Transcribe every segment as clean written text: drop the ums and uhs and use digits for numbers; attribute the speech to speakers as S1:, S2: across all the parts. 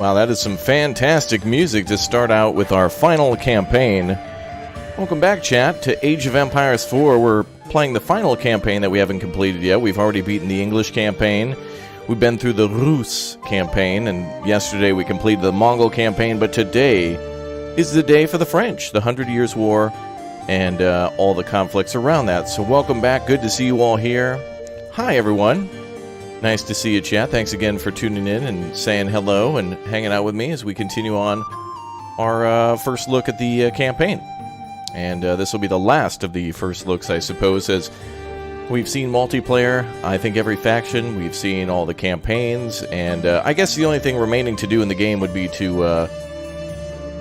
S1: Wow, that is some fantastic music to start out with our final campaign. Welcome back, chat, to Age of Empires 4. We're playing the final campaign that we haven't completed yet. We've already beaten the English campaign. We've been through the Rus campaign, and yesterday we completed the Mongol campaign, but today is the day for the French, the 100 Years' War, and all the conflicts around that. So welcome back. Good to see you all here. Hi, everyone. Nice to see you, chat. Thanks again for tuning in and saying hello and hanging out with me as we continue on our first look at the campaign. And this will be the last of the first looks, I suppose, as we've seen multiplayer, I think every faction, we've seen all the campaigns, and I guess the only thing remaining to do in the game would be to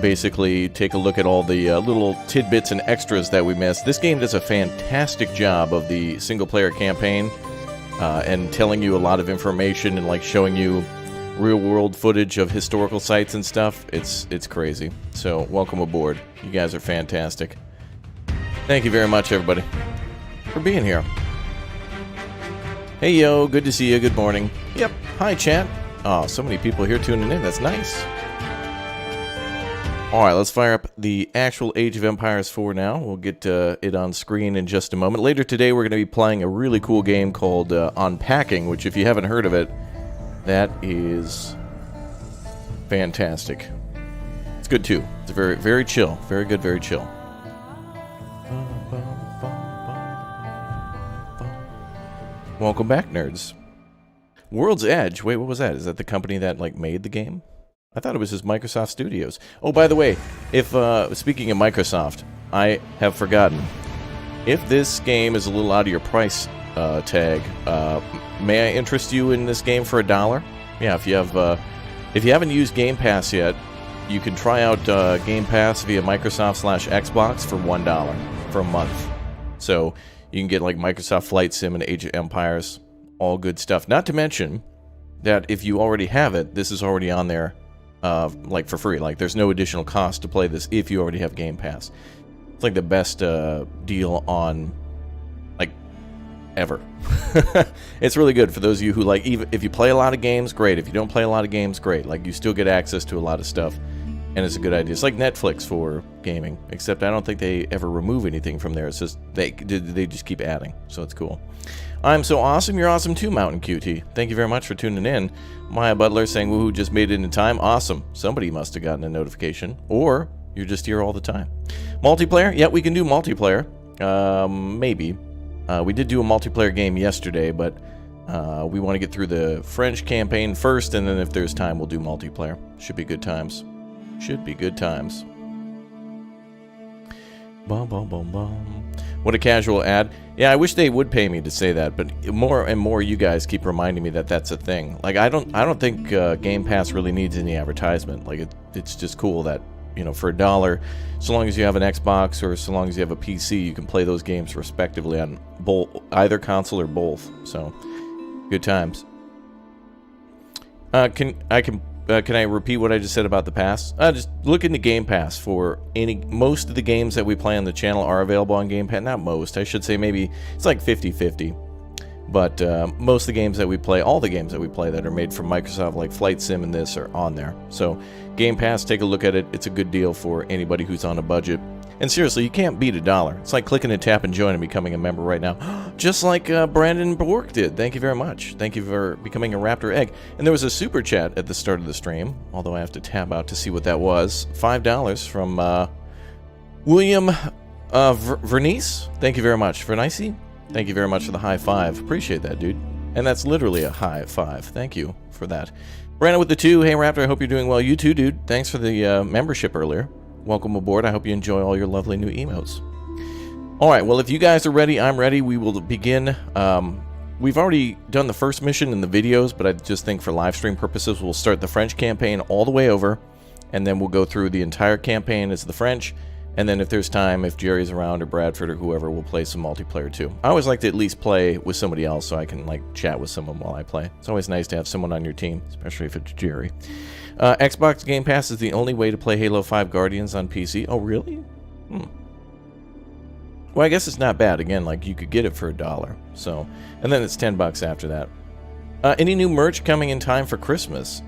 S1: basically take a look at all the little tidbits and extras that we missed. This game does a fantastic job of the single-player campaign and telling you a lot of information and like showing you real-world footage of historical sites and stuff. It's crazy. So welcome aboard. You guys are fantastic. Thank you very much, everybody, for being here. Hey, yo, good to see you. Good morning. Yep. Hi, chat. Oh, so many people here tuning in. That's nice. All right, let's fire up the actual Age of Empires 4 now. We'll get it on screen in just a moment. Later today, we're going to be playing a really cool game called Unpacking, which, if you haven't heard of it, that is fantastic. It's good, too. It's very, very chill. Very good, very chill. Welcome back, nerds. World's Edge. Wait, what was that? Is that the company that like made the game? I thought it was just Microsoft Studios. Oh, by the way, if speaking of Microsoft, I have forgotten. If this game is a little out of your price tag, may I interest you in this game for $1? Yeah, if you haven't used Game Pass yet, you can try out Game Pass via Microsoft/Xbox for $1 for a month. So you can get like Microsoft Flight Sim and Age of Empires, all good stuff. Not to mention that if you already have it, this is already on there, like for free. Like there's no additional cost to play this if you already have Game Pass. It's like the best deal on like ever. It's really good for those of you who like, even if you play a lot of games, great. If you don't play a lot of games, great. Like you still get access to a lot of stuff. And it's a good idea. It's like Netflix for gaming, except I don't think they ever remove anything from there. It's just they just keep adding, so it's cool. I'm so awesome. You're awesome too, Mountain QT. Thank you very much for tuning in. Maya Butler saying, woohoo, just made it in time. Awesome. Somebody must have gotten a notification, or you're just here all the time. Multiplayer? Yeah, we can do multiplayer. Maybe. We did do a multiplayer game yesterday, but we want to get through the French campaign first, and then if there's time, we'll do multiplayer. Should be good times. Should be good times. Bum, bum, bum, bum. What a casual ad. Yeah, I wish they would pay me to say that, but more and more you guys keep reminding me that that's a thing. Like I don't think Game Pass really needs any advertisement. Like it's just cool that, you know, for $1, so long as you have an Xbox or so long as you have a PC, you can play those games respectively on either console or both. So good times. Can I repeat what I just said about the pass? Just look into Game Pass for most of the games that we play on the channel are available on Game Pass. Not most, I should say maybe it's like 50-50. But most of the games that we play, all the games that we play that are made from Microsoft, like Flight Sim and this, are on there. So Game Pass, take a look at it. It's a good deal for anybody who's on a budget. And seriously, you can't beat $1. It's like clicking a tap and join and becoming a member right now. Just like Brandon Bork did. Thank you very much. Thank you for becoming a Raptor Egg. And there was a super chat at the start of the stream, although I have to tab out to see what that was. $5 from William Vernice. Thank you very much. Vernice? Thank you very much for the high five. Appreciate that, dude. And that's literally a high five. Thank you for that. Brandon with the 2. Hey, Raptor, I hope you're doing well. You too, dude. Thanks for the membership earlier. Welcome aboard. I hope you enjoy all your lovely new emotes. All right, well, if you guys are ready, I'm ready. We will begin. We've already done the first mission in the videos, but I just think for live stream purposes, we'll start the French campaign all the way over, and then we'll go through the entire campaign as the French, and then if there's time, if Jerry's around or Bradford or whoever, we'll play some multiplayer too. I always like to at least play with somebody else so I can like chat with someone while I play. It's always nice to have someone on your team, especially if it's Jerry. Xbox Game Pass is the only way to play Halo 5 Guardians on PC. Oh, really? Well, I guess it's not bad. Again, like you could get it for $1. So, and then it's $10 after that. Any new merch coming in time for Christmas?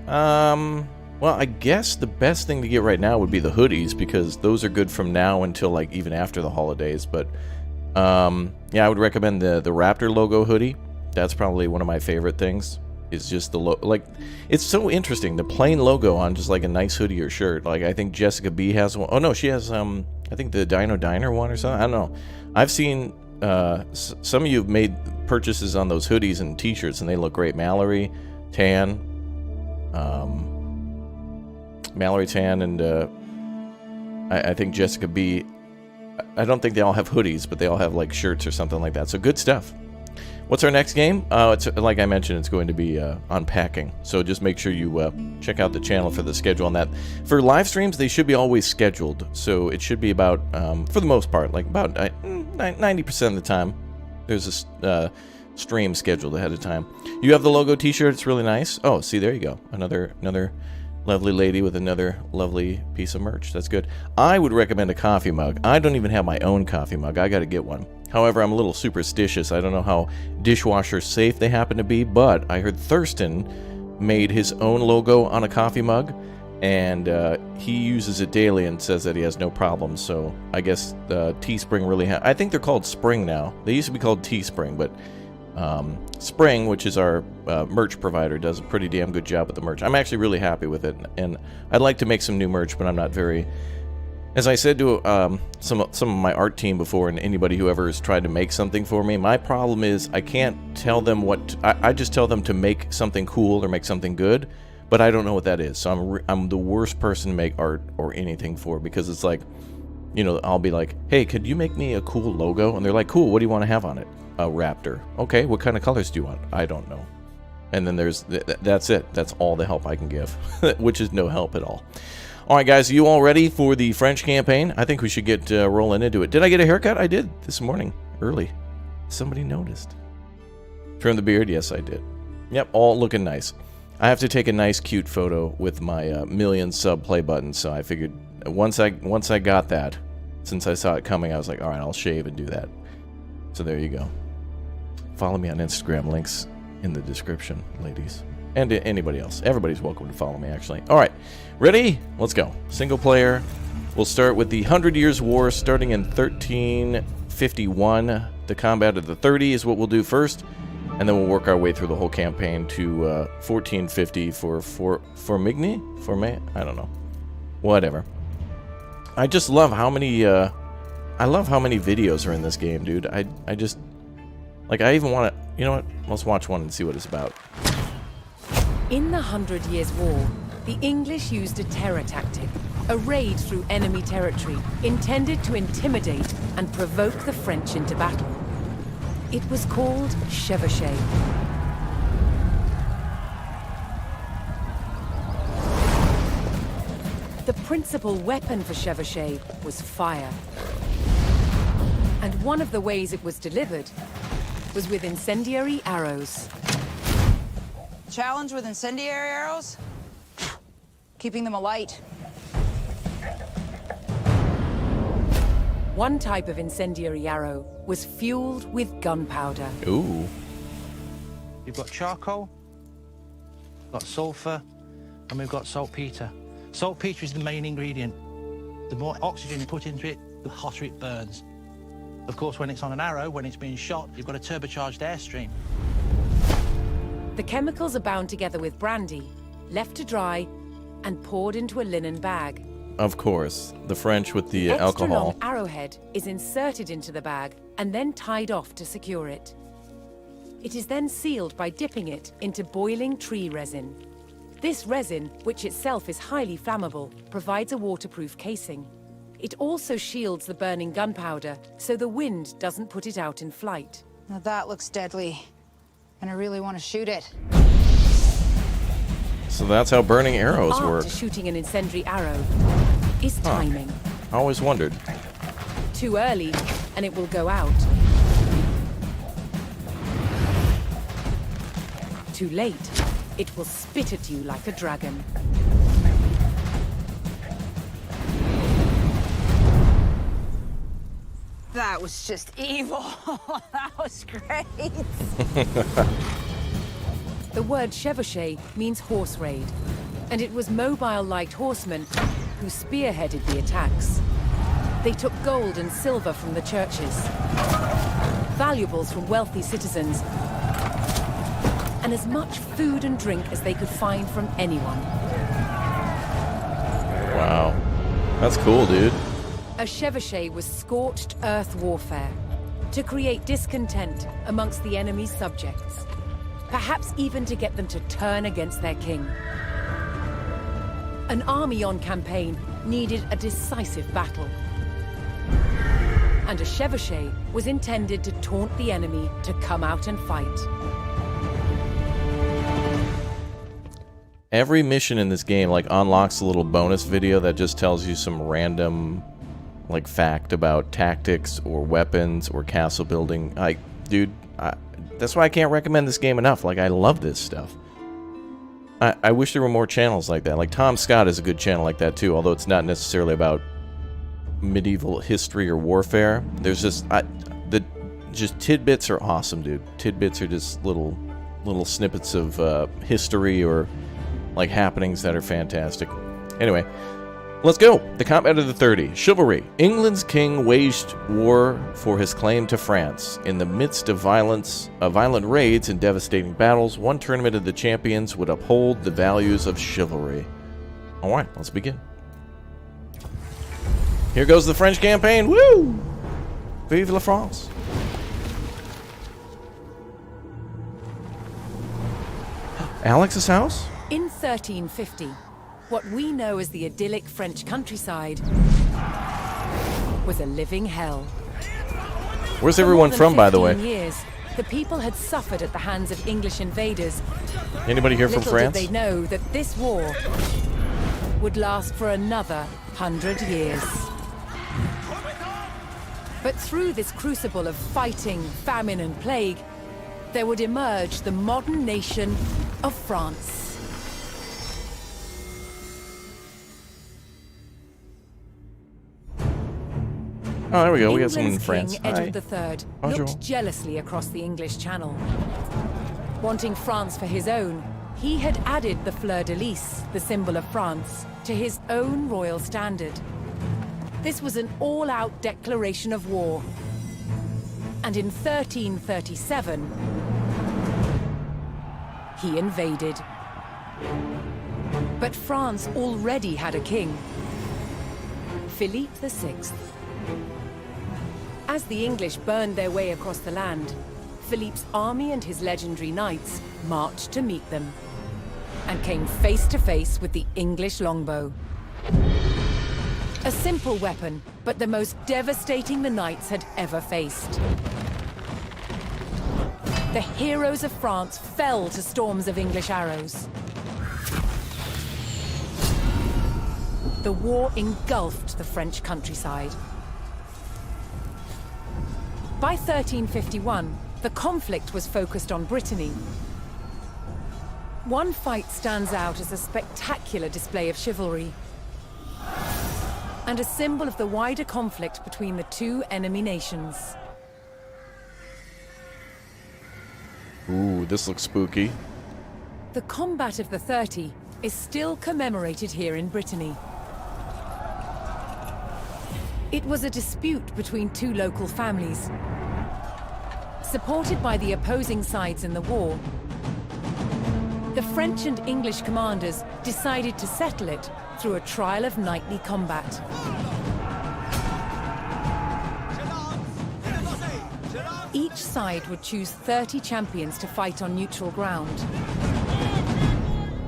S1: Well, I guess the best thing to get right now would be the hoodies, because those are good from now until, like, even after the holidays. But, yeah, I would recommend the Raptor logo hoodie. That's probably one of my favorite things. Is just the like, it's so interesting. The plain logo on just like a nice hoodie or shirt. Like, I think Jessica B has one. Oh, no, she has, I think the Dino Diner one or something. I don't know. I've seen, some of you have made purchases on those hoodies and t-shirts, and they look great. Mallory Tan, and I think Jessica B. I don't think they all have hoodies, but they all have like shirts or something like that. So good stuff. What's our next game? It's like I mentioned, it's going to be unpacking. So just make sure you check out the channel for the schedule on that. For live streams, they should be always scheduled. So it should be about, for the most part, like about 90% of the time, there's a stream scheduled ahead of time. You have the logo t-shirt. It's really nice. Oh, see, there you go. Another lovely lady with another lovely piece of merch. That's good. I would recommend a coffee mug. I don't even have my own coffee mug. I got to get one. However, I'm a little superstitious. I don't know how dishwasher safe they happen to be, but I heard Thurston made his own logo on a coffee mug, and he uses it daily and says that he has no problems. So I guess Teespring really I think they're called Spring now. They used to be called Teespring, but Spring, which is our merch provider, does a pretty damn good job with the merch. I'm actually really happy with it, and I'd like to make some new merch, but I'm not very... As I said to some of my art team before, and anybody who ever has tried to make something for me, my problem is I can't tell them what... I just tell them to make something cool or make something good, but I don't know what that is. So I'm the worst person to make art or anything for, because it's like, you know, I'll be like, hey, could you make me a cool logo? And they're like, cool, what do you want to have on it? A raptor. Okay, what kind of colors do you want? I don't know. And then there's... That's it. That's all the help I can give, which is no help at all. All right, guys, are you all ready for the French campaign? I think we should get rolling into it. Did I get a haircut? I did this morning, early. Somebody noticed. Trim the beard? Yes, I did. Yep, all looking nice. I have to take a nice, cute photo with my million sub play button, so I figured once I got that, since I saw it coming, I was like, all right, I'll shave and do that. So there you go. Follow me on Instagram. Links in the description, ladies. And anybody else. Everybody's welcome to follow me, actually. All right. Ready? Let's go. Single player. We'll start with the 100 Years' War starting in 1351. The combat of the 30 is what we'll do first. And then we'll work our way through the whole campaign to 1450 for Formigny? I don't know. Whatever. I just love how many... I love how many videos are in this game, dude. I just... Like, I even want to... You know what? Let's watch one and see what it's about.
S2: In the 100 Years' War, the English used a terror tactic, a raid through enemy territory, intended to intimidate and provoke the French into battle. It was called chevauchée. The principal weapon for chevauchée was fire. And one of the ways it was delivered was with incendiary arrows.
S3: Challenge with incendiary arrows? Keeping them alight.
S2: One type of incendiary arrow was fueled with gunpowder.
S1: Ooh.
S4: We've got charcoal, got sulfur, and we've got saltpeter. Saltpeter is the main ingredient. The more oxygen you put into it, the hotter it burns. Of course, when it's on an arrow, when it's being shot, you've got a turbocharged airstream.
S2: The chemicals are bound together with brandy, left to dry, and poured into a linen bag.
S1: Of course. The French with the
S2: Extra
S1: alcohol.
S2: long arrowhead is inserted into the bag and then tied off to secure it. It is then sealed by dipping it into boiling tree resin. This resin, which itself is highly flammable, provides a waterproof casing. It also shields the burning gunpowder, so the wind doesn't put it out in flight.
S3: Now that looks deadly. And I really want to shoot it.
S1: So that's how burning arrows work.
S2: After shooting an incendiary arrow is timing.
S1: I always wondered.
S2: Too early, and it will go out. Too late, it will spit at you like a dragon.
S3: That was just evil. That was great.
S2: The word chevauchée means horse raid. and it was mobile light horsemen who spearheaded the attacks. They took gold and silver from the churches, valuables from wealthy citizens, and as much food and drink as they could find from anyone.
S1: Wow. That's cool, dude.
S2: A chevauchée was scorched earth warfare to create discontent amongst the enemy's subjects, perhaps even to get them to turn against their king. An army on campaign needed a decisive battle, and a chevauchée was intended to taunt the enemy to come out and fight.
S1: Every mission in this game like unlocks a little bonus video that just tells you some random like fact about tactics or weapons or castle building. Like, dude, that's why I can't recommend this game enough. Like, I love this stuff. I wish there were more channels like that. Like, Tom Scott is a good channel like that too, although it's not necessarily about medieval history or warfare. There's just just tidbits are awesome, dude. Tidbits are just little snippets of history or like happenings that are fantastic. Anyway, let's go. The combat of the 30. Chivalry. England's king waged war for his claim to France. In the midst of violent raids and devastating battles, one tournament of the champions would uphold the values of chivalry. All right, let's begin. Here goes the French campaign. Woo! Vive la France. Alex's house?
S2: In 1350, what we know as the idyllic French countryside was a living hell.
S1: Where's everyone from, by the way?
S2: For more than 15 years, the people had suffered at the hands of English invaders.
S1: Anybody here from France?
S2: Little did they know that this war would last for another 100 years. But through this crucible of fighting, famine, and plague, there would emerge the modern nation of France.
S1: Oh, there we go. We got someone in
S2: England's
S1: France.
S2: King
S1: Hi.
S2: Edward III
S1: Bonjour.
S2: looked jealously across the English Channel. Wanting France for his own, he had added the fleur-de-lis, the symbol of France, to his own royal standard. This was an all-out declaration of war. And in 1337, he invaded. But France already had a king, Philippe VI. As the English burned their way across the land, Philippe's army and his legendary knights marched to meet them and came face to face with the English longbow. A simple weapon, but the most devastating the knights had ever faced. The heroes of France fell to storms of English arrows. The war engulfed the French countryside. By 1351, the conflict was focused on Brittany. One fight stands out as a spectacular display of chivalry and a symbol of the wider conflict between the two enemy nations.
S1: Ooh, this looks spooky.
S2: The combat of the 30 is still commemorated here in Brittany. It was a dispute between two local families. Supported by the opposing sides in the war, the French and English commanders decided to settle it through a trial of knightly combat. Each side would choose 30 champions to fight on neutral ground.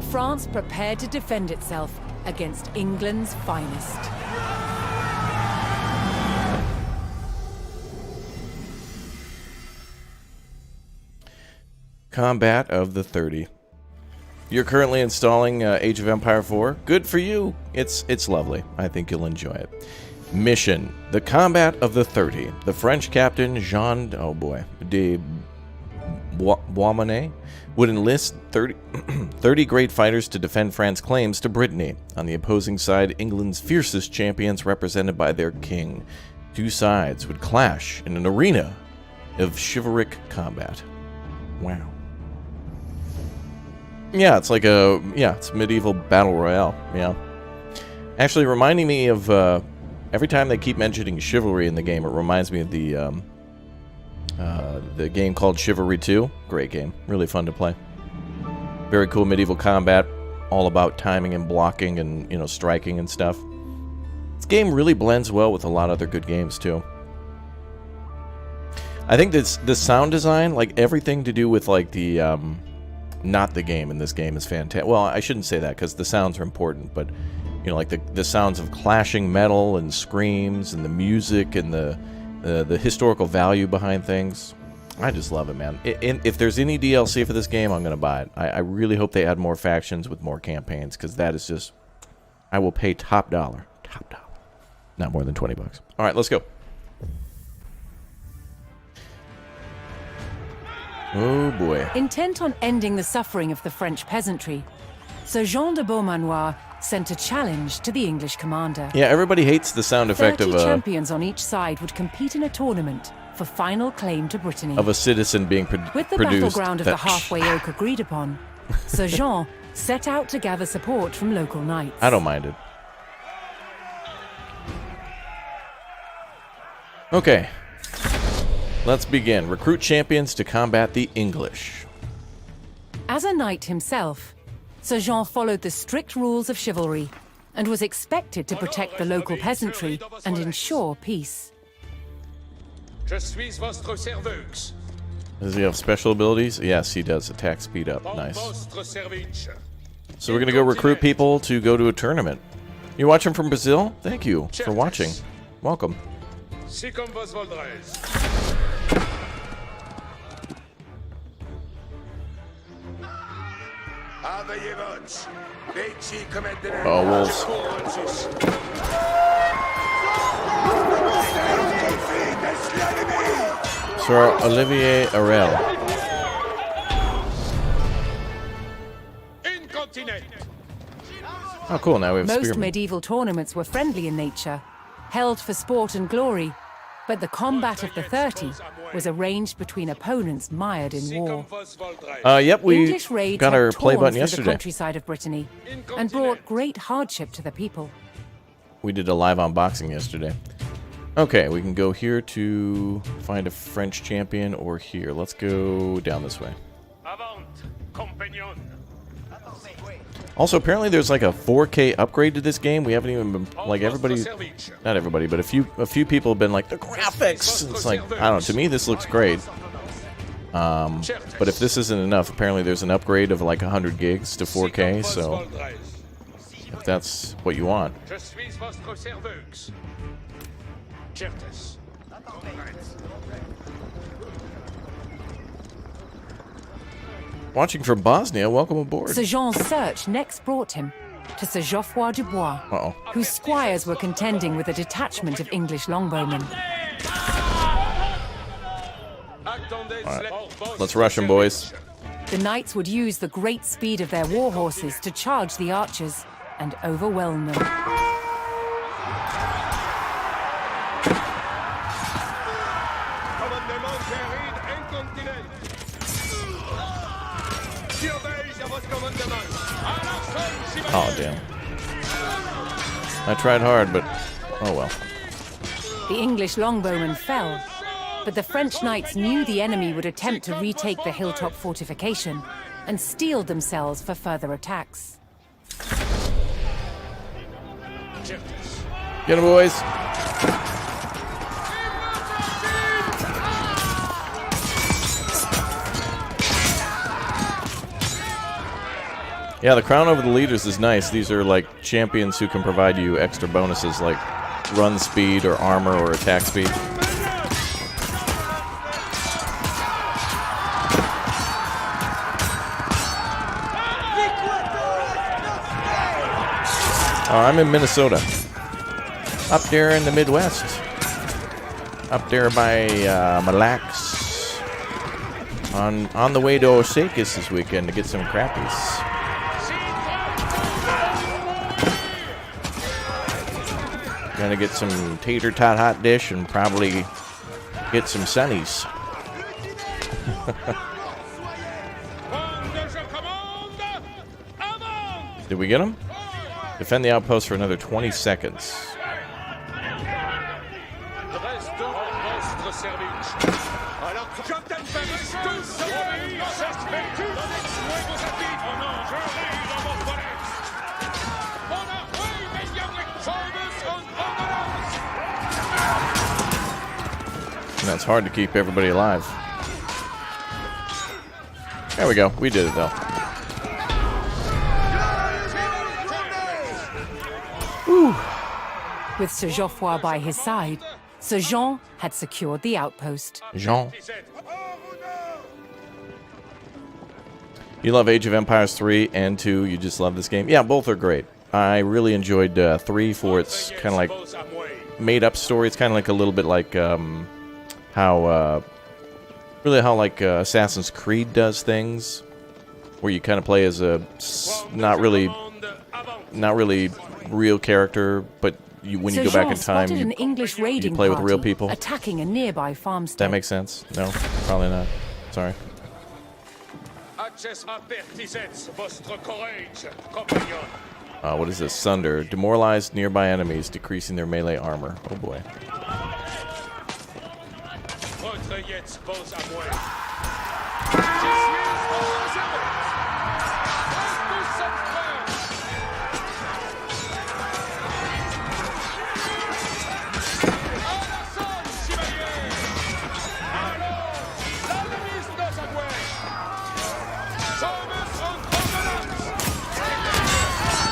S2: France prepared to defend itself against England's finest.
S1: Combat of the 30. You're currently installing Age of Empire 4. Good for you. It's lovely. I think you'll enjoy it. Mission: the combat of the 30. The French captain Jean de Beauharnais would enlist 30 great fighters to defend France's claims to Brittany. On the opposing side, England's fiercest champions represented by their king. Two sides would clash in an arena of chivalric combat. Wow. Yeah, it's like it's medieval battle royale. Yeah. Actually, reminding me of every time they keep mentioning chivalry in the game, it reminds me of the game called Chivalry 2. Great game, really fun to play. Very cool medieval combat, all about timing and blocking and striking and stuff. This game really blends well with a lot of other good games too. I think the sound design, like everything to do with like the not the game in this game is fantastic. Well, I shouldn't say that because the sounds are important, but like the sounds of clashing metal and screams and the music and the historical value behind things. I just love it, man. If there's any DLC for this game, I'm going to buy it. I really hope they add more factions with more campaigns, because that is just... I will pay top dollar. Top dollar. Not more than $20. All right, let's go. Oh, boy.
S2: Intent on ending the suffering of the French peasantry, Sir Jean de Beaumanoir sent a challenge to the English commander.
S1: Yeah, everybody hates the sound effect
S2: 30
S1: of
S2: champions on each side would compete in a tournament for final claim to Brittany.
S1: Of a citizen being produced.
S2: With the battleground of the halfway oak agreed upon, Sir Jean set out to gather support from local knights.
S1: I don't mind it. Okay. Let's begin. Recruit champions to combat the English.
S2: As a knight himself, Sir Jean followed the strict rules of chivalry and was expected to protect the local peasantry and ensure peace.
S1: Does he have special abilities? Yes, he does. Attack speed up. Nice. So we're going to go recruit people to go to a tournament. You're watching from Brazil? Thank you for watching. Welcome. Oh, wolves. Sir Olivier Arel. Oh, cool. Now we have
S2: Most
S1: spearmen.
S2: medieval tournaments were friendly in nature, held for sport and glory, but the combat of the 30 was arranged between opponents mired in war.
S1: Yep, we
S2: English raids
S1: got
S2: had
S1: our play
S2: torn
S1: button
S2: through the
S1: yesterday.
S2: countryside of Brittany and brought great hardship to the people.
S1: We did a live unboxing yesterday. Okay, we can go here to find a French champion, or here. Let's go down this way. Also, apparently there's like a 4K upgrade to this game. We haven't even been, like, everybody, not everybody, but a few people have been like, the graphics! It's like, I don't know, to me this looks great. But if this isn't enough, apparently there's an upgrade of like 100 gigs to 4K, so if that's what you want. Watching from Bosnia, welcome aboard.
S2: Sir Jean's search next brought him to Sir Geoffroy Dubois, whose squires were contending with a detachment of English longbowmen.
S1: Right. Let's rush them, boys.
S2: The knights would use the great speed of their war horses to charge the archers and overwhelm them.
S1: Oh, damn. I tried hard, but oh well.
S2: The English longbowmen fell, but the French knights knew the enemy would attempt to retake the hilltop fortification and steeled themselves for further attacks.
S1: Get 'em, boys. Yeah, the crown over the leaders is nice. These are like champions who can provide you extra bonuses like run speed or armor or attack speed. I'm in Minnesota. Up there in the Midwest. Up there by Mille Lacs. On the way to Osakis this weekend to get some crappies. Gonna get some tater tot hot dish and probably get some sunnies. Did we get him? Defend the outpost for another 20 seconds. And it's hard to keep everybody alive. There we go. We did it, though.
S2: Whew. With Sir Geoffroy by his side, Sir Jean had secured the outpost.
S1: Jean. You love Age of Empires 3 and 2. You just love this game. Yeah, both are great. I really enjoyed 3 for its kind of like made-up story. It's kind of like a little bit like how Assassin's Creed does things, where you kind of play as a not really real character, but when you go back in time, you play with real people.
S2: Attacking a nearby farmstead.
S1: That makes sense? No, probably not. Sorry. What is this? Sunder. Demoralized nearby enemies, decreasing their melee armor. Oh boy.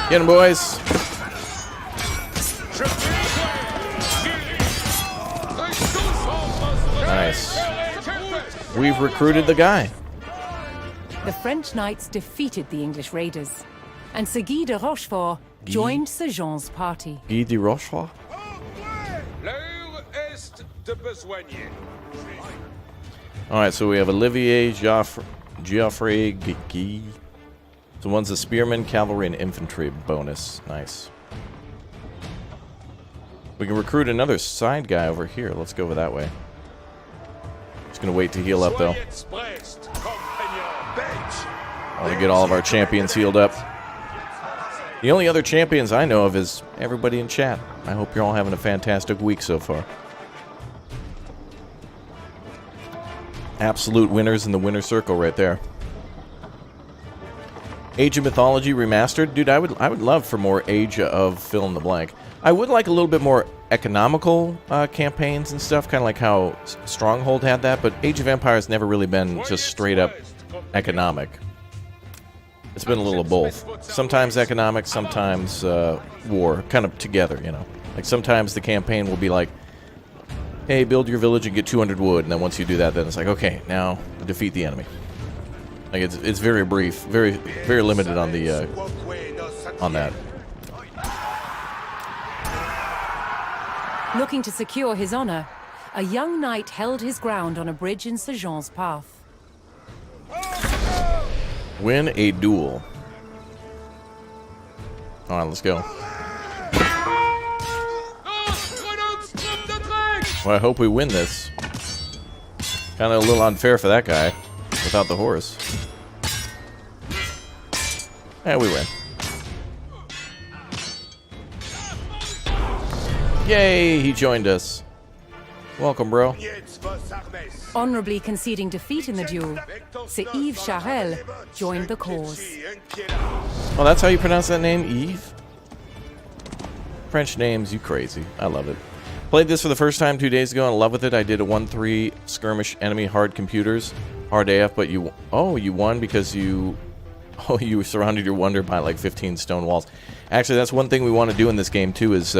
S1: Get him, boys. Nice. We've recruited the guy.
S2: The French knights defeated the English raiders, and Sir Guy de Rochefort joined Sir Jean's party.
S1: Guy de Rochefort? Alright, so we have Olivier, Geoffrey, Guy. So one's a spearman, cavalry, and infantry bonus. Nice. We can recruit another side guy over here. Let's go over that way. Just gonna wait to heal up, though. I want to get all of our champions healed up. The only other champions I know of is everybody in chat. I hope you're all having a fantastic week so far. Absolute winners in the winner circle right there. Age of Mythology Remastered. Dude, I would love for more Age of fill in the blank. I would like a little bit more economical campaigns and stuff, kind of like how Stronghold had that, but Age of Empires never really been just straight up economic. It's been a little of both. Sometimes economic, sometimes war, kind of together, you know. Like sometimes the campaign will be like, hey, build your village and get 200 wood, and then once you do that, then it's like, okay, now defeat the enemy. Like it's very brief, very limited on the on that.
S2: Looking to secure his honor, a young knight held his ground on a bridge in Sir Jean's path.
S1: Win a duel. All right, let's go. Well, I hope we win this. Kind of a little unfair for that guy without the horse. Yeah, we win. Yay, he joined us. Welcome, bro.
S2: Honorably conceding defeat in the duel, Sir Yves Charel joined the cause.
S1: Oh, that's how you pronounce that name, Yves? French names, you crazy. I love it. Played this for the first time 2 days ago and in love with it. I did a 1-3 skirmish enemy hard computers. Hard AF, but you won because you surrounded your wonder by like 15 stone walls. Actually, that's one thing we want to do in this game too is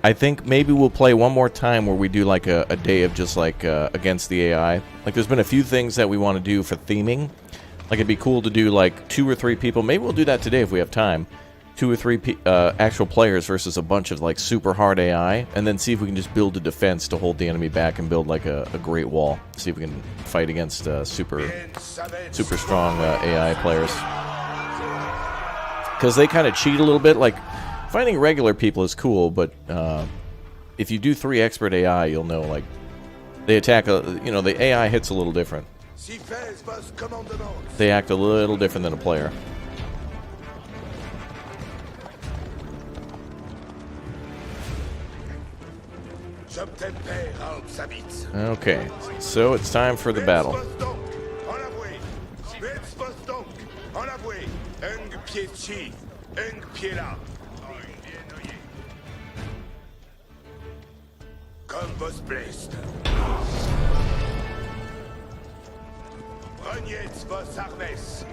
S1: I think maybe we'll play one more time where we do like a day of just like against the AI. Like there's been a few things that we want to do for theming. Like it'd be cool to do like 2 or 3 people. Maybe we'll do that today if we have time. 2 or 3 actual players versus a bunch of like super hard AI, and then see if we can just build a defense to hold the enemy back and build like a great wall. See if we can fight against super strong AI players. Because they kind of cheat a little bit. Like fighting regular people is cool, but if you do 3 expert AI, you'll know like they attack. The AI hits a little different. They act a little different than a player. Okay, so it's time for the battle.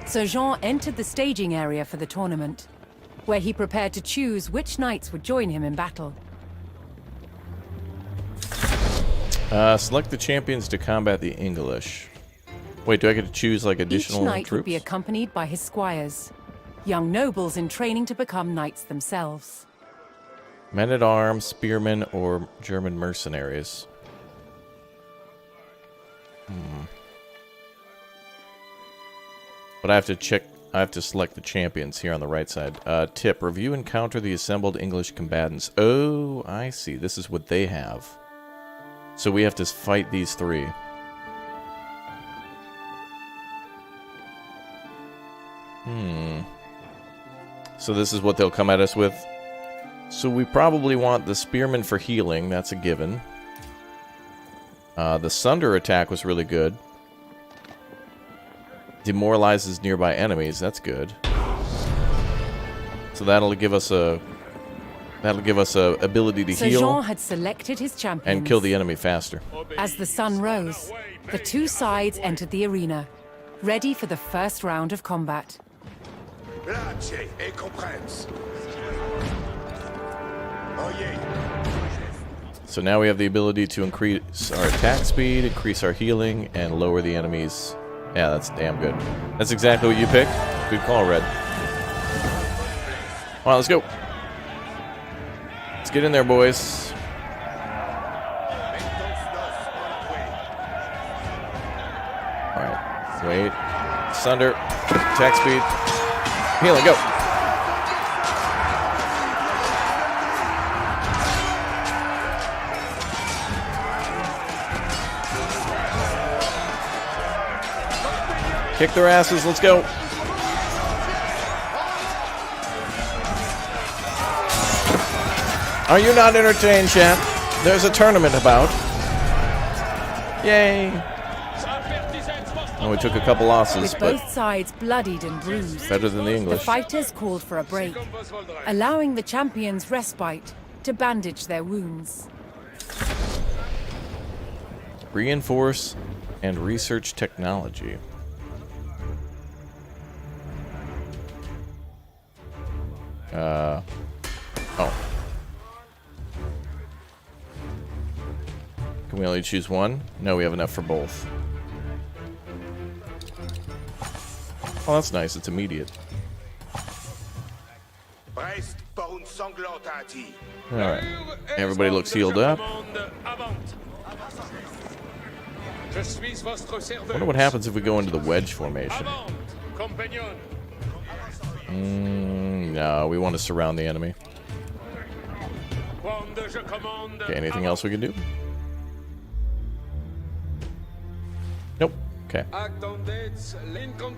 S2: Sir Jean entered the staging area for the tournament, where he prepared to choose which knights would join him in battle.
S1: Select the champions to combat the English. Wait, do I get to choose like additional
S2: Each knight
S1: troops?
S2: would be accompanied by his squires, young nobles in training to become knights themselves.
S1: Men-at-arms, spearmen, or German mercenaries. But I have to check. I have to select the champions here on the right side. Tip: review and counter the assembled English combatants. Oh, I see. This is what they have. So we have to fight these three. So this is what they'll come at us with. So we probably want the spearmen for healing. That's a given. The Sunder attack was really good. Demoralizes nearby enemies. That's good. So that'll give us a ability to
S2: Sir
S1: heal
S2: Jean had selected his champions.
S1: and kill the enemy faster.
S2: As the sun rose, the two sides entered the arena, ready for the first round of combat.
S1: So now we have the ability to increase our attack speed, increase our healing, and lower the enemies. Yeah, that's damn good. That's exactly what you picked. Good call, Red. All right, let's go. Let's get in there, boys. All right, wait. Sunder, attack speed, healing, go. Kick their asses, let's go. Are you not entertained, champ? There's a tournament about. Yay. Oh, we took a couple losses,
S2: With
S1: but
S2: both sides bloodied and bruised,
S1: better than the
S2: the
S1: English.
S2: fighters called for a break, allowing the champions respite to bandage their wounds.
S1: Reinforce and research technology. Oh. Can we only choose one? No, we have enough for both. Oh, that's nice. It's immediate. Alright. Everybody looks healed up. Wonder what happens if we go into the wedge formation. No, we want to surround the enemy. Okay, anything else we can do? Nope. Okay.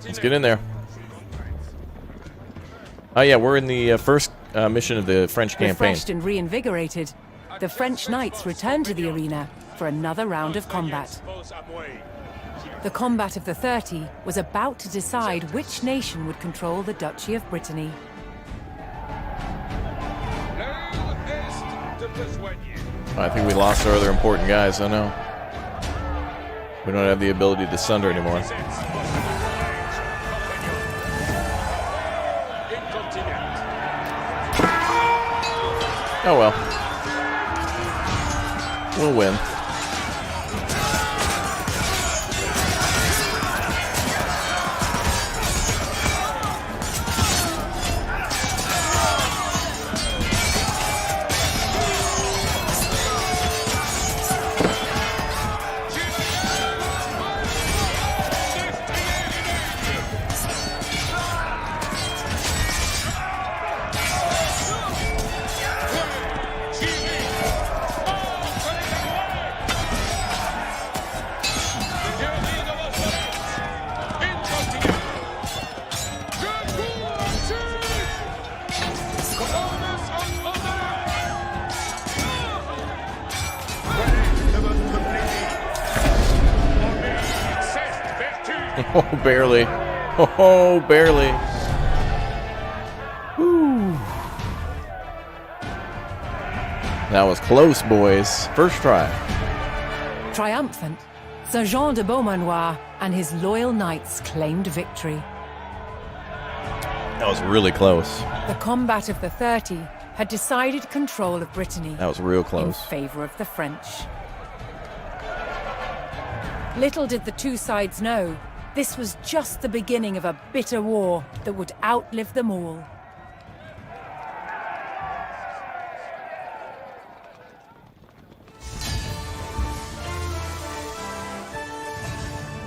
S1: Let's get in there. Oh yeah, we're in the first mission of the French campaign.
S2: Refreshed and reinvigorated, the French knights returned to the arena for another round of combat. The combat of the 30 was about to decide which nation would control the Duchy of Brittany.
S1: I think we lost our other important guys, I know. We don't have the ability to sunder anymore. Oh well. We'll win. Oh, barely. Oh, barely. Woo. That was close, boys. First try.
S2: Triumphant, Sir Jean de Beaumanoir and his loyal knights claimed victory.
S1: That was really close.
S2: The combat of the 30 had decided control of Brittany.
S1: That was real
S2: In
S1: close.
S2: favor of the French. Little did the two sides know, this was just the beginning of a bitter war that would outlive them all.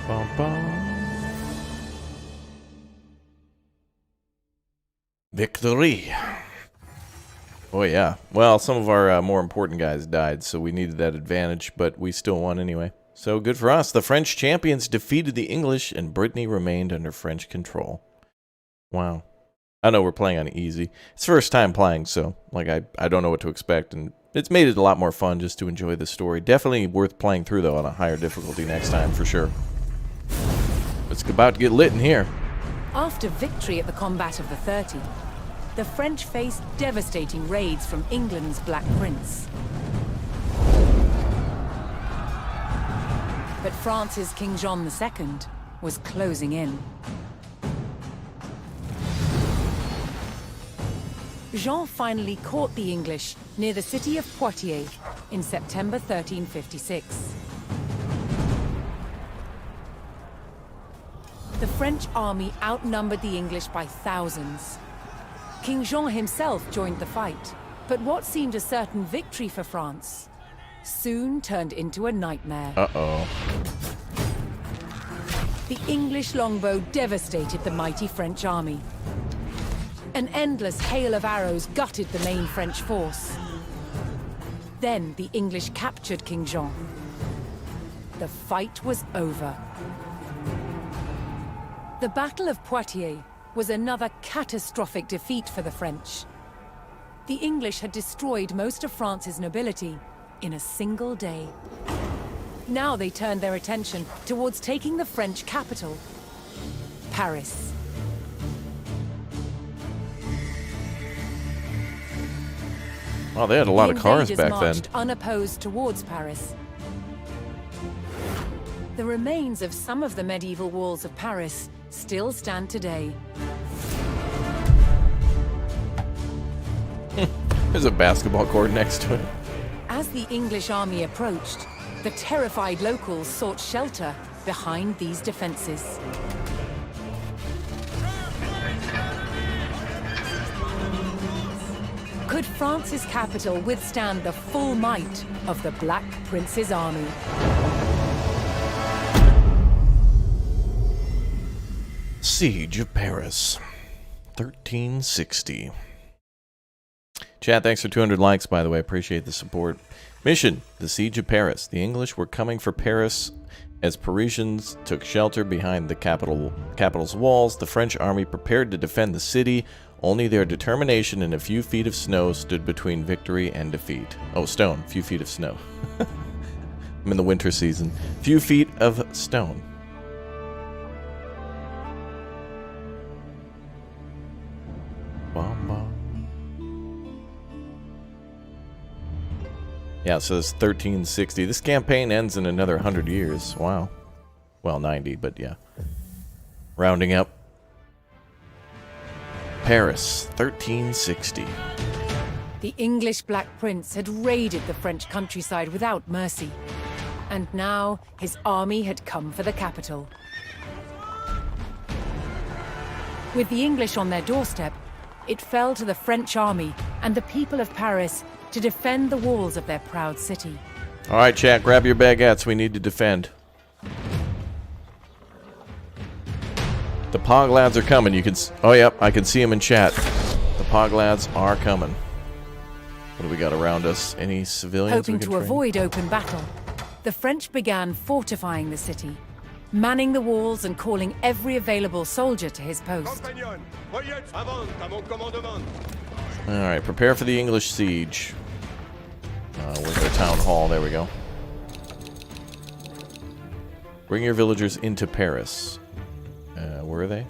S1: Bum, bum. Victory. Oh yeah. Well, some of our more important guys died, so we needed that advantage, but we still won anyway. So good for us. The French champions defeated the English, and Brittany remained under French control. Wow. I know we're playing on easy. It's first time playing, so like I don't know what to expect, and it's made it a lot more fun just to enjoy the story. Definitely worth playing through, though, on a higher difficulty next time, for sure. It's about to get lit in here.
S2: After victory at the combat of the 30, the French faced devastating raids from England's Black Prince. But France's King John II was closing in. Jean finally caught the English near the city of Poitiers in September 1356. The French army outnumbered the English by thousands. King Jean himself joined the fight, but what seemed a certain victory for France soon turned into a nightmare.
S1: Uh-oh.
S2: The English longbow devastated the mighty French army. An endless hail of arrows gutted the main French force. Then the English captured King Jean. The fight was over. The Battle of Poitiers was another catastrophic defeat for the French. The English had destroyed most of France's nobility in a single day. Now they turned their attention towards taking the French capital, Paris.
S1: Oh, they had a lot of cars
S2: The
S1: back
S2: invaders
S1: then.
S2: marched unopposed towards Paris. The remains of some of the medieval walls of Paris still stand today.
S1: There's a basketball court next to it.
S2: As the English army approached, the terrified locals sought shelter behind these defenses. Could France's capital withstand the full might of the Black Prince's army?
S1: Siege of Paris, 1360. Chat, thanks for 200 likes, by the way. Appreciate the support. Mission, the Siege of Paris. The English were coming for Paris as Parisians took shelter behind the capital's walls. The French army prepared to defend the city. Only their determination and a few feet of snow stood between victory and defeat. Oh, stone. Few feet of snow. I'm in the winter season. Few feet of stone. Bum, bum. Yeah, so it's 1360. This campaign ends in another 100 years. Wow. Well, 90, but yeah. Rounding up. Paris, 1360.
S2: The English Black Prince had raided the French countryside without mercy. And now his army had come for the capital. With the English on their doorstep, it fell to the French army and the people of Paris to defend the walls of their proud city.
S1: All right, chat, grab your baguettes. We need to defend. The Pog lads are coming. You can. Oh, yep, I can see them in chat. The Pog lads are coming. What do we got around us? Any civilians?
S2: Hoping
S1: we can
S2: to
S1: train?
S2: avoid open battle, the French began fortifying the city, manning the walls and calling every available soldier to his post.
S1: All right, prepare for the English siege. Where's our town hall? There we go. Bring your villagers into Paris. were they?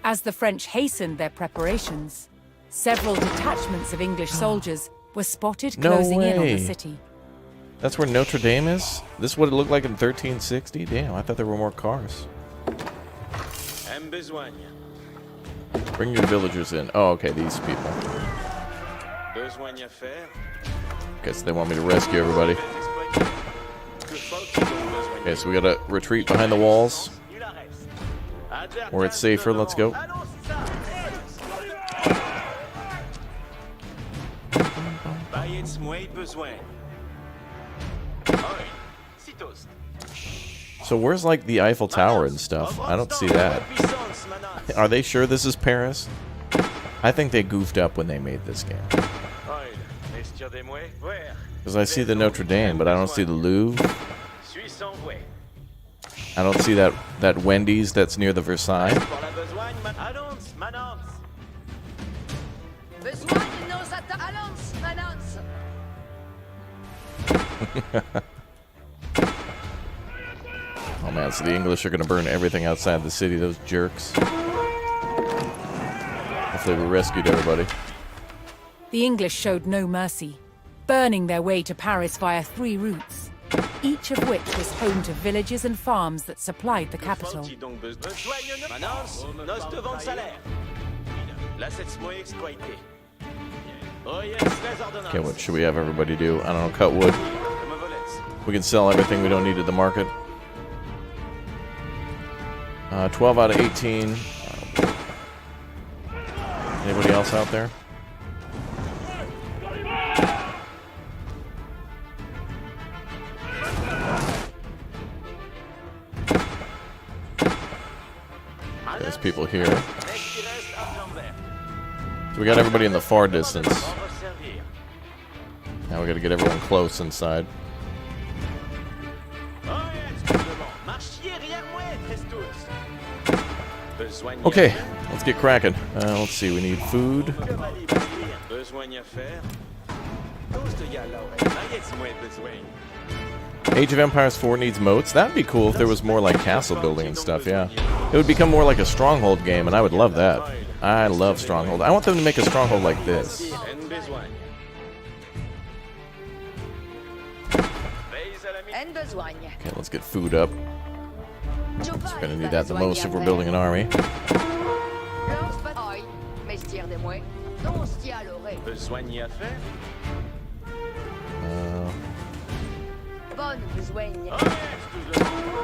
S2: As the French hastened their preparations, several detachments of English soldiers were spotted
S1: No
S2: closing in on
S1: way.
S2: the city.
S1: That's where Notre Dame is? This is what it looked like in 1360? Damn, I thought there were more cars. Bring your villagers in. Oh, okay, these people. Guess they want me to rescue everybody. Okay, so we gotta retreat behind the walls. Where it's safer, let's go. So where's like the Eiffel Tower and stuff? I don't see that. Are they sure this is Paris? I think they goofed up when they made this game. Because I see the Notre Dame, but I don't see the Louvre. I don't see that Wendy's that's near the Versailles. Oh man, so the English are going to burn everything outside the city, those jerks. Hopefully we rescued everybody.
S2: The English showed no mercy, burning their way to Paris via 3 routes, each of which was home to villages and farms that supplied the capital.
S1: Okay, what should we have everybody do? I don't know, cut wood. We can sell everything we don't need at the market. 12 out of 18. Anybody else out there? There's people here. So we got everybody in the far distance. Now we gotta get everyone close inside. Okay, let's get cracking. Let's see, we need food. Age of Empires 4 needs moats. That'd be cool if there was more like castle building and stuff, yeah. It would become more like a Stronghold game, and I would love that. I love Stronghold. I want them to make a Stronghold like this. Okay, let's get food up. We're gonna need that the most if we're building an army.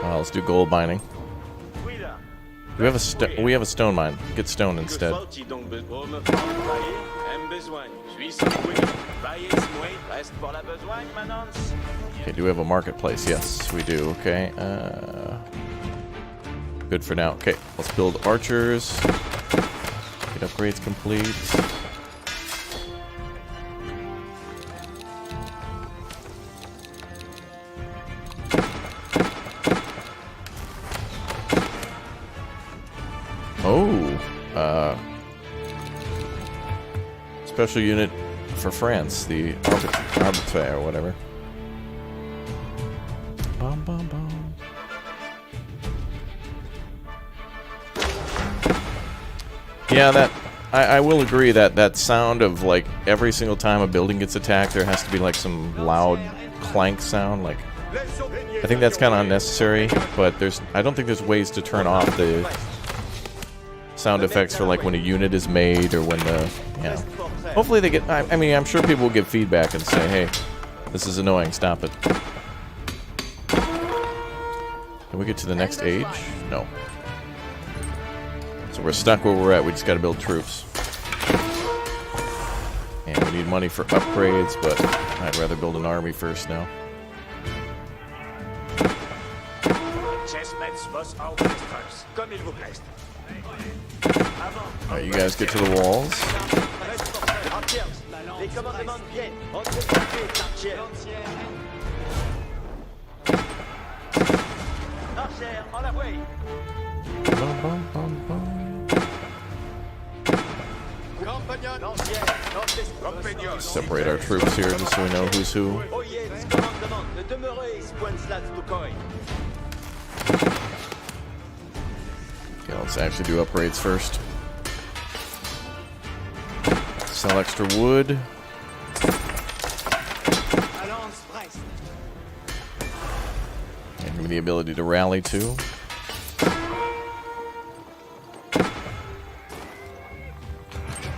S1: Well, let's do gold mining. We have a stone mine. Get stone instead. Okay, do we have a marketplace? Yes, we do. Okay. Good for now. Okay, let's build archers. Get upgrades complete. Oh, special unit for France, the Arbitraire or whatever. Bum, bum, bum. Yeah, that I will agree that sound of like every single time a building gets attacked, there has to be like some loud clank sound. Like, I think that's kind of unnecessary, but I don't think there's ways to turn off the sound effects for like when a unit is made or when the, you know. Hopefully they get, I mean, I'm sure people will give feedback and say, hey, this is annoying, stop it. Can we get to the next age? No. So we're stuck where we're at, we just gotta build troops. And we need money for upgrades, but I'd rather build an army first now. Alright, you guys get to the walls. Bum, bum, bum, bum. Separate our troops here just so we know who's who. Let's actually do upgrades first. Sell extra wood. And give me the ability to rally too.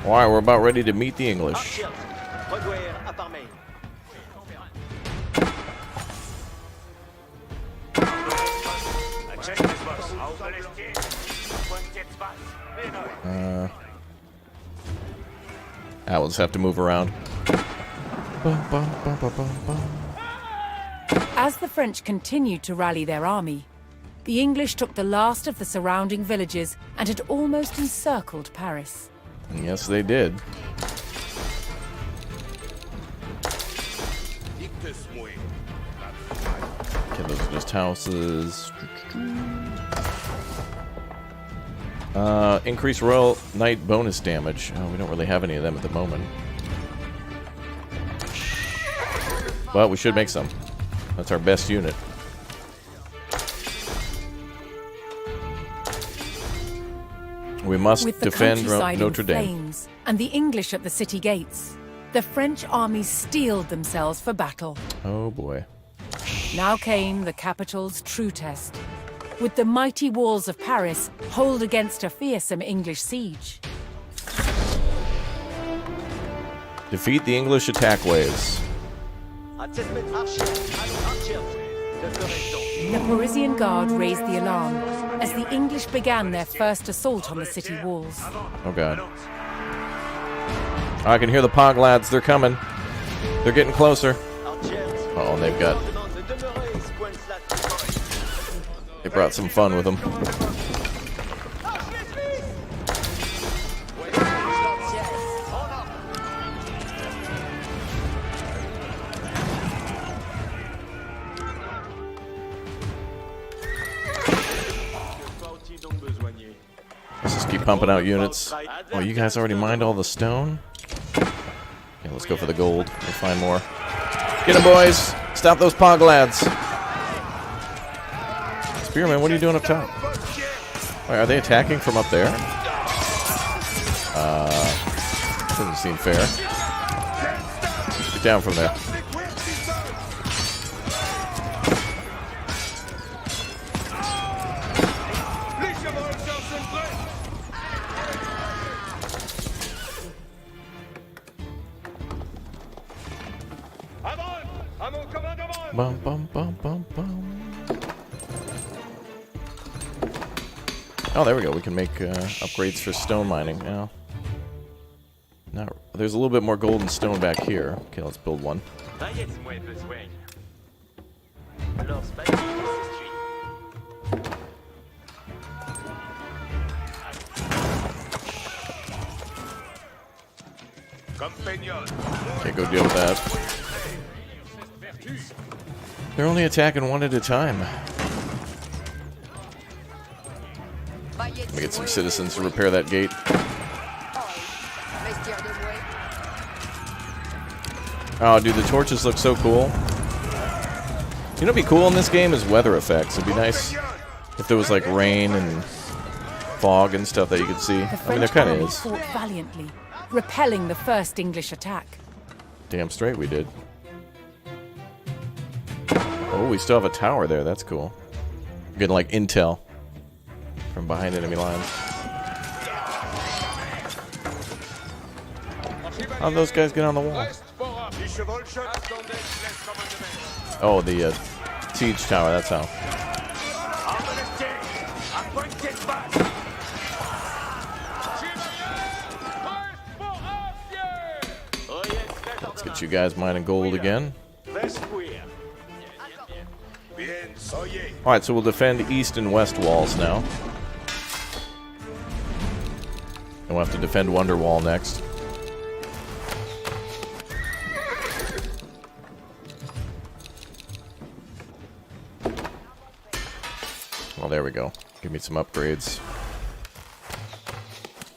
S1: Alright, we're about ready to meet the English. We'll just have to move around.
S2: As the French continued to rally their army, the English took the last of the surrounding villages and had almost encircled Paris.
S1: Yes, they did. Okay, those are just houses. Increase Royal Knight bonus damage. Oh, we don't really have any of them at the moment. But we should make some. That's our best unit. We must defend Notre Dame.
S2: Flames and the English at the city gates, the French army steeled themselves for battle.
S1: Oh boy.
S2: Now came the capital's true test. Would the mighty walls of Paris hold against a fearsome English siege?
S1: Defeat the English attack waves.
S2: The Parisian Guard raised the alarm as the English began their first assault on the city walls.
S1: Oh god. I can hear the Pog lads. They're coming. They're getting closer. Uh-oh, and they've got... They brought some fun with them. Let's just keep pumping out units. Oh, you guys already mined all the stone? Okay, let's go for the gold. We'll find more. Get them, boys! Stop those Pog lads! Spearman, what are you doing up top? Wait, are they attacking from up there? Doesn't seem fair. Get down from there. Bum, bum, bum, bum, bum. Oh, there we go. We can make upgrades for stone mining now. Now, there's a little bit more gold and stone back here. Okay, let's build one. Okay, go deal with that. They're only attacking one at a time. Let me get some citizens to repair that gate. Oh, dude, the torches look so cool. You know what'd be cool in this game is weather effects. It'd be nice if there was like rain and fog and stuff that you could see. I mean, there kind of is.
S2: Fought valiantly, repelling the first English attack.
S1: Damn straight we did. Oh, we still have a tower there. That's cool. We're getting like intel from behind enemy lines. How'd those guys get on the wall? Oh, the siege tower, that's how. Let's get you guys mining gold again. Alright, so we'll defend east and west walls now. And we'll have to defend Wonderwall next. Well, there we go. Give me some upgrades.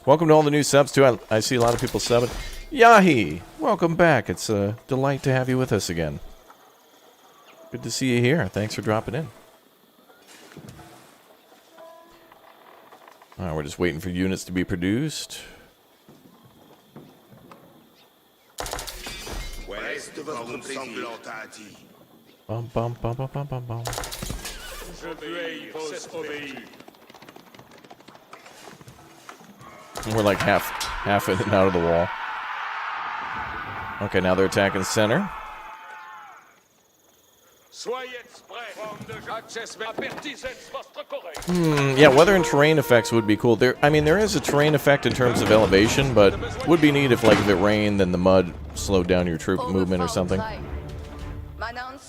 S1: Welcome to all the new subs, too. I see a lot of people subbing. Yahi! Welcome back. It's a delight to have you with us again. Good to see you here. Thanks for dropping in. We're just waiting for units to be produced. Bum, bum, bum, bum, bum, bum, bum. We're like half in and out of the wall. Okay, now they're attacking center. Yeah, weather and terrain effects would be cool. There is a terrain effect in terms of elevation, but would be neat if, like, if it rained, then the mud slowed down your troop movement or something.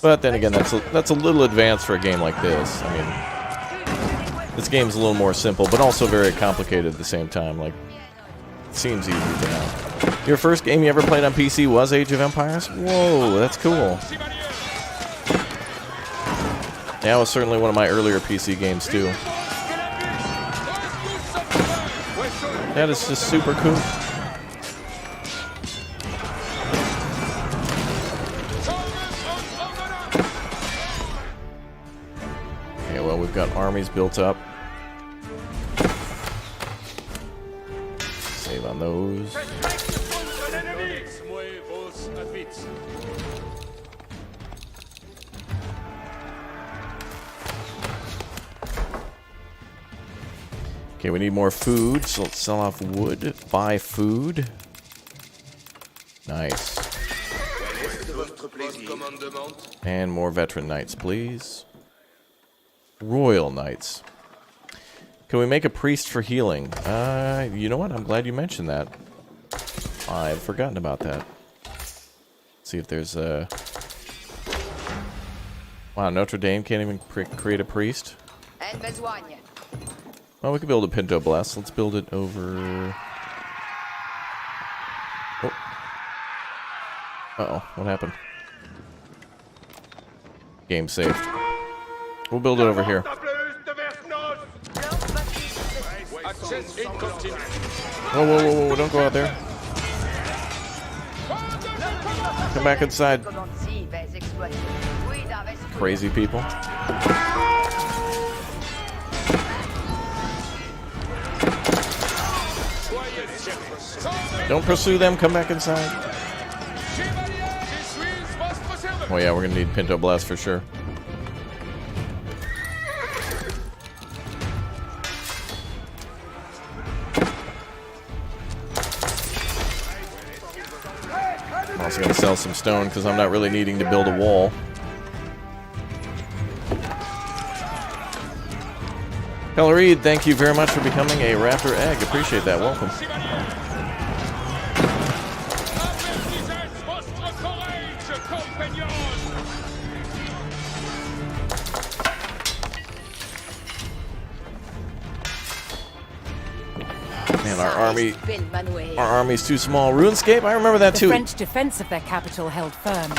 S1: But then again, that's a little advanced for a game like this. I mean, this game's a little more simple, but also very complicated at the same time. Like, it seems easy to know. Your first game you ever played on PC was Age of Empires? Whoa, that's cool. Yeah, it was certainly one of my earlier PC games, too. That is just super cool. Okay, well, we've got armies built up. Save on those. Okay, we need more food, so let's sell off wood, buy food. Nice. And more veteran knights, please. Royal knights. Can we make a priest for healing? You know what? I'm glad you mentioned that. I've forgotten about that. Let's see if there's a... Wow, Notre Dame can't even create a priest? Well, we could build a Pinto Bless. Let's build it over... Oh. Uh-oh, what happened? Game saved. We'll build it over here. Whoa, whoa, whoa, whoa, don't go out there. Come back inside. Crazy people. Don't pursue them, come back inside. Oh yeah, we're gonna need Pinto Blast for sure. I'm also gonna sell some stone because I'm not really needing to build a wall. Reed, thank you very much for becoming a Raptor Egg. Appreciate that. Welcome. Man, our army's too small. RuneScape, I remember that too.
S2: The French defense of their capital held firm,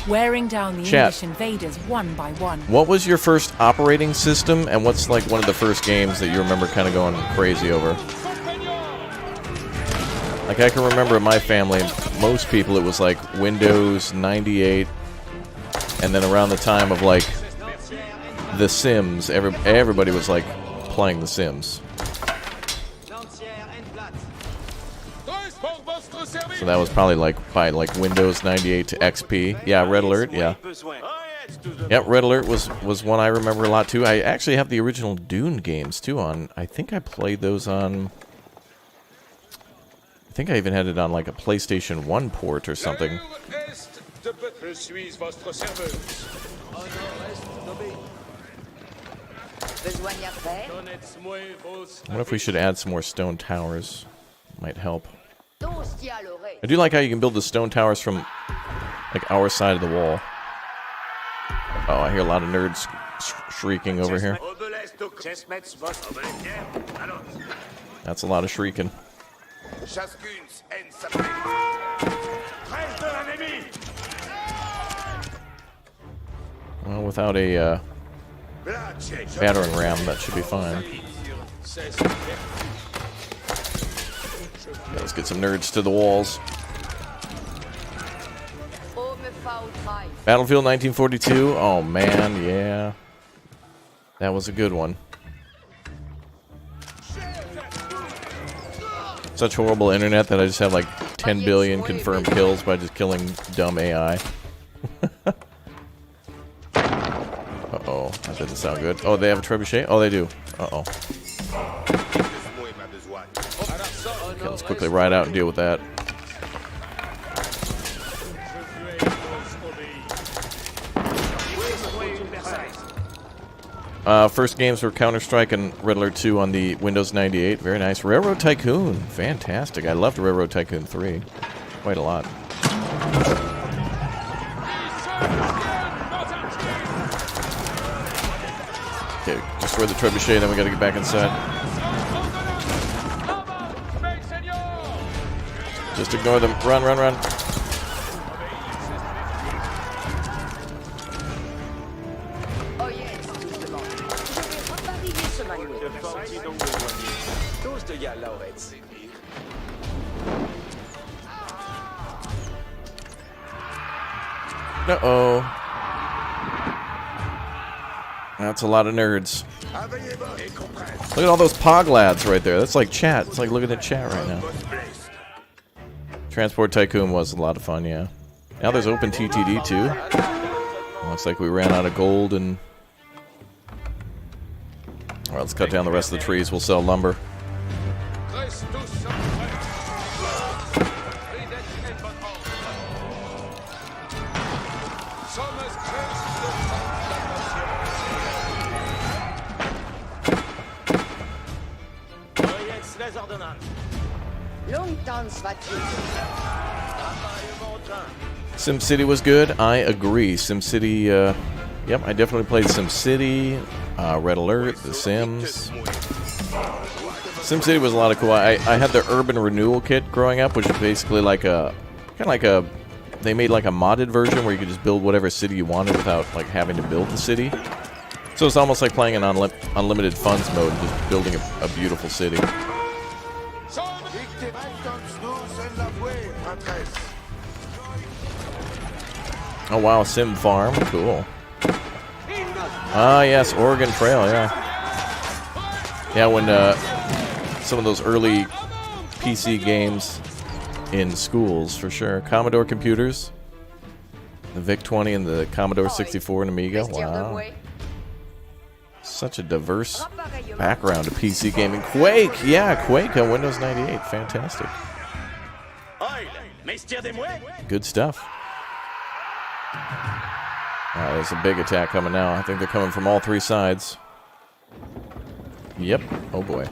S2: wearing down the English invaders one by one.
S1: What was your first operating system, and what's like one of the first games that you remember kind of going crazy over? Like, I can remember in my family, most people, it was like Windows 98, and then around the time of like The Sims, everybody was like playing The Sims. So that was probably like by like Windows 98 to XP. Yeah, Red Alert, yeah. Yep, Red Alert was one I remember a lot too. I actually have the original Dune games too on. I think I played those on... I think I even had it on like a PlayStation 1 port or something. What if we should add some more stone towers? Might help. I do like how you can build the stone towers from like our side of the wall. Oh, I hear a lot of nerds shrieking over here. That's a lot of shrieking. Well, without a battering ram, that should be fine. Yeah, let's get some nerds to the walls. Battlefield 1942. Oh man, yeah. That was a good one. such horrible internet that I just have like 10 billion confirmed kills by just killing dumb AI. Uh-oh, that doesn't sound good. Oh, they have a trebuchet? Oh, they do. Uh-oh. Okay, let's quickly ride out and deal with that. First games were Counter-Strike and Red Alert 2 on the Windows 98. Very nice. Railroad Tycoon. Fantastic. I loved Railroad Tycoon 3. Quite a lot. Okay, destroy the trebuchet, then we gotta get back inside. Just ignore them. Run, run, run. Uh-oh. That's a lot of nerds. Look at all those pog lads right there. That's like chat. It's like looking at chat right now. Transport Tycoon was a lot of fun, yeah. Now there's Open TTD too. Looks like we ran out of gold and... Alright, let's cut down the rest of the trees. We'll sell lumber. SimCity was good. I agree. SimCity, yep, I definitely played SimCity, Red Alert, The Sims. SimCity was a lot of cool. I had the Urban Renewal Kit growing up, which is basically like a, kind of like a, they made like a modded version where you could just build whatever city you wanted without like having to build the city. So it's almost like playing an unlimited funds mode, just building a beautiful city. Oh wow, Sim Farm, cool. Ah yes, Oregon Trail, yeah. Yeah, when some of those early PC games in schools, for sure. Commodore computers, the VIC-20 and the Commodore 64 and Amiga, wow. Such a diverse background of PC gaming. Quake, yeah, Quake on Windows 98, fantastic. Good stuff. There's a big attack coming now. I think they're coming from all three sides. Yep. Oh boy.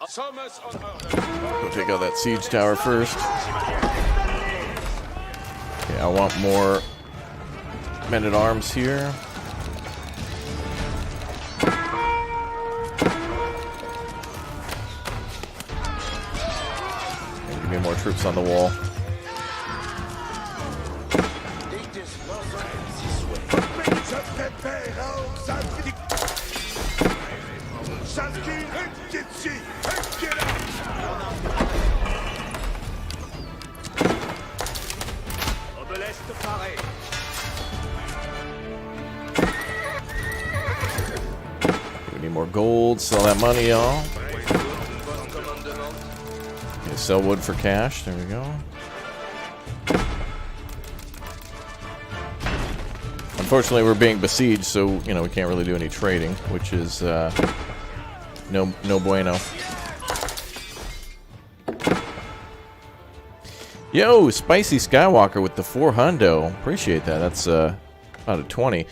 S1: We'll take out that siege tower first. Okay, I want more men-at-arms here. Give me more troops on the wall. We need more gold, sell that money, y'all. Okay, sell wood for cash, there we go. Unfortunately, we're being besieged, so, you know, we can't really do any trading, which is, no bueno. Yo, Spicy Skywalker with the 4 hundo. Appreciate that. That's, about a 20.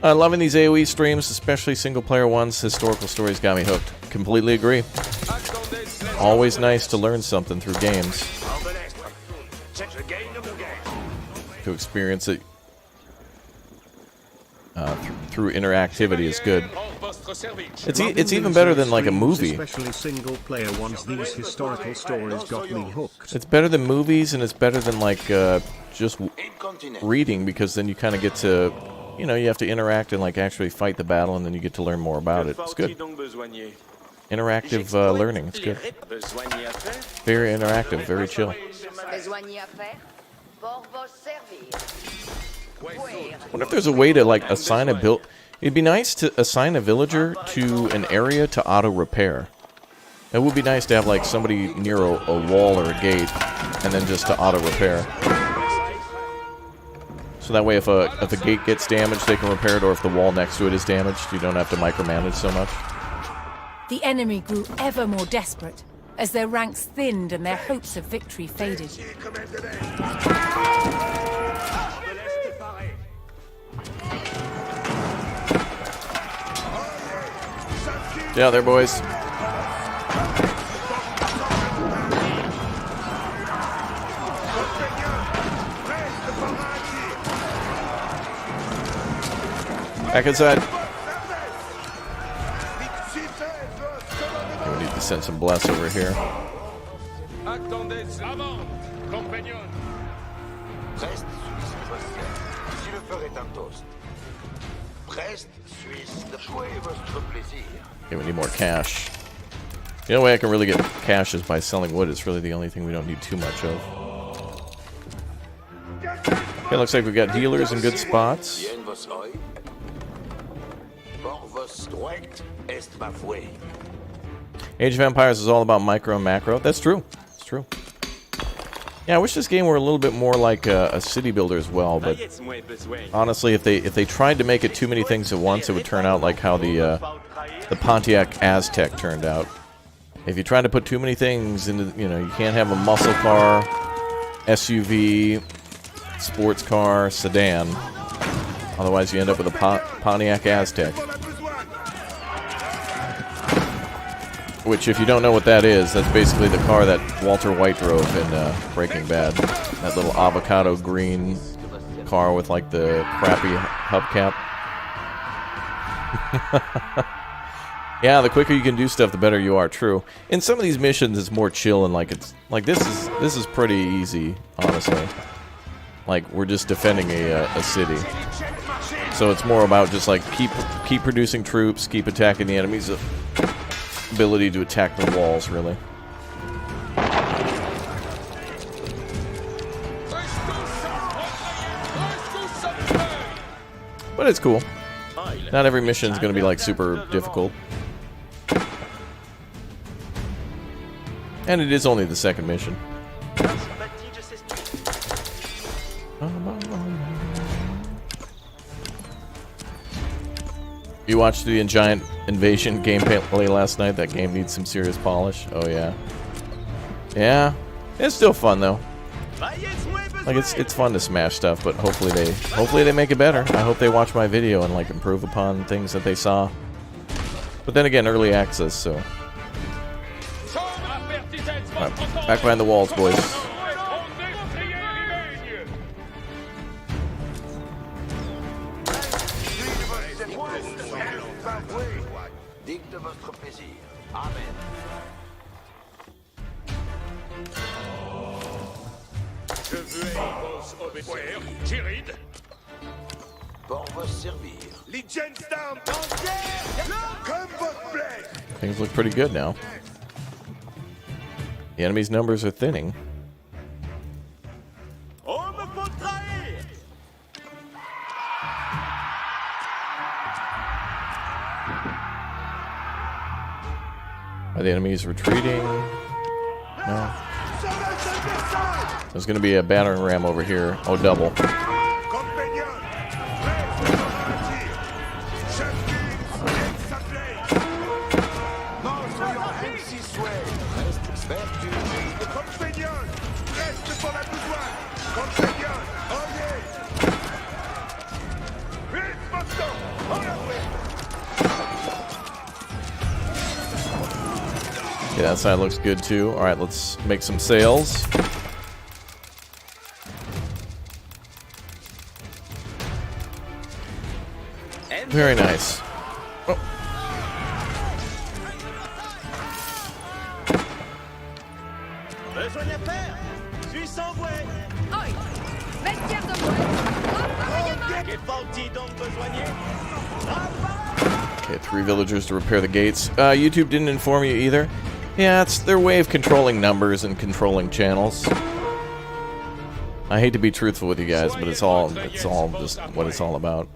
S1: Loving these AoE streams, especially single-player ones. Historical stories got me hooked. Completely agree. Always nice to learn something through games. To experience it through interactivity is good. It's even better than like a movie.
S5: Especially single player ones, these historical stories got me hooked.
S1: It's better than movies, and it's better than like just reading, because then you kind of get to, you know, you have to interact and like actually fight the battle, and then you get to learn more about it. It's good. Interactive learning. It's good. Very interactive. Very chill. I wonder if there's a way to like assign a build. It'd be nice to assign a villager to an area to auto-repair. It would be nice to have, like, somebody near a wall or a gate, and then just to auto-repair. So that way if a gate gets damaged, they can repair it, or if the wall next to it is damaged, you don't have to micromanage so much.
S2: The enemy grew ever more desperate, as their ranks thinned and their hopes of victory faded.
S1: Yeah, there, boys. Back inside. Okay, we need to send some bless over here. Okay, we need more cash. The only way I can really get cash is by selling wood. It's really the only thing we don't need too much of. Okay, looks like we've got healers in good spots. Age of Empires is all about micro and macro. That's true. It's true. Yeah, I wish this game were a little bit more like a city builder as well, but honestly, if they tried to make it too many things at once, it would turn out like how the Pontiac Aztec turned out. If you try to put too many things into, you know, you can't have a muscle car, SUV, sports car, sedan. Otherwise, you end up with a Pontiac Aztec. Which, if you don't know what that is, that's basically the car that Walter White drove in Breaking Bad. That little avocado green car with, like, the crappy hubcap. Yeah, the quicker you can do stuff, the better you are. True. In some of these missions, it's more chill and like it's like this is pretty easy, honestly. Like we're just defending a city, so it's more about just like keep producing troops, keep attacking the enemy's ability to attack the walls, really. But it's cool. Not every mission is going to be like super difficult. And it is only the second mission. You watched the Giant Invasion gameplay last night? That game needs some serious polish. Oh yeah. Yeah. It's still fun though. Like it's fun to smash stuff, but hopefully they make it better. I hope they watch my video and like improve upon things that they saw. But then again, early access, so. Right, back behind the walls, boys. Things look pretty good now. The enemy's numbers are thinning. Are the enemies retreating? No. There's going to be a battering ram over here. Oh, double. Okay, that side looks good too. Alright, let's make some sales. Very nice. Oh. Okay, 3 villagers to repair the gates. YouTube didn't inform you either. Yeah, it's their way of controlling numbers and controlling channels. I hate to be truthful with you guys, but it's all just what it's all about.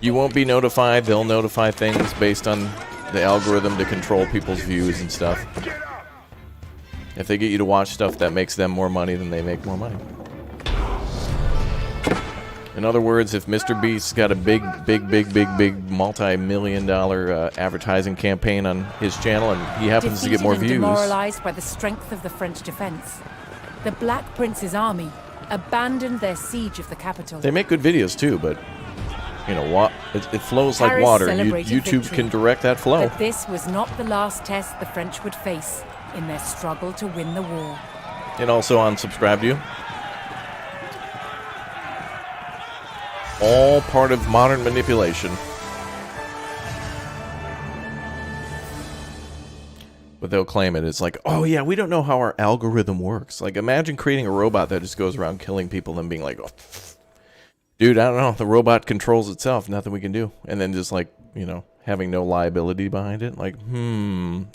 S1: You won't be notified. They'll notify things based on the algorithm to control people's views and stuff. If they get you to watch stuff that makes them more money, then they make more money. In other words, if Mr. Beast's got a big multi-million-dollar advertising campaign on his channel, and he happens to get more views.
S2: Demoralized by the strength of the French defense, the Black Prince's army abandoned their siege of the capital.
S1: They make good videos too, but you know what? It flows like water. YouTube can direct that flow.
S2: But this was not the last test the French would face in their struggle to win the war.
S1: And also unsubscribed you. All part of modern manipulation. But they'll claim it. It's like, oh yeah, we don't know how our algorithm works. Like, imagine creating a robot that just goes around killing people and being like, oh, dude, I don't know. The robot controls itself. Nothing we can do. And then just like, you know, having no liability behind it. Like,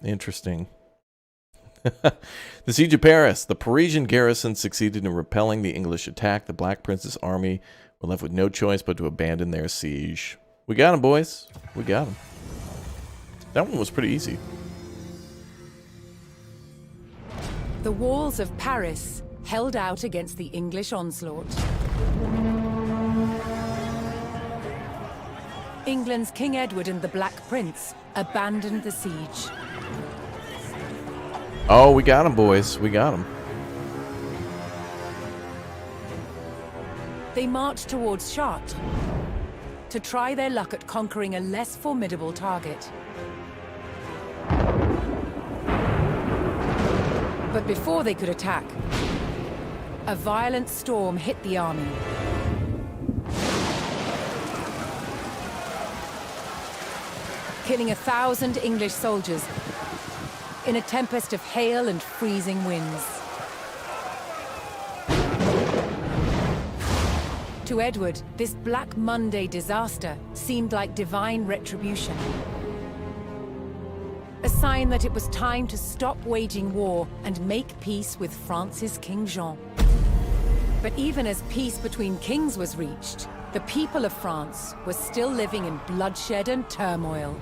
S1: interesting. The Siege of Paris. The Parisian garrison succeeded in repelling the English attack. The Black Prince's army were left with no choice but to abandon their siege. We got him, boys. We got him. That one was pretty easy.
S2: The walls of Paris held out against the English onslaught. England's King Edward and the Black Prince abandoned the siege.
S1: Oh, we got him, boys. We got him.
S2: They marched towards Chartres to try their luck at conquering a less formidable target. But before they could attack, a violent storm hit the army. Killing 1,000 English soldiers in a tempest of hail and freezing winds. To Edward, this Black Monday disaster seemed like divine retribution. A sign that it was time to stop waging war and make peace with France's King Jean. But even as peace between kings was reached, the people of France were still living in bloodshed and turmoil.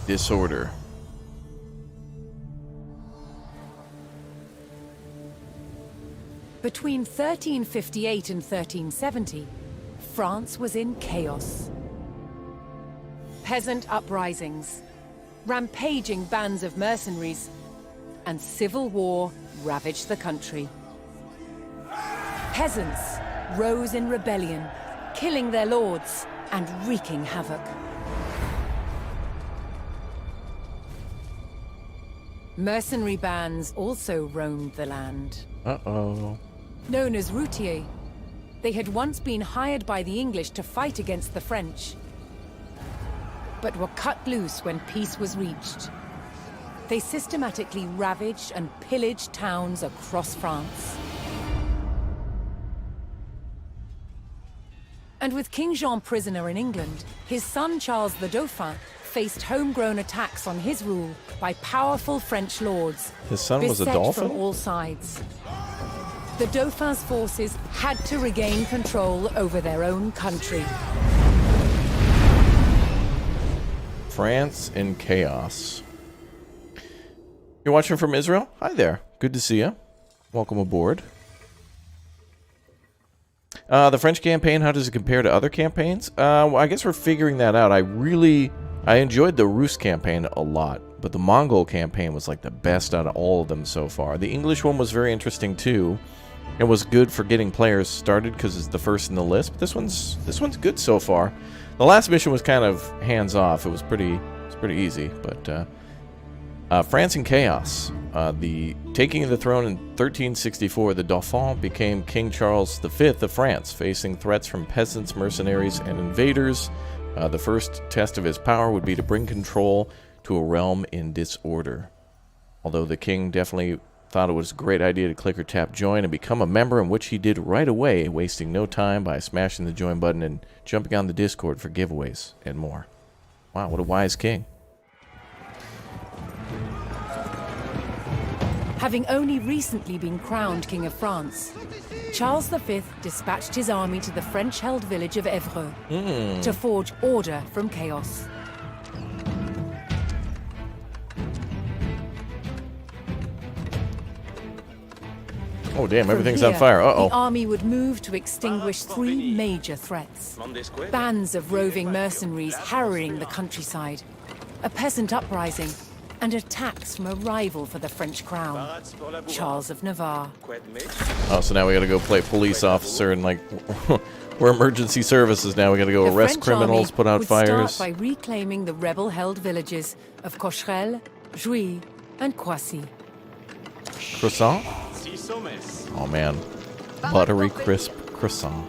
S1: Disorder.
S2: Between 1358 and 1370, France was in chaos. Peasant uprisings, rampaging bands of mercenaries, and civil war ravaged the country. Peasants rose in rebellion, killing their lords and wreaking havoc. Mercenary bands also roamed the land.
S1: Uh-oh.
S2: Known as routiers, they had once been hired by the English to fight against the French, but were cut loose when peace was reached. They systematically ravaged and pillaged towns across France. And with King Jean prisoner in England, his son Charles the Dauphin faced homegrown attacks on his rule by powerful French lords,
S1: His son was a
S2: beset
S1: dolphin?
S2: from all sides. The Dauphin's forces had to regain control over their own country.
S1: France in chaos. You're watching from Israel? Hi there. Good to see you. Welcome aboard. The French campaign, how does it compare to other campaigns? Well, I guess we're figuring that out. I enjoyed the Rus campaign a lot, but the Mongol campaign was like the best out of all of them so far. The English one was very interesting too. It was good for getting players started because it's the first in the list. But this one's good so far. The last mission was kind of hands off. It was pretty easy. But France in chaos. The taking of the throne in 1364, the Dauphin became King Charles V of France, facing threats from peasants, mercenaries, and invaders. The first test of his power would be to bring control to a realm in disorder. Although the king definitely thought it was a great idea to click or tap join and become a member, in which he did right away, wasting no time by smashing the join button and jumping on the Discord for giveaways and more. Wow, what a wise king.
S2: Having only recently been crowned King of France, Charles V dispatched his army to the French-held village of Évreux to forge order from chaos.
S1: Oh, damn,
S2: From
S1: everything's
S2: here,
S1: on fire. Uh-oh.
S2: The army would move to extinguish three major threats. Bands of roving mercenaries harrying the countryside, a peasant uprising, and attacks from a rival for the French crown, Charles of Navarre.
S1: Oh, so now we gotta go play police officer and, like, we're emergency services now. We gotta go
S2: The
S1: arrest
S2: French
S1: criminals,
S2: army
S1: put out
S2: would
S1: fires.
S2: start by reclaiming the rebel-held villages of Cocherel, Jouy, and Croissy.
S1: Croissant? Oh, man. Buttery, crisp croissant.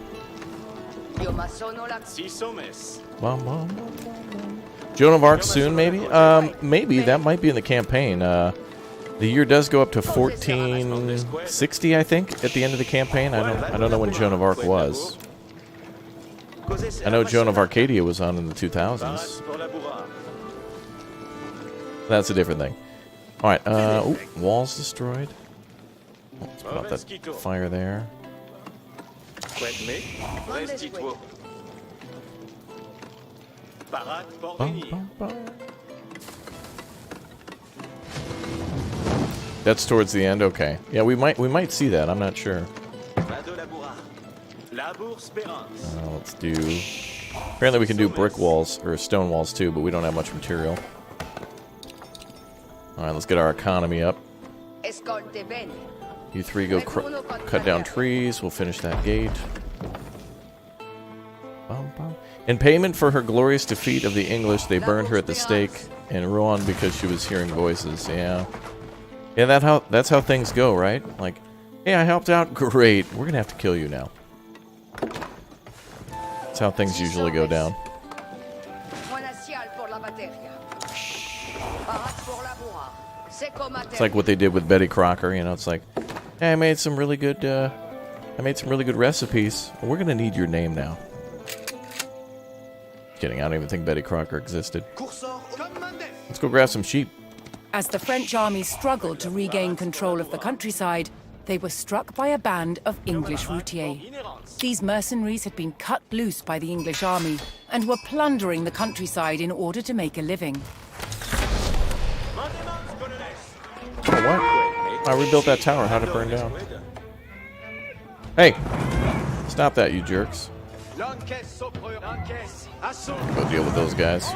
S1: Bum, bum, bum, bum, bum. Joan of Arc soon, maybe? Maybe. That might be in the campaign. The year does go up to 1460, I think, at the end of the campaign. I don't know when Joan of Arc was. I know Joan of Arcadia was on in the 2000s. That's a different thing. Alright, ooh, walls destroyed. Let's put out that fire there. Bum, bum, bum. That's towards the end? Okay. Yeah, we might see that. I'm not sure. Let's do... Apparently we can do brick walls, or stone walls too, but we don't have much material. Alright, let's get our economy up. You three go cut down trees. We'll finish that gate. Bum, bum. In payment for her glorious defeat of the English, they burned her at the stake in Rouen because she was hearing voices. Yeah. Yeah, that's how things go, right? Like, hey, I helped out. Great. We're gonna have to kill you now. That's how things usually go down. It's like what they did with Betty Crocker, you know. It's like, hey, I made some really good recipes. We're gonna need your name now. Kidding, I don't even think Betty Crocker existed. Let's go grab some sheep.
S2: As the French army struggled to regain control of the countryside, they were struck by a band of English routiers. These mercenaries had been cut loose by the English army and were plundering the countryside in order to make a living.
S1: Oh, what? I rebuilt that tower. How'd it burn down? Hey! Stop that, you jerks. Go deal with those guys.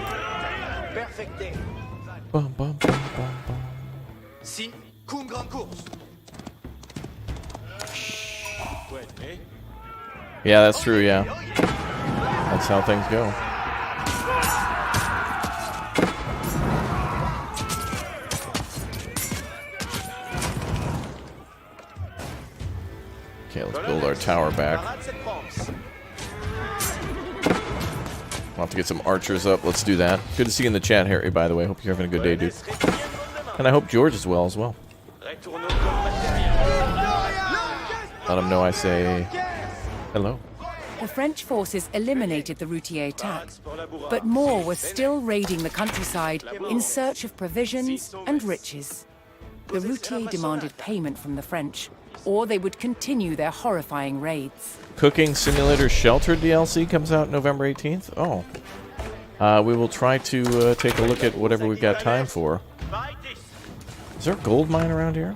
S1: Bum, bum, bum, bum, bum. Yeah, that's true, yeah. That's how things go. Okay, let's build our tower back. I'll have to get some archers up. Let's do that. Good to see you in the chat, Harry, by the way. Hope you're having a good day, dude. And I hope George is well as well. Let him know I say hello.
S2: The French forces eliminated the routier attack, but more were still raiding the countryside in search of provisions and riches. The routier demanded payment from the French, or they would continue their horrifying raids.
S1: Cooking Simulator Shelter DLC comes out November 18th. Oh. We will try to take a look at whatever we've got time for. Is there a gold mine around here?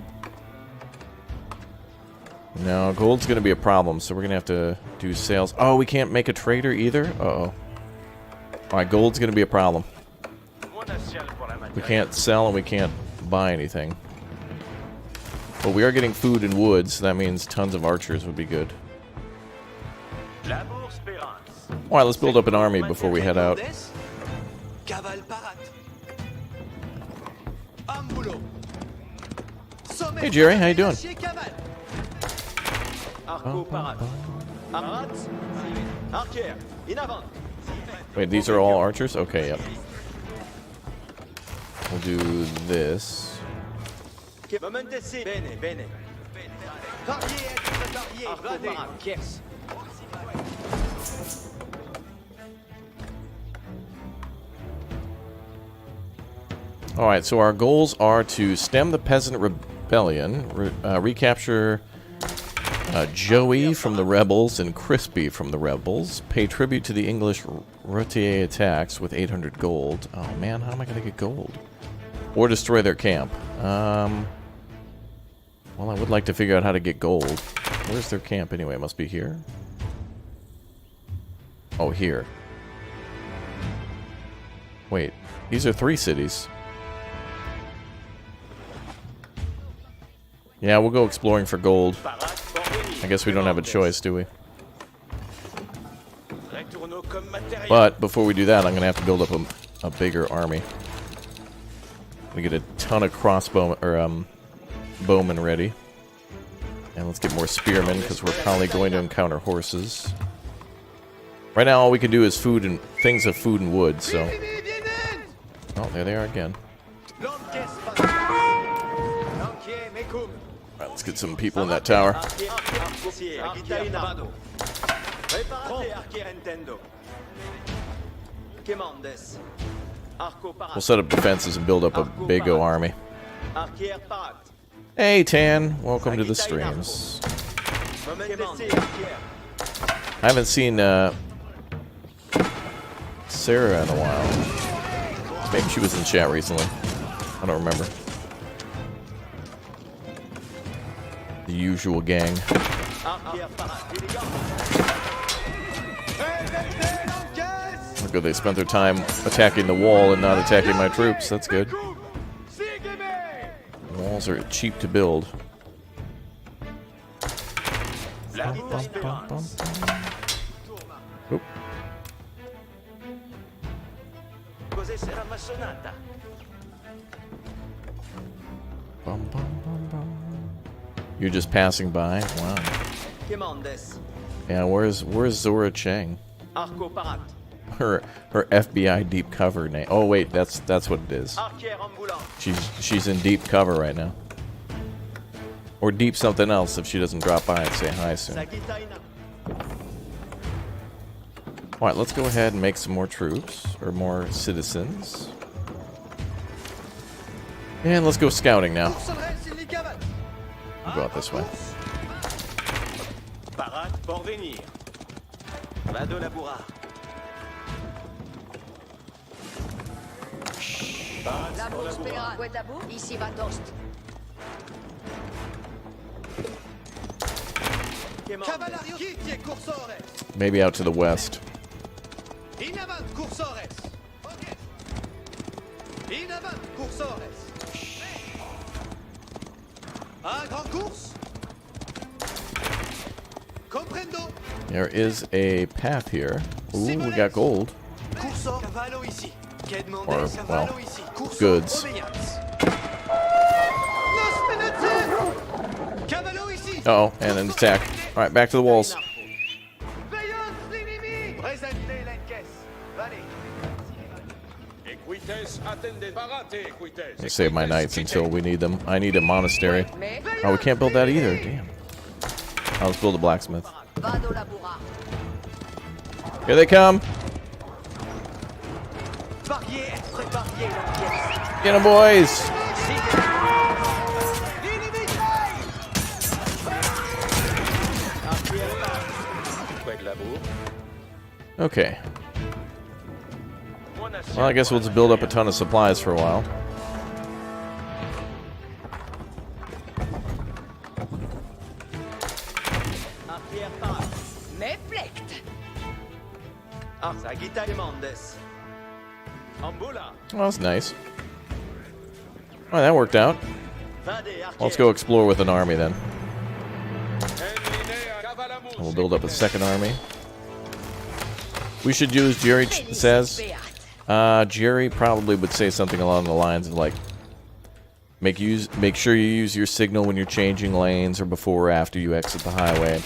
S1: No, gold's going to be a problem, so we're going to have to do sales. Oh, we can't make a trader either? Uh-oh. Alright, gold's going to be a problem. We can't sell and we can't buy anything. But we are getting food and wood, so that means tons of archers would be good. Alright, let's build up an army before we head out. Hey Jerry, how you doing? Wait, these are all archers? Okay, yep. We'll do this. Alright, so our goals are to stem the peasant rebellion. Recapture Joey from the rebels and Crispy from the rebels. Pay tribute to the English routier attacks with 800 gold. Oh man, how am I going to get gold? Or destroy their camp. Well, I would like to figure out how to get gold. Where's their camp anyway? It must be here. Oh, here. Wait, these are 3 cities. Yeah, we'll go exploring for gold. I guess we don't have a choice, do we? But before we do that, I'm going to have to build up a bigger army. We get a ton of crossbow or bowmen ready. And let's get more spearmen because we're probably going to encounter horses. Right now all we can do is food and things of food and wood, so. Oh, there they are again. Alright, let's get some people in that tower. We'll set up defenses and build up a big O army. Hey Tan, welcome to the streams. I haven't seen Sarah in a while. Maybe she was in chat recently. I don't remember. The usual gang. Look good, they spent their time attacking the wall and not attacking my troops. That's good. Walls are cheap to build. Oop. You're just passing by? Wow. Yeah, where's Zora Chang? Her FBI deep cover name. Oh wait, that's what it is. She's in deep cover right now. Or deep something else if she doesn't drop by and say hi soon. Alright, let's go ahead and make some more troops. Or more citizens. And let's go scouting now. We'll go out this way. Maybe out to the west. There is a path here. Ooh, we got gold. Or, well, goods. Uh-oh, and an attack. Alright, back to the walls. They save my knights until we need them. I need a monastery. Oh, we can't build that either. Damn. Oh, let's build a blacksmith. Here they come. Get them, boys. Okay. Well, I guess we'll just build up a ton of supplies for a while. Oh, that's nice. Alright, that worked out. Let's go explore with an army then. And we'll build up a second army. We should do as Jerry says. Jerry probably would say something along the lines of like, make sure you use your signal when you're changing lanes or before or after you exit the highway.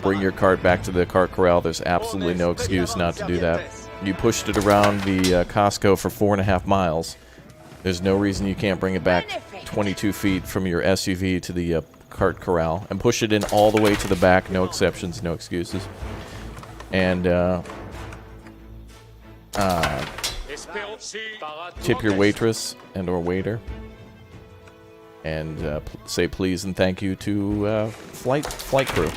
S1: Bring your cart back to the cart corral. There's absolutely no excuse not to do that. You pushed it around the Costco for 4.5 miles. There's no reason you can't bring it back 22 feet from your SUV to the cart corral and push it in all the way to the back. No exceptions, no excuses. And tip your waitress and or waiter. And say please and thank you to flight crew.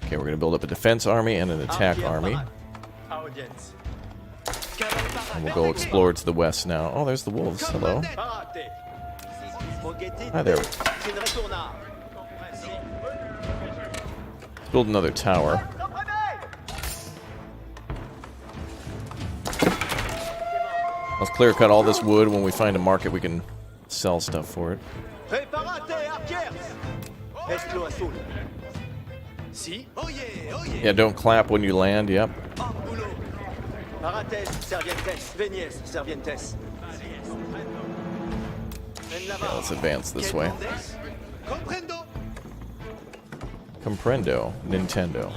S1: Okay, we're gonna build up a defense army and an attack army. And we'll go explore to the west now. Oh, there's the wolves. Hello. Hi there. Let's build another tower. Let's clear cut all this wood. When we find a market, we can sell stuff for it. Yeah, don't clap when you land. Yep. Yeah, let's advance this way. Comprendo, Nintendo.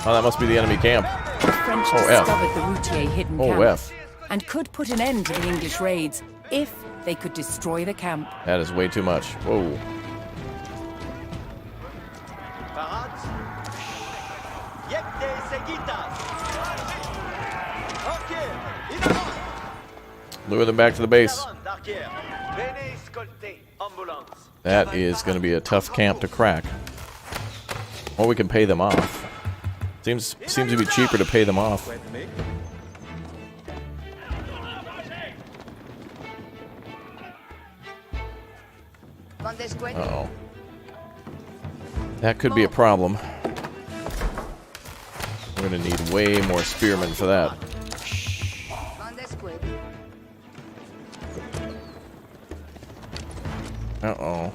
S1: Oh, that must be the enemy camp.
S2: The French
S1: Oh, F.
S2: discovered the Routier hidden
S1: Oh,
S2: camp
S1: F.
S2: and could put an end to the English raids if they could destroy the camp.
S1: That is way too much. Whoa. Lure them back to the base. That is going to be a tough camp to crack. Or we can pay them off. Seems to be cheaper to pay them off. Uh-oh. That could be a problem. We're going to need way more spearmen for that. Uh-oh.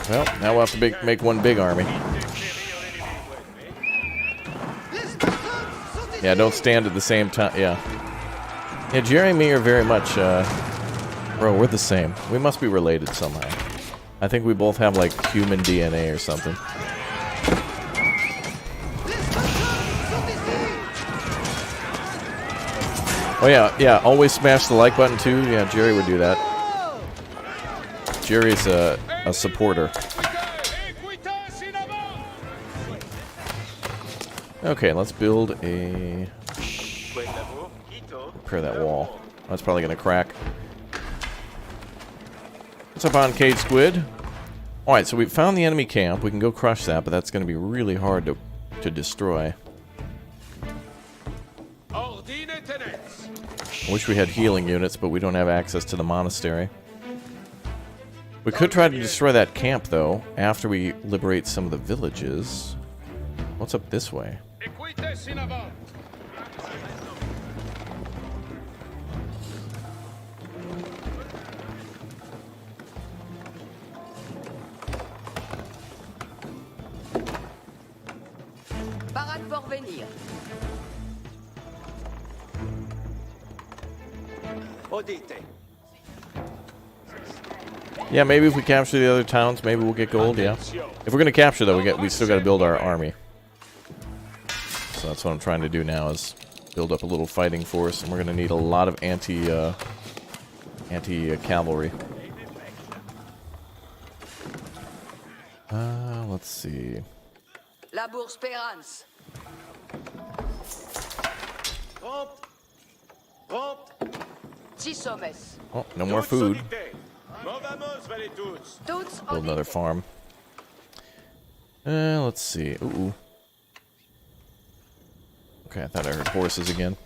S1: Well, now we'll have to make one big army. Yeah, don't stand at the same time. Yeah. Yeah, Jerry and me are very much, bro, we're the same. We must be related somehow. I think we both have, like, human DNA or something. Oh, yeah, always smash the like button, too. Yeah, Jerry would do that. Jerry's a supporter. Okay, let's build a... Repair that wall. That's probably going to crack. What's up on Cade Squid? Alright, so we found the enemy camp. We can go crush that, but that's going to be really hard to destroy. I wish we had healing units, but we don't have access to the monastery. We could try to destroy that camp, though, after we liberate some of the villages. What's up this way? Yeah, maybe if we capture the other towns, maybe we'll get gold, yeah. If we're gonna capture, though, we still gotta build our army. So that's what I'm trying to do now, is build up a little fighting force, and we're gonna need a lot of anti-cavalry. Let's see. Oh, no more food. Build another farm. Let's see. Ooh. Okay, I thought I heard horses again.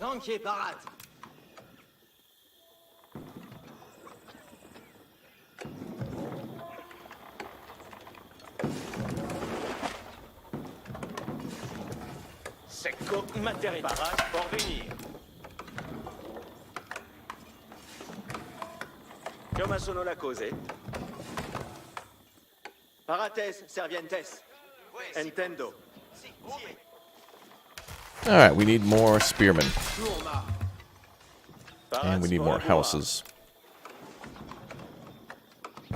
S6: Secco matériel. Parade Formigny. Come sono la cose? Parates servientes. Intendo.
S1: Alright, we need more spearmen. And we need more houses.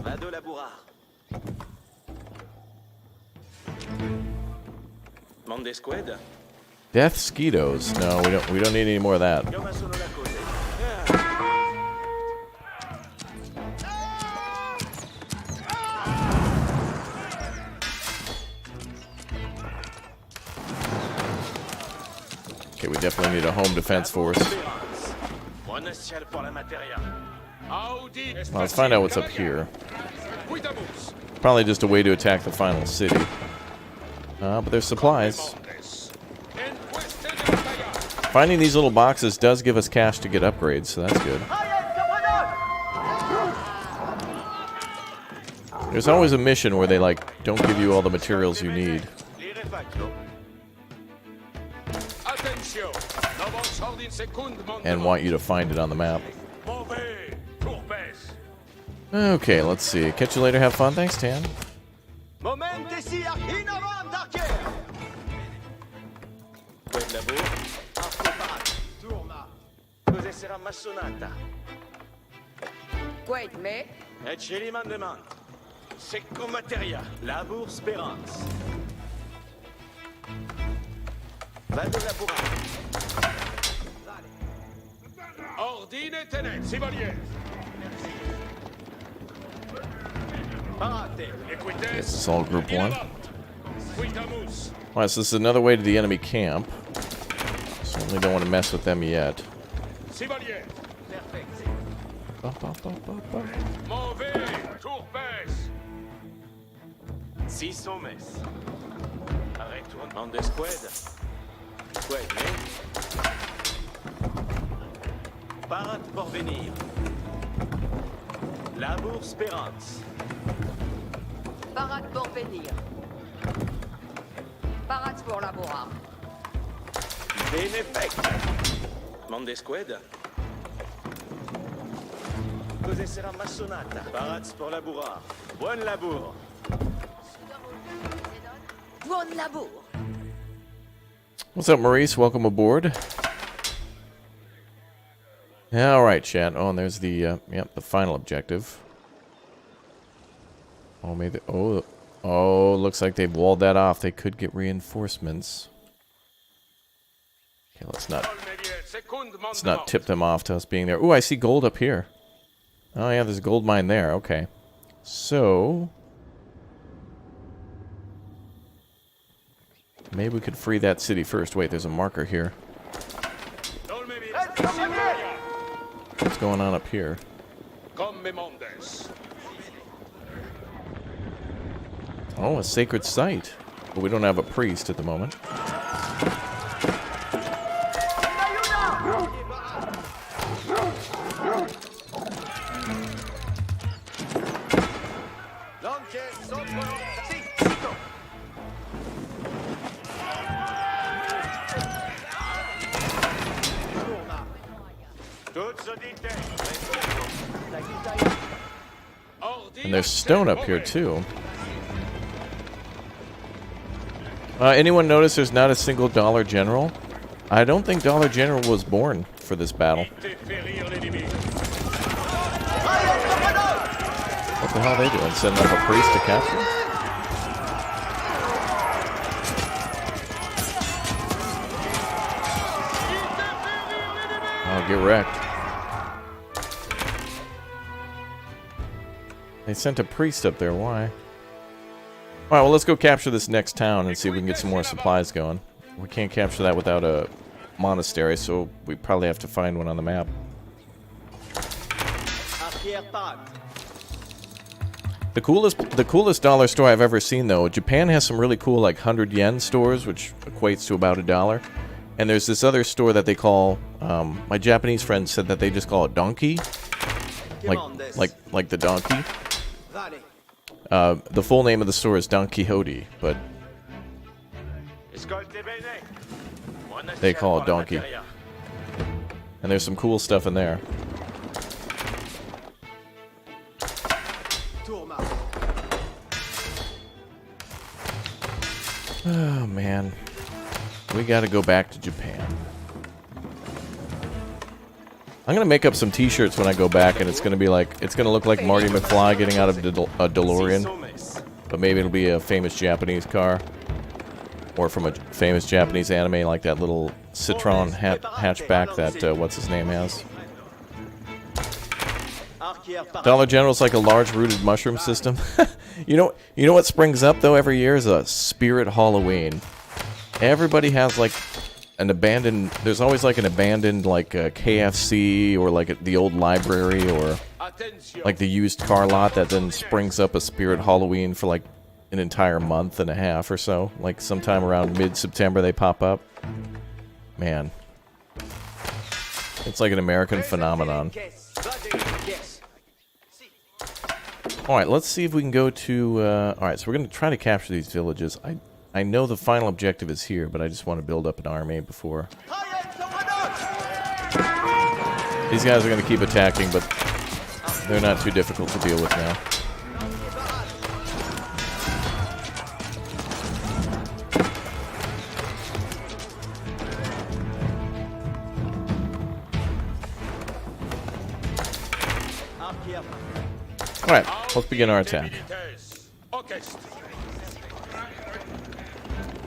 S6: Va de labourard. Monde squad.
S1: Death Skeetos. No, we don't need any more of that.
S6: Come sono la cose.
S1: Okay, we definitely need a home defense force.
S6: Buona ciel pour la materia.
S1: Well, let's find out what's up here. Probably just a way to attack the final city. But there's supplies. Finding these little boxes does give us cash to get upgrades, so that's good. There's always a mission where they, like, don't give you all the materials you need. And want you to find it on the map. Okay, let's see. Catch you later, have fun. Thanks, Tan.
S6: Moment ici, in avant, Darker. Quel lavoro? Affopato. Turma. Cos'è sarà massonata?
S3: Wait, me?
S6: Et chez les mandements. Secco materia. Labour spérance. Va de labourage. Ordine tenet, chevalier. Parate.
S1: This is all group 1. Alright, so this is another way to the enemy camp. Certainly don't want to mess with them yet.
S6: Mauvais. Tourpes. 6 hommes. Retournement de squad. Squad, Parat pour venir. Labour spérance.
S3: Parade pour venir. Parade pour labourard.
S6: Bene F.A.Q. Monde squad. Cos'è sarà massonata? Parade pour labourard. Buon labour.
S3: Buon labour.
S1: What's up, Maurice? Welcome aboard. All right, chat. Oh, and there's the the final objective. Oh, maybe. Oh, looks like they've walled that off. They could get reinforcements. Okay, let's not tip them off to us being there. Ooh, I see gold up here. Oh yeah, there's a gold mine there. Okay, so maybe we could free that city first. Wait, there's a marker here. What's going on up here? Oh, a sacred site. But we don't have a priest at the moment. And there's stone up here too. Anyone notice there's not a single Dollar General? I don't think Dollar General was born for this battle. What the hell are they doing? Setting up a priest to capture? Oh, get wrecked. They sent a priest up there, why? Alright, well, let's go capture this next town and see if we can get some more supplies going. We can't capture that without a monastery, so we probably have to find one on the map. The coolest dollar store I've ever seen, though, Japan has some really cool, like, 100 yen stores, which equates to about $1. And there's this other store that they call, my Japanese friend said that they just call it donkey. Like the donkey. The full name of the store is Don Quixote, but they call it donkey. And there's some cool stuff in there. Oh, man. We gotta go back to Japan. I'm gonna make up some T-shirts when I go back, and it's gonna be like, it's gonna look like Marty McFly getting out of a DeLorean, but maybe it'll be a famous Japanese car, or from a famous Japanese anime, like that little Citroen hatchback that what's his name has. Dollar General's like a large rooted mushroom system. You know what springs up though every year is a Spirit Halloween. Everybody has like an abandoned. There's always like an abandoned like KFC or like the old library or like the used car lot that then springs up a Spirit Halloween for like an entire month and a half or so. Like sometime around mid-September they pop up. Man, it's like an American phenomenon. Alright, let's see if we can go to... Alright, so we're going to try to capture these villages. I know the final objective is here, but I just want to build up an army before... These guys are going to keep attacking, but they're not too difficult to deal with now. Alright, let's begin our attack.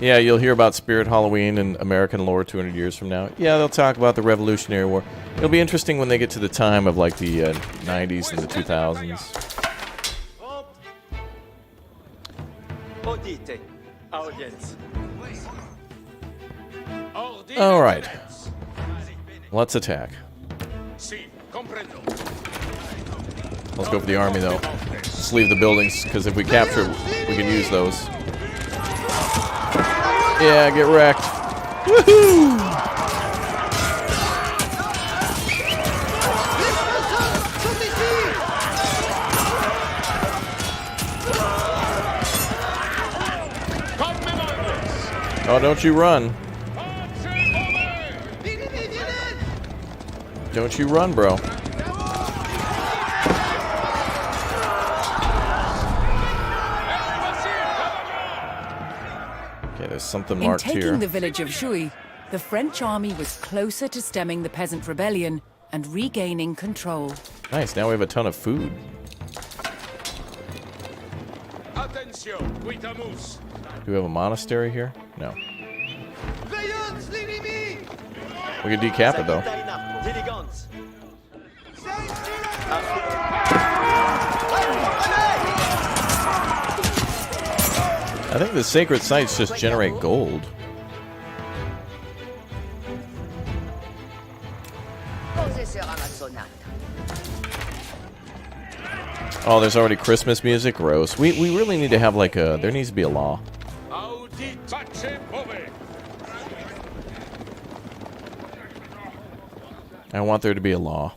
S1: Yeah, you'll hear about Spirit Halloween and American lore 200 years from now. Yeah, they'll talk about the Revolutionary War. It'll be interesting when they get to the time of like the 90s and the 2000s. Alright. Let's attack. Let's go for the army, though. Let's leave the buildings, because if we capture, we can use those. Yeah, get wrecked. Woohoo! Oh, don't you run. Don't you run, bro. There's something marked here.
S2: In taking the village of Jouy, the French army was closer to stemming the peasant rebellion and regaining control.
S1: Nice, now we have a ton of food. Do we have a monastery here? No. We could decap it though. I think the sacred sites just generate gold. Oh, there's already Christmas music? Gross. We really need to have like a... There needs to be a law. I want there to be a law.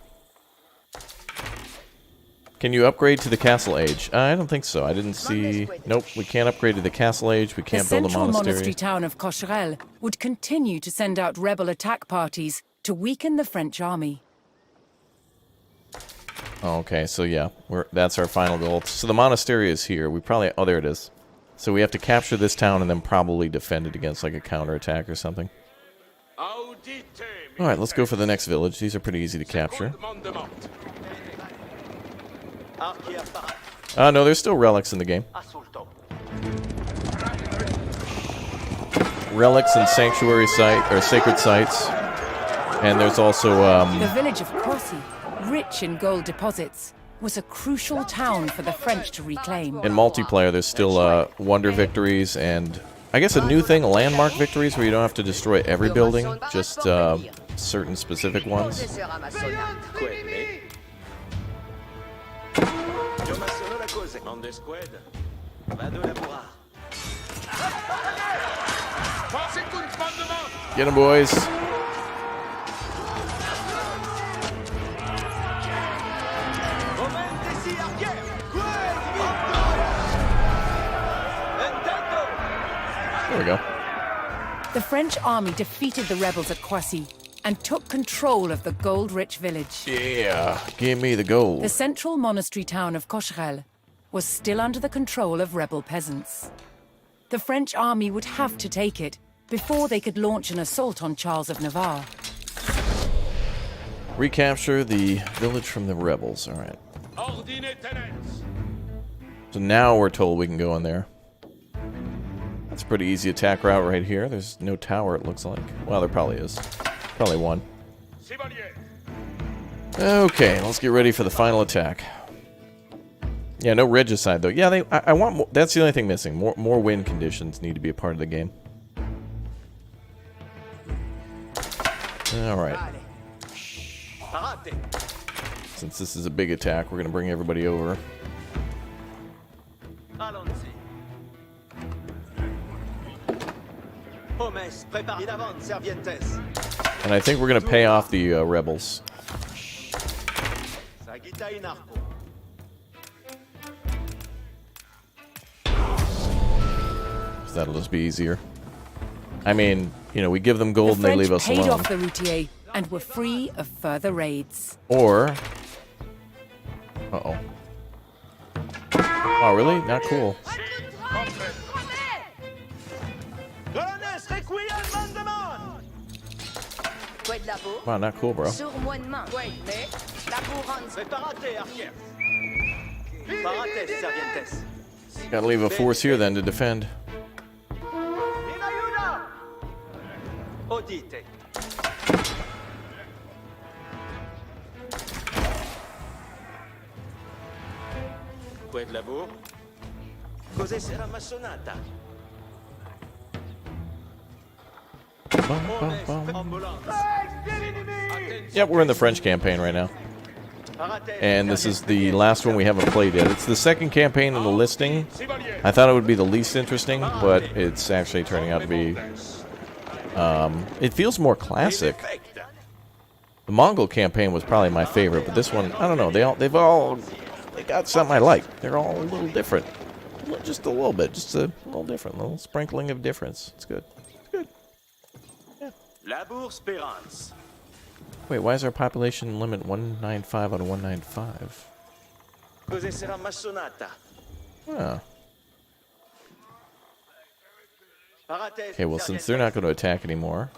S1: Can you upgrade to the castle age? I don't think so. I didn't see... Nope, we can't upgrade to the castle age. We can't build a monastery.
S2: The central monastery town of Cocherel would continue to send out rebel attack parties to weaken the French army.
S1: Okay, so yeah, that's our final goal. So the monastery is here. We probably... Oh, there it is. So we have to capture this town and then probably defend it against like a counterattack or something. Alright, let's go for the next village. These are pretty easy to capture. No, there's still relics in the game. Relics and sanctuary site, or sacred sites. And there's also,
S2: The village of Croissy, rich in gold deposits, was a crucial town for the French to reclaim.
S1: In multiplayer, there's still, wonder victories and... I guess a new thing, landmark victories, where you don't have to destroy every building, just, certain specific ones. Get him, boys. There we go.
S2: The French army defeated the rebels at Croissy and took control of the gold-rich village.
S1: Yeah, give me the gold.
S2: The central monastery town of Cocherel was still under the control of rebel peasants. The French army would have to take it before they could launch an assault on Charles of Navarre.
S1: Recapture the village from the rebels. All right. So now we're told we can go in there. That's a pretty easy attack route right here. There's no tower, it looks like. Well, there probably is. Probably one. Okay, let's get ready for the final attack. Yeah, no regicide though. Yeah, I want more. That's the only thing missing. More wind conditions need to be a part of the game. All right. Since this is a big attack, we're gonna bring everybody over. And I think we're gonna pay off the rebels. So that'll just be easier. I mean, you know, we give them gold and they leave us alone.
S2: The French paid off the routier and were free of further raids.
S1: Or... Uh-oh. Oh, really? Not cool. Wow, not cool, bro. Gotta leave a force here then to defend. Yep, we're in the French campaign right now. And this is the last one we haven't played yet. It's the second campaign in the listing. I thought it would be the least interesting, but it's actually turning out to be... it feels more classic. The Mongol campaign was probably my favorite, but this one, I don't know. They got something I like. They're all a little different. Just a little bit. Just a little different. A little sprinkling of difference. It's good. It's good. Yeah. Wait, why is our population limit 195 out of 195? Huh. Okay, well, since they're not going to attack anymore.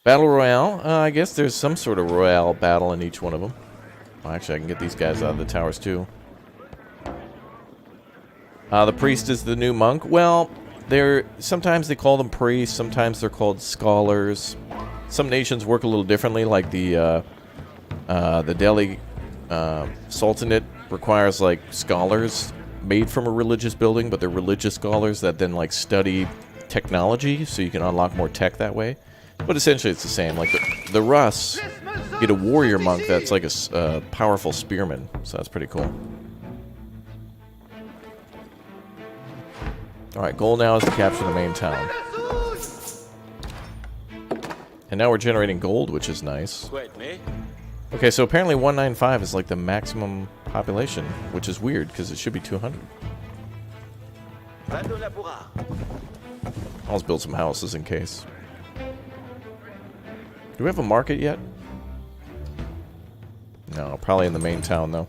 S1: Battle Royale. I guess there's some sort of Royale battle in each one of them. Well, actually, I can get these guys out of the towers, too. The priest is the new monk. Well, sometimes they call them priests, sometimes they're called scholars. Some nations work a little differently, like the Delhi Sultanate requires, like, scholars made from a religious building, but they're religious scholars that then, like, study technology, so you can unlock more tech that way. But essentially it's the same. Like, the Rus get a warrior monk that's like a powerful spearman, so that's pretty cool. Alright, goal now is to capture the main town. And now we're generating gold, which is nice. Okay, so apparently 195 is like the maximum population, which is weird, because it should be 200. I'll just build some houses in case. Do we have a market yet? No, probably in the main town, though.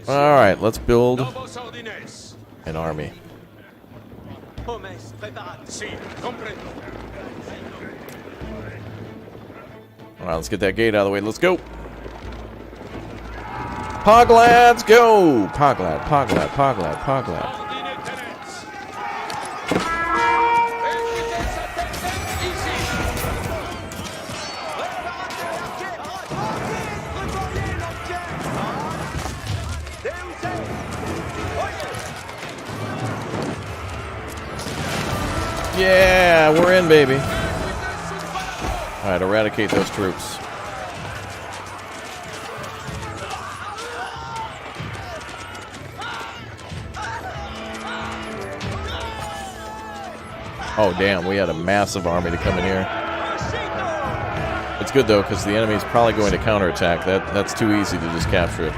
S1: Alright, let's build an army. Alright, let's get that gate out of the way. Let's go! Poglads, go! Poglad, Poglad, Poglad, Poglad. Yeah, we're in, baby. Alright, eradicate those troops. Oh, damn, we had a massive army to come in here. It's good, though, because the enemy's probably going to counterattack. That's too easy to just capture it.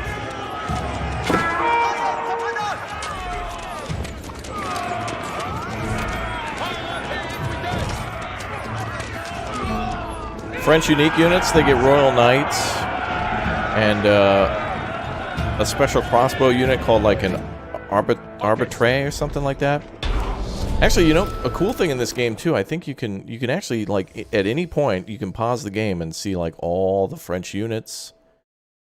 S1: French unique units, they get Royal Knights and a special crossbow unit called like an arbitre or something like that. Actually, you know, a cool thing in this game too, I think you can actually, like, at any point you can pause the game and see like all the French units.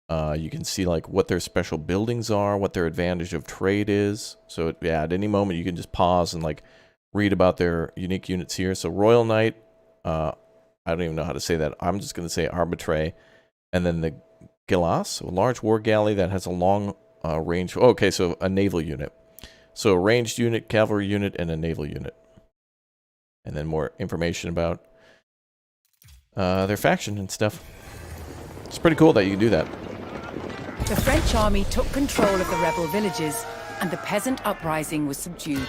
S1: You can see like what their special buildings are, what their advantage of trade is. So yeah, at any moment you can just pause and like read about their unique units here. So Royal Knight, I don't even know how to say that. I'm just going to say Arbitre, and then the Gilas, a large war galley that has a long range. Oh, okay, so a naval unit. So a ranged unit, cavalry unit, and a naval unit. And then more information about their faction and stuff. It's pretty cool that you can do that.
S2: The French army took control of the rebel villages, and the peasant uprising was subdued.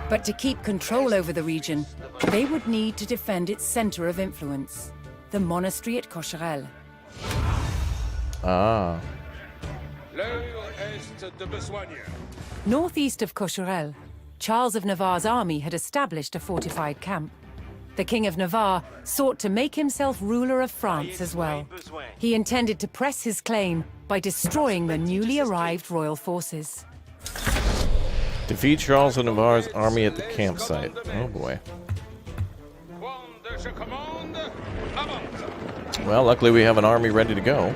S2: But to keep control over the region, they would need to defend its center of influence, the monastery at Cocherel.
S1: Ah.
S2: Northeast of Cocherel, Charles of Navarre's army had established a fortified camp. The King of Navarre sought to make himself ruler of France as well. He intended to press his claim by destroying the newly arrived royal forces.
S1: Defeat Charles of Navarre's army at the campsite. Oh boy. Well, luckily we have an army ready to go.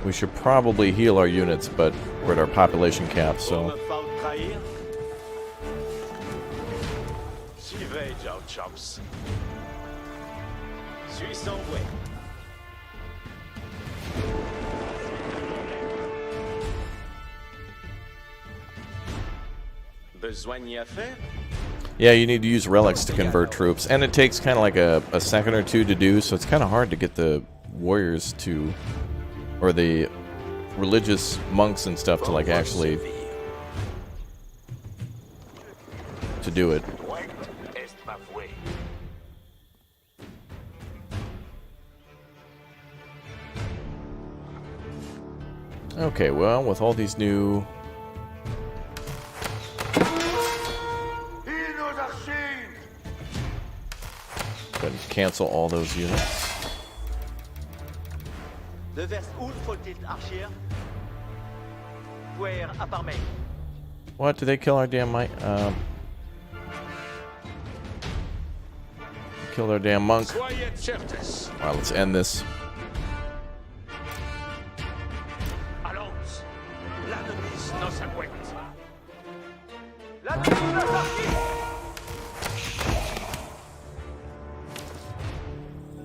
S1: We should probably heal our units, but we're at our population cap, so... Yeah, you need to use relics to convert troops, and it takes kind of like a second or two to do, so it's kind of hard to get the warriors to, or the religious monks and stuff to like actually to do it. Okay, well, with all these new... Go ahead and cancel all those units. What? Did they kill our damn mic? Killed our damn monk. Alright, let's end this.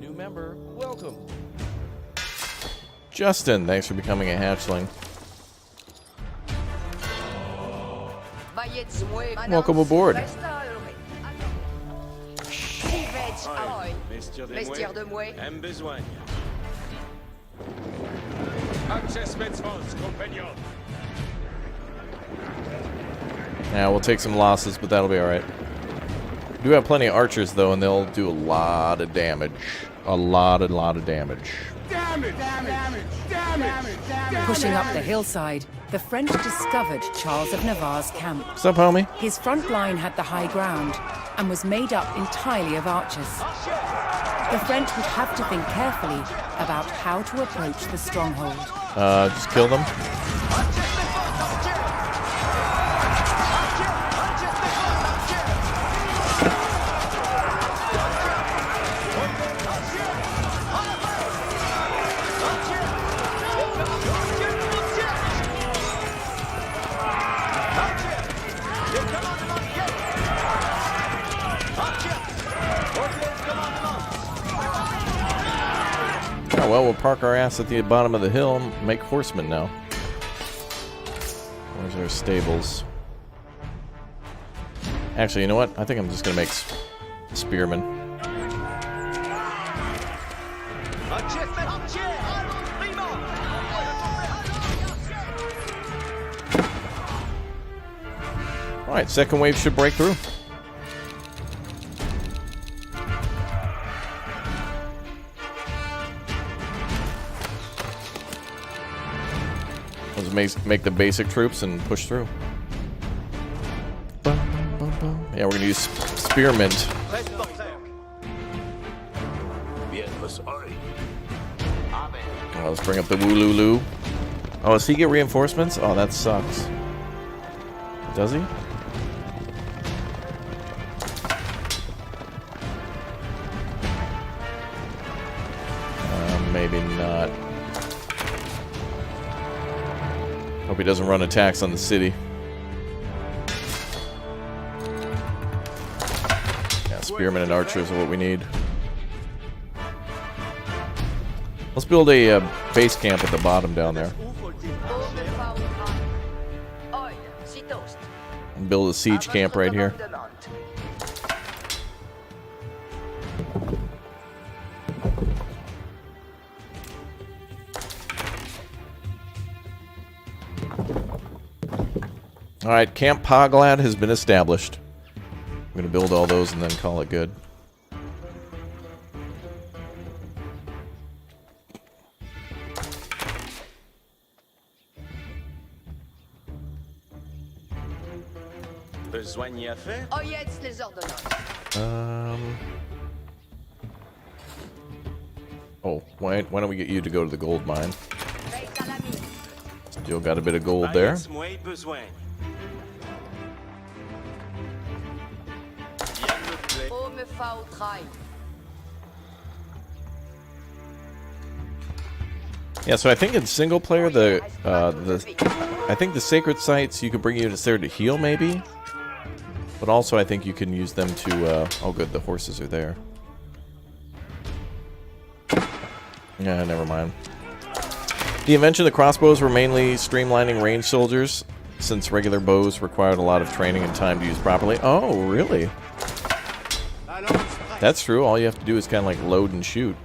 S1: New member, welcome. Justin, thanks for becoming a hatchling. Welcome aboard. Yeah, we'll take some losses, but that'll be alright. We do have plenty of archers, though, and they'll do a lot of damage. A lot of damage.
S2: Pushing up the hillside, the French discovered Charles of Navarre's camp.
S1: What's up, homie?
S2: His front line had the high ground and was made up entirely of archers. The French would have to think carefully about how to approach the stronghold.
S1: Just kill them. Oh, well, we'll park our ass at the bottom of the hill and make horsemen now. Where's our stables? Actually, you know what? I think I'm just going to make spearmen. Alright, second wave should break through. Let's make the basic troops and push through. Yeah, we're gonna use spearmint. Oh, let's bring up the Woolulu. Oh, does he get reinforcements? Oh, that sucks. Does he? Maybe not. Hope he doesn't run attacks on the city. Yeah, spearmen and archers are what we need. Let's build a base camp at the bottom down there. And build a siege camp right here. Alright, Camp Poglad has been established. I'm going to build all those and then call it good.
S6: Besoin à faire?
S3: Oyez les ordonnances.
S1: Oh, why don't we get you to go to the gold mine? Still got a bit of gold there. Yeah, so I think in single player I think the sacred sites you can bring units there to heal maybe, but also I think you can use them to. Oh, good, the horses are there. Yeah, never mind. The invention of the crossbows were mainly streamlining ranged soldiers, since regular bows required a lot of training and time to use properly. Oh, really? That's true. All you have to do is kind of like load and shoot.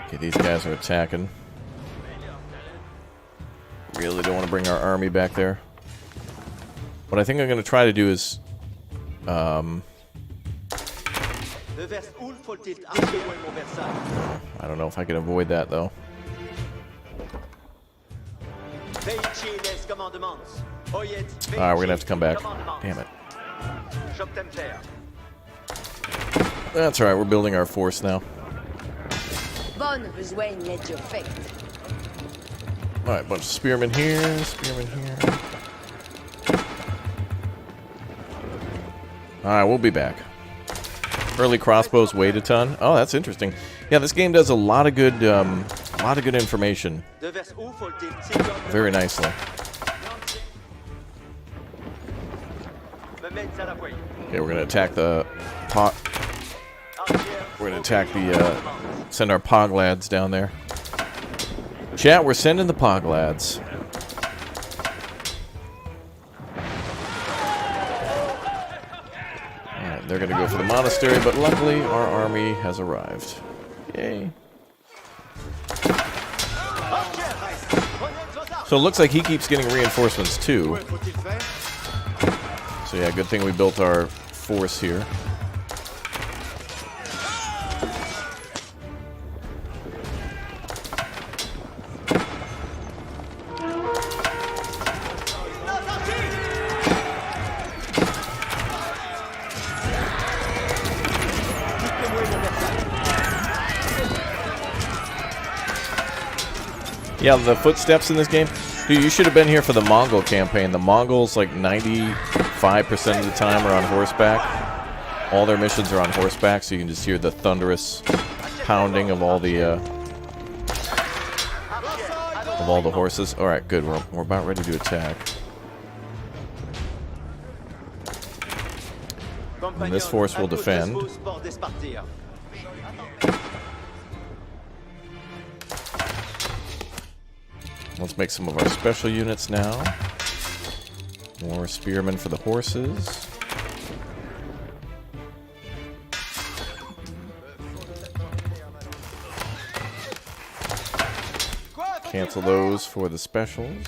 S1: Okay, these guys are attacking. Really don't want to bring our army back there. What I think I'm going to try to do is... I don't know if I can avoid that, though. Alright, we're gonna have to come back. Damn it. That's alright, we're building our force now. Alright, bunch of spearmen here, spearmen here. Alright, we'll be back. Early crossbows weighed a ton. Oh, that's interesting. Yeah, this game does a lot of good information. Very nicely. Okay, we're gonna attack the pot. We're gonna attack the send our Poglads down there. Chat, we're sending the Poglads. Alright, they're gonna go for the monastery, but luckily our army has arrived. Yay. So it looks like he keeps getting reinforcements too. So yeah, good thing we built our force here. Yeah, the footsteps in this game. Dude, you should have been here for the Mongol campaign. The Mongols, like 95% of the time, are on horseback. All their missions are on horseback, so you can just hear the thunderous pounding of all the horses. All right, good. We're about ready to attack. And this force will defend. Let's make some of our special units now. More spearmen for the horses. Cancel those for the specials.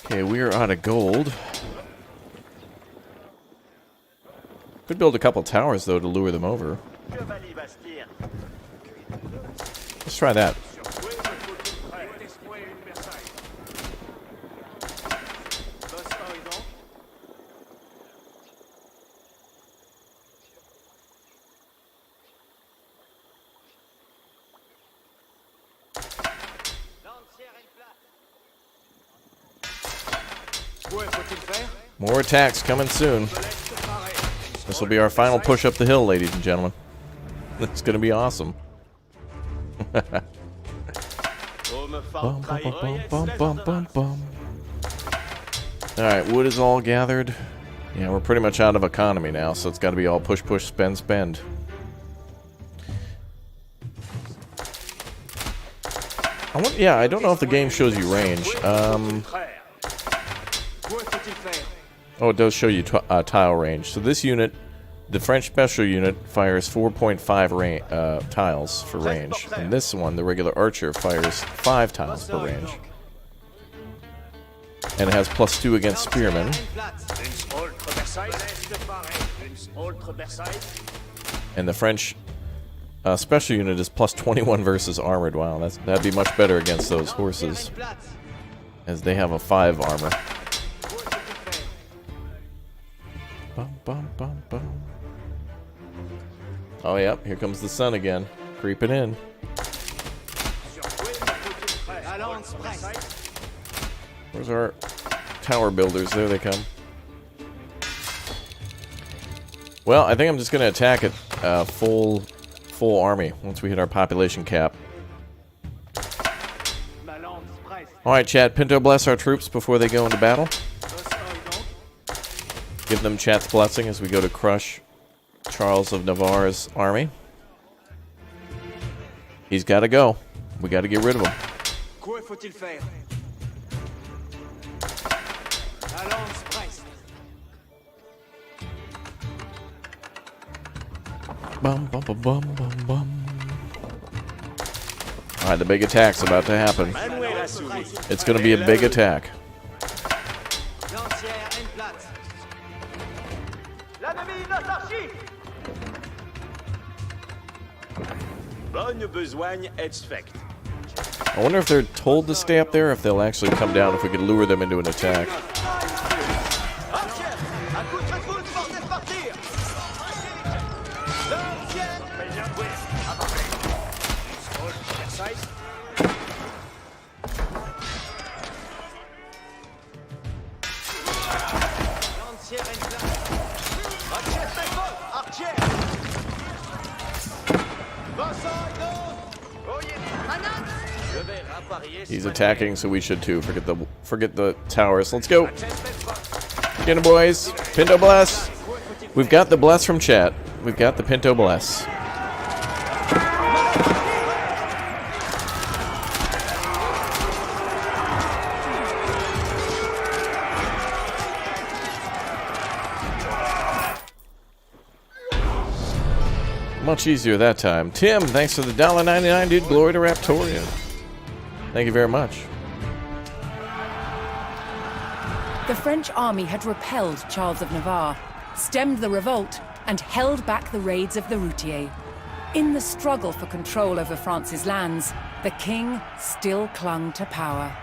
S1: Okay, we are out of gold. Could build a couple towers, though, to lure them over. Let's try that. More attacks coming soon. This will be our final push up the hill, ladies and gentlemen. It's going to be awesome. Alright, wood is all gathered. Yeah, we're pretty much out of economy now, so it's got to be all push, push, spend, spend. Yeah, I don't know if the game shows you range. Oh, it does show you tile range. So this unit, the French special unit, fires 4.5 tiles for range. And this one, the regular archer, fires 5 tiles per range. And it has +2 against spearmen. And the French special unit is +21 versus armored. Wow, that'd be much better against those horses, as they have a 5 armor. Bum, bum, bum, bum. Oh, yep, here comes the sun again, creeping in. Where's our tower builders? There they come. Well, I think I'm just going to attack at full army once we hit our population cap. Alright, chat, Pinto bless our troops before they go into battle. Give them chat's blessing as we go to crush Charles of Navarre's army. He's got to go. We got to get rid of him. Bum, bum, bum, bum, bum, bum. Alright, the big attack's about to happen. It's going to be a big attack. I wonder if they're told to stay up there, or if they'll actually come down, if we could lure them into an attack. He's attacking, so we should too. Forget the towers. Let's go. Get him, boys. Pinto bless. We've got the bless from chat. We've got the Pinto bless. Much easier that time. Tim, thanks for the $1.99, dude. Glory to Raptorian. Thank you very much.
S2: The French army had repelled Charles of Navarre, stemmed the revolt, and held back the raids of the Routiers. In the struggle for control over France's lands, the king still clung to power.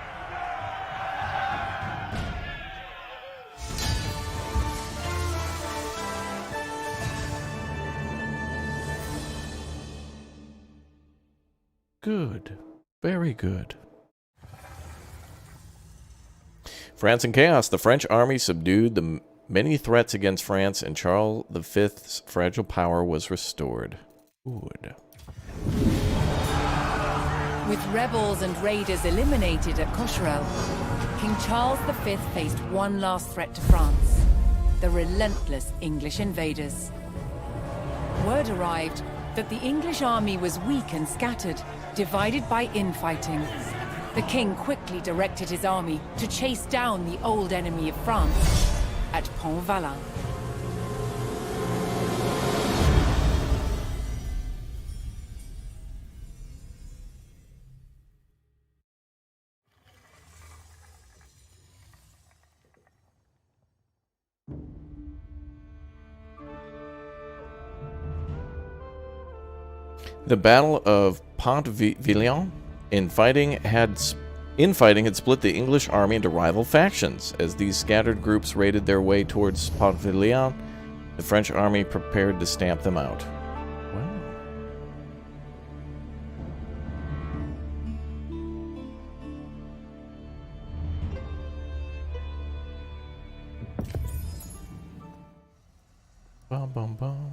S1: Good. Very good. France in chaos. The French army subdued the many threats against France, and Charles V's fragile power was restored. Good.
S2: With rebels and raiders eliminated at Cocherel, King Charles V faced one last threat to France: the relentless English invaders. Word arrived that the English army was weak and scattered, divided by infighting. The king quickly directed his army to chase down the old enemy of France at Pontvallain.
S1: The Battle of Pontvallain infighting had split the English army into rival factions. As these scattered groups raided their way towards Pontvallain, the French army prepared to stamp them out. Wow. Bum, bum, bum.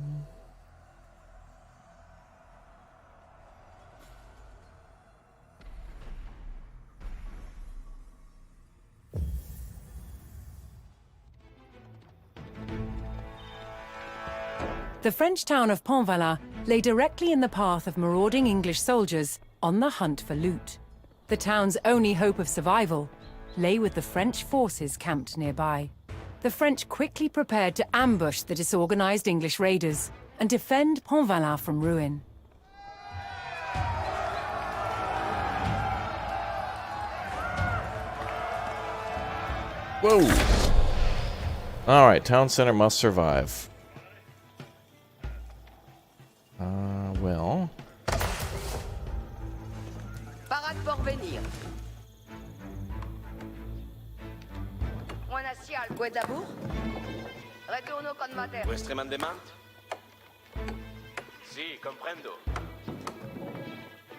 S2: The French town of Pontvallain lay directly in the path of marauding English soldiers on the hunt for loot. The town's only hope of survival lay with the French forces camped nearby. The French quickly prepared to ambush the disorganized English raiders and defend Pontvallain from ruin.
S1: Whoa! Alright, town center must survive. Well...
S3: Parade Porvenir. On asia al Guedabour. Retorno con mater.
S6: Vuestre mandement? Si, comprendo.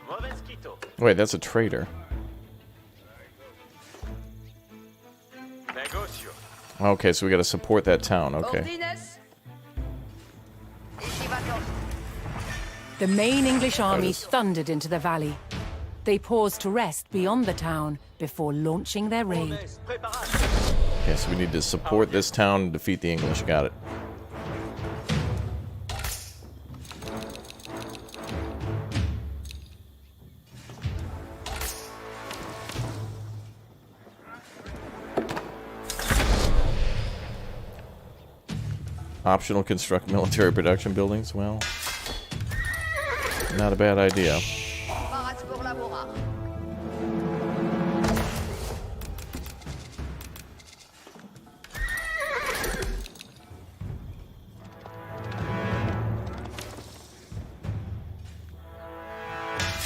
S6: Moves quito.
S1: Wait, that's a traitor.
S6: Negocio.
S1: Okay, so we gotta support that town, okay.
S3: Ordines. Estivator.
S2: The main English army thundered into the valley. They paused to rest beyond the town before launching their raid.
S6: Moves préparation.
S1: Okay, so we need to support this town and defeat the English. Got it. Optional construct military production buildings. Well, not a bad idea.
S3: Parade pour Laboura.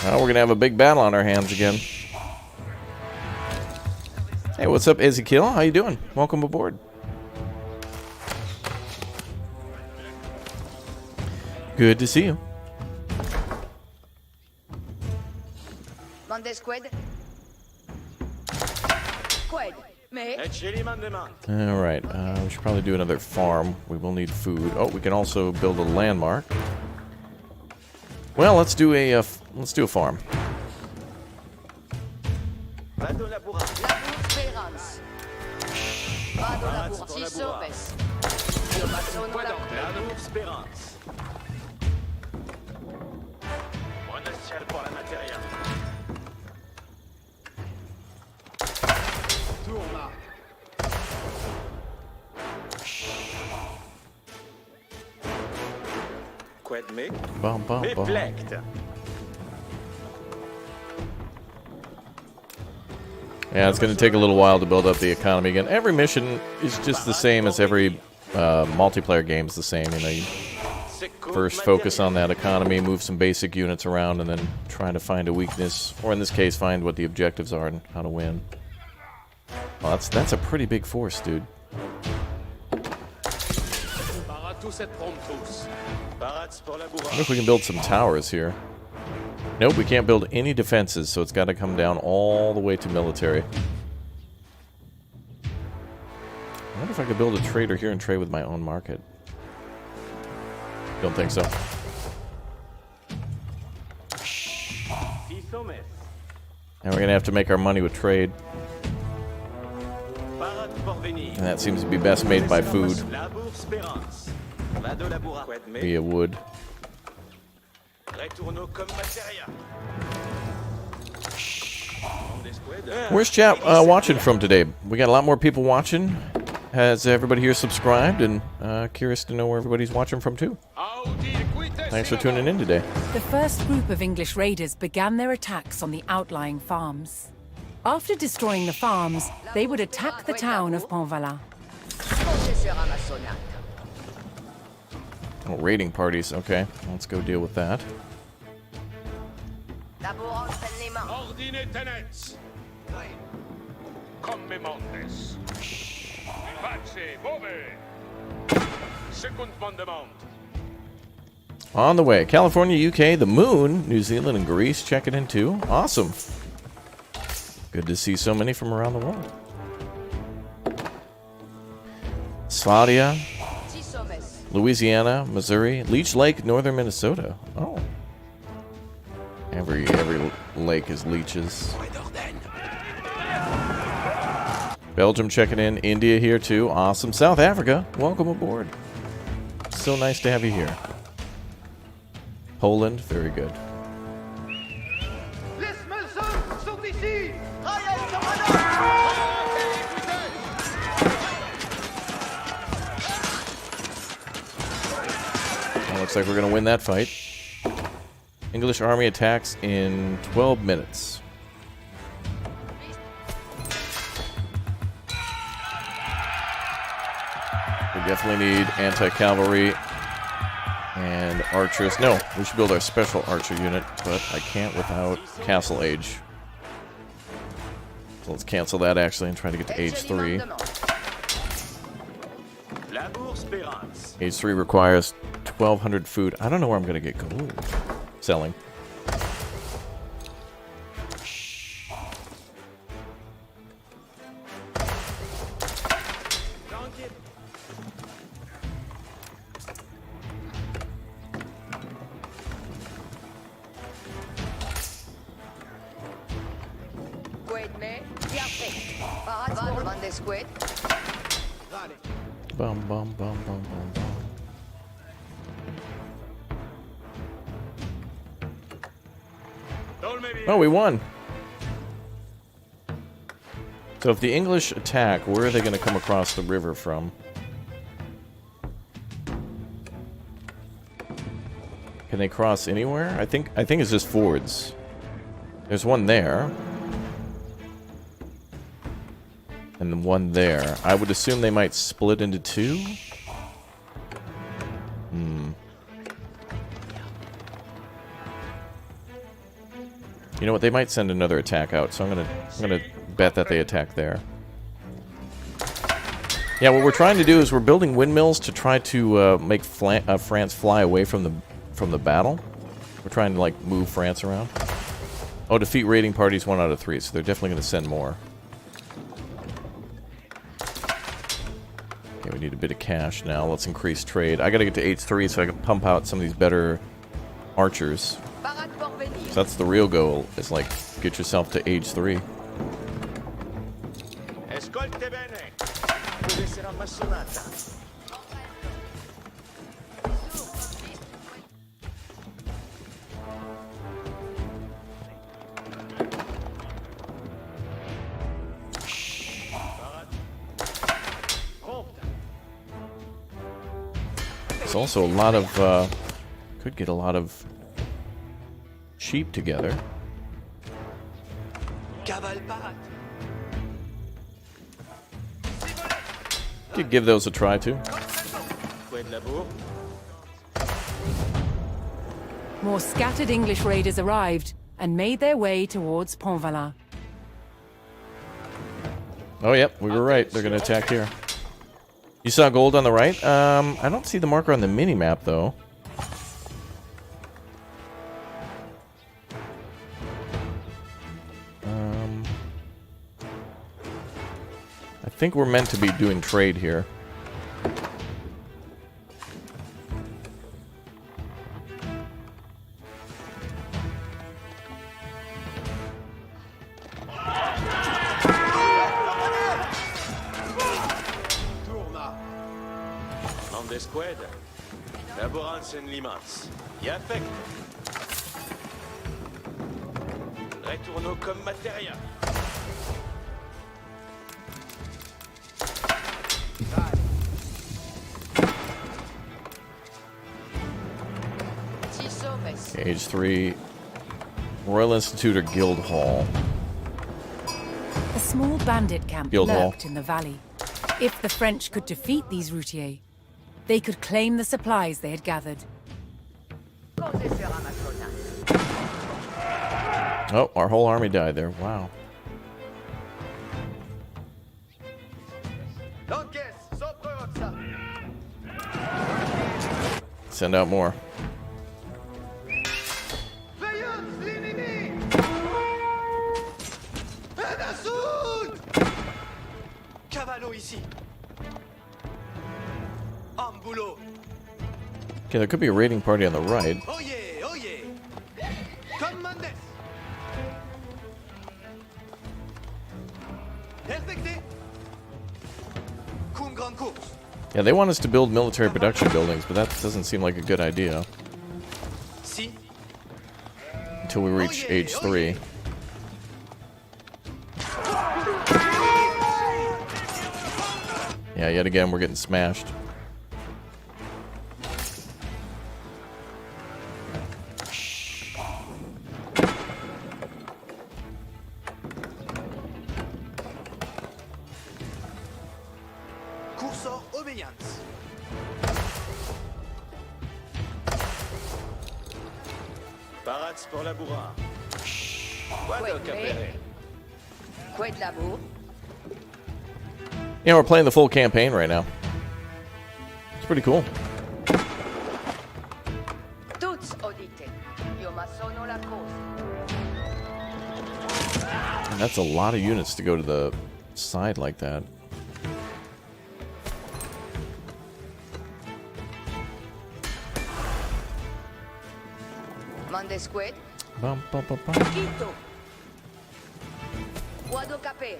S1: Well, we're gonna have a big battle on our hands again. Hey, what's up, Ezekiel? How you doing? Welcome aboard. Good to see you.
S3: Mandes Qued. Qued. Mais.
S6: Eceli mandement.
S1: All right, we should probably do another farm. We will need food. Oh, we can also build a landmark. Well, let's do a farm.
S6: Vado Laboura.
S3: Labour Spérance. Vado Labour. Sisopes. Diomasono Labour.
S6: Labour Spérance. On asia pour la matéria. Qued me?
S1: Bum, bum,
S6: Me
S1: bum.
S6: plect.
S1: Yeah, it's going to take a little while to build up the economy again. Every mission is just the same as every multiplayer game's the same. You know, you first focus on that economy, move some basic units around, and then try to find a weakness, or in this case, find what the objectives are and how to win. Well, that's a pretty big force, dude.
S6: Parades pour
S1: I
S6: Laboura.
S1: wonder if we can build some towers here. Nope, we can't build any defenses, so it's got to come down all the way to military. I wonder if I could build a trader here and trade with my own market. Don't think so.
S6: Isomes.
S1: And we're going to have to make our money with trade.
S6: Parade Porvenir.
S1: And that seems to be best made by food
S6: Labour Spérance. Vado Laboura. Qued me?
S1: via wood.
S6: Retourno comme matéria. Mandes Qued.
S1: Where's chat watching from today? We got a lot more people watching. Has everybody here subscribed? And curious to know where everybody's watching from too. Thanks for tuning in today.
S2: The first group of English raiders began their attacks on the outlying farms. After destroying the farms, they would attack the town of Pontvallain.
S3: Possesseur Amassonat.
S1: Oh, raiding parties. Okay, let's go deal with that.
S6: Ordine tenets. Commemontes. Pace, move. Second mandement.
S1: On the way. California, UK, the Moon, New Zealand, and Greece checking in too. Awesome. Good to see so many from around the world. Svadia, Louisiana, Missouri, Leech Lake, northern Minnesota. Oh. Every lake is leeches. Belgium checking in. India here too. Awesome. South Africa, welcome aboard. So nice to have you here. Poland, very good. Well, looks like we're going to win that fight. English army attacks in 12 minutes. We definitely need anti-cavalry and archers. No, we should build our special archer unit, but I can't without Castle Age. So let's cancel that actually and try to get to Age 3. Age 3 requires 1,200 food. I don't know where I'm going to get gold. Selling. Bum, bum, bum, bum, bum, bum. Oh, we won. So if the English attack, where are they going to come across the river from? Can they cross anywhere? I think it's just fords. There's one there. And then one there. I would assume they might split into two. You know what? They might send another attack out, so I'm gonna bet that they attack there. Yeah, what we're trying to do is we're building windmills to try to make France fly away from the battle. We're trying to like move France around. Oh, defeat raiding parties 1 out of 3, so they're definitely going to send more. Okay, we need a bit of cash now. Let's increase trade. I got to get to H3 so I can pump out some of these better archers. So that's the real goal, is like, get yourself to age 3. There's also a lot of, could get a lot of sheep together. Could give those a try too.
S2: More scattered English raiders arrived and made their way towards Pontvallain.
S1: Oh, yep, we were right. They're going to attack here. You saw gold on the right? I don't see the marker on the mini-map, though. I think we're meant to be doing trade here.
S6: Retournons comme matériel.
S1: Age 3, Royal Institute or Guild Hall.
S2: A small bandit camp
S1: Guild Hall.
S2: lurked in the valley. If the French could defeat these routiers, they could claim the supplies they had gathered.
S1: Oh, our whole army died there. Wow. Send out more.
S6: Cavallo ici. En boulot.
S1: Okay, there could be a raiding party on the right.
S6: Oh yeah, oh yeah. Commandes. Perfecte. Cum grand course.
S1: Yeah, they want us to build military production buildings, but that doesn't seem like a good idea
S6: Si.
S1: until we reach age 3. Yeah, yet again, we're getting smashed.
S6: Cursor obéissance. Parades pour la bourrard. Guarda capere.
S3: Quoi de labour?
S1: Yeah, we're playing the full campaign right now. It's pretty cool.
S3: Tuts audite. Io ma sono la cosa.
S1: And that's a lot of units to go to the side like that.
S3: Mandesquet.
S1: Bum, bum, bum, bum.
S3: Quito. Guado capere.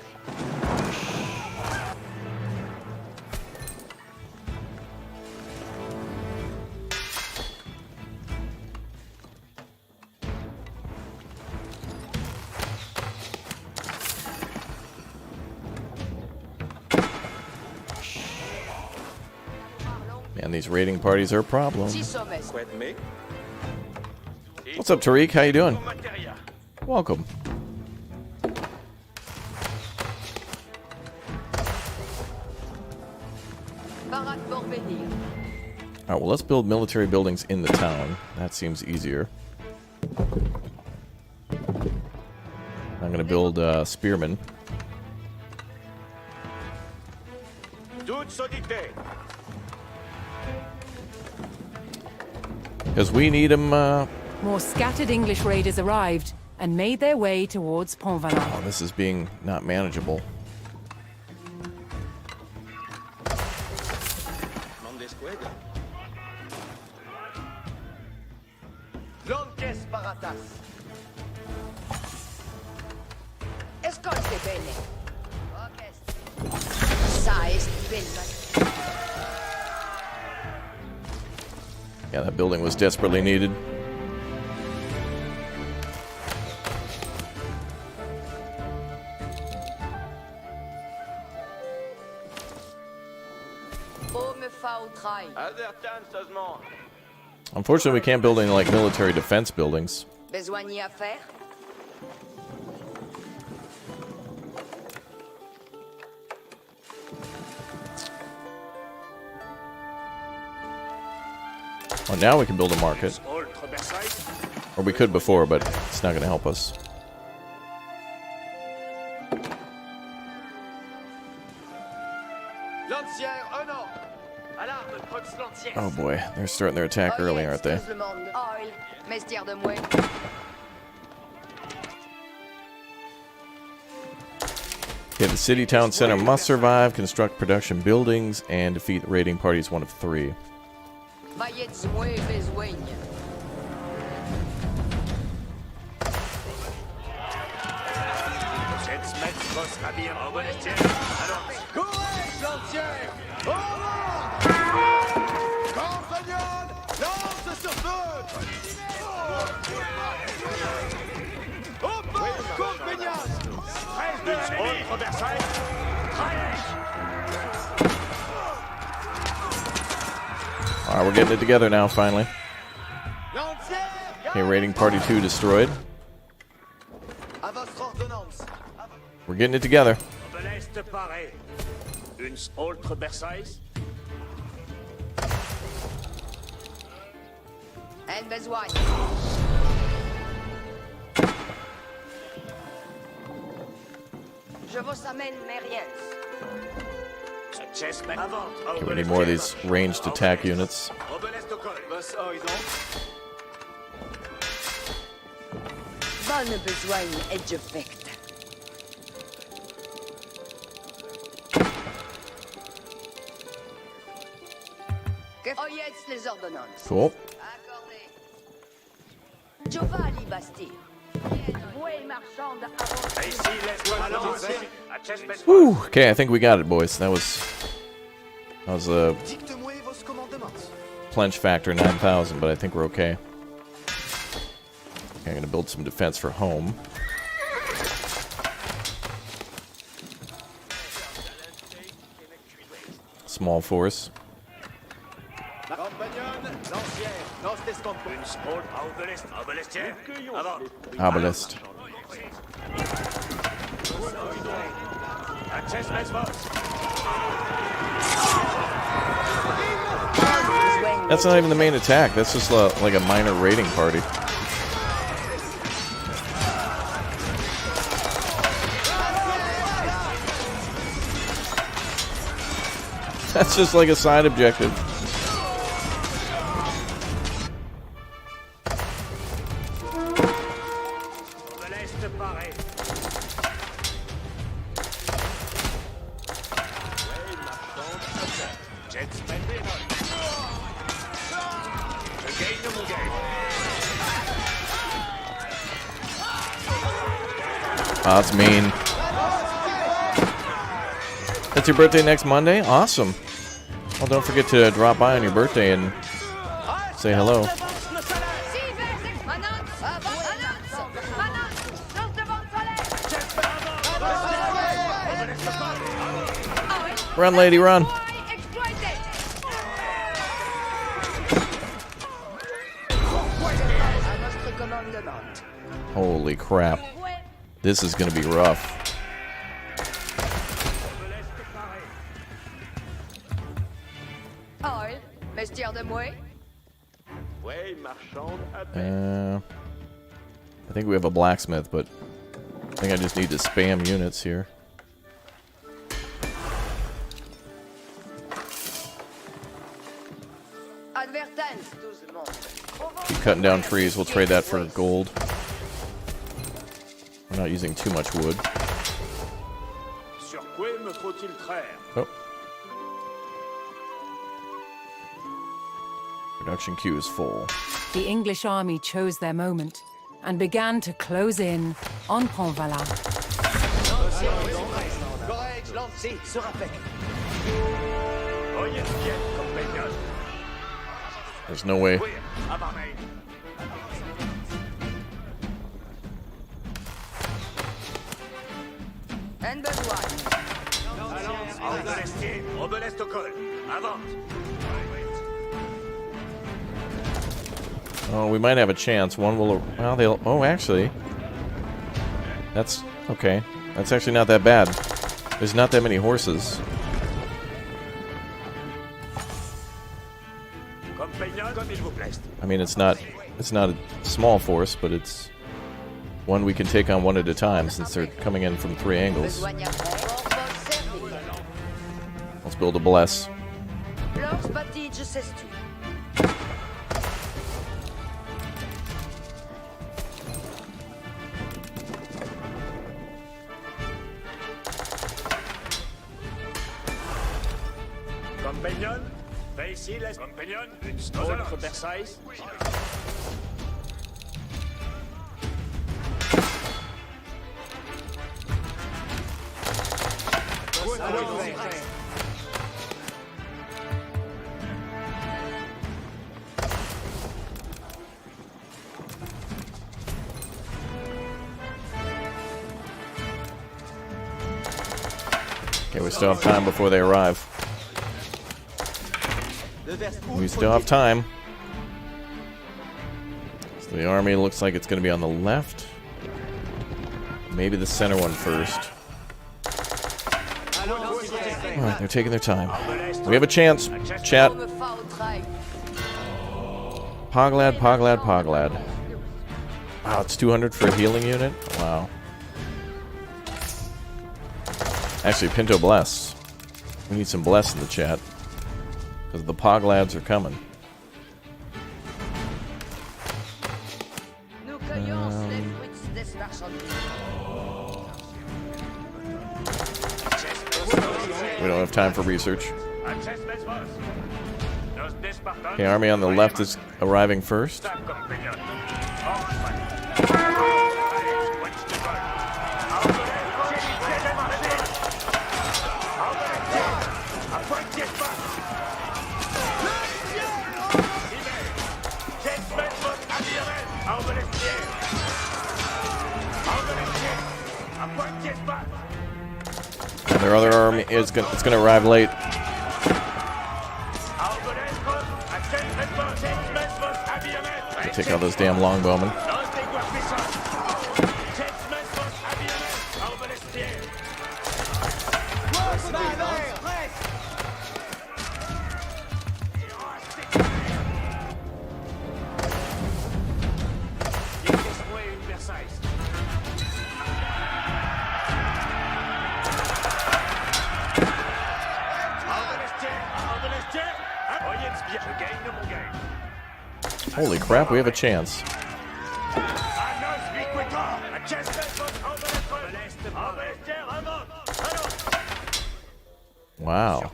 S1: Man, these raiding parties are a problem.
S3: Si sommes.
S6: Quid me?
S1: What's up, Tariq? How you doing?
S6: Materia.
S1: Welcome.
S3: Parade pour venir.
S1: Alright, well, let's build military buildings in the town. That seems easier. I'm gonna build spearmen.
S6: Tuts audite.
S1: Because we need them,
S2: More scattered English raiders arrived and made their way towards Pontvallain.
S1: Oh, this is being not manageable.
S6: Mandesqued. Flanques paratas.
S3: Escolte bene. Sa est bella.
S1: Yeah, that building was desperately needed.
S3: Oh, me fa au trail.
S6: Avertanceusement.
S1: Unfortunately, we can't build any, like, military defense buildings.
S3: Besoin y à faire?
S1: Oh, now we can build a market.
S6: Autre Versailles.
S1: Or we could before, but it's not going to help us.
S6: Lancière, un an. Alarme, Prox lancière.
S1: Oh boy, they're starting their attack early, aren't they?
S3: Le monde. Oil. Mestière de mouette.
S1: Okay, the city town center must survive, construct production buildings, and defeat raiding parties 1 of 3.
S3: Vaillets mouet besoigne.
S6: Cette mettre vos habits en bon estienne. Alors, courage, lancière. Au monde. Compagnons, lance sur feu. Au poste, compagnons. Reste de l'ennemi. Autre Versailles.
S1: Alright, we're getting it together now, finally.
S6: Lancière.
S1: Okay, raiding party 2 destroyed.
S6: À votre ordonnance.
S1: We're getting it together.
S6: De l'Est paré. Une autre Versailles.
S3: En besoigne. Je vous amène mes riens.
S1: We need more of these ranged attack units.
S3: Bonne besogne et je fecte. Oyez les ordonnances.
S1: Cool.
S3: Accordé. Giovanni Bastille. Bouée marchande avancée.
S1: Whew. Okay, I think we got it, boys. That was a plench factor 9,000, but I think we're okay. Okay, I'm gonna build some defense for home. Small force. Obelisk. That's not even the main attack. That's just like a minor raiding party. That's just like a side objective. Oh, that's mean. It's your birthday next Monday? Awesome. Well, don't forget to drop by on your birthday and say hello. Run, lady, run. Holy crap. This is going to be rough. I think we have a blacksmith, but I think I just need to spam units here. Keep cutting down trees. We'll trade that for gold. We're not using too much wood. Oh. Production queue is full.
S2: The English army chose their moment and began to close in on Pontvallain.
S1: There's no way. Oh, we might have a chance. One will... Well, they'll... Oh, actually... That's... Okay. That's actually not that bad. There's not that many horses. I mean, it's not a small force, but it's one we can take on one at a time since they're coming in from 3 angles. Let's build a bless.
S6: Compagnon, fais ici les compagnons, notre Versailles.
S1: Okay, we still have time before they arrive. We still have time. So the army looks like it's going to be on the left. Maybe the center one first. Alright, they're taking their time. We have a chance. Chat. Poglad, Poglad, Poglad. Wow, it's 200 for a healing unit? Wow. Actually, Pinto bless. We need some bless in the chat. Because the Pog lads are coming. We don't have time for research. Okay, army on the left is arriving first. And their other army is gonna arrive late. Take out those damn longbowmen. Holy crap, we have a chance. Wow.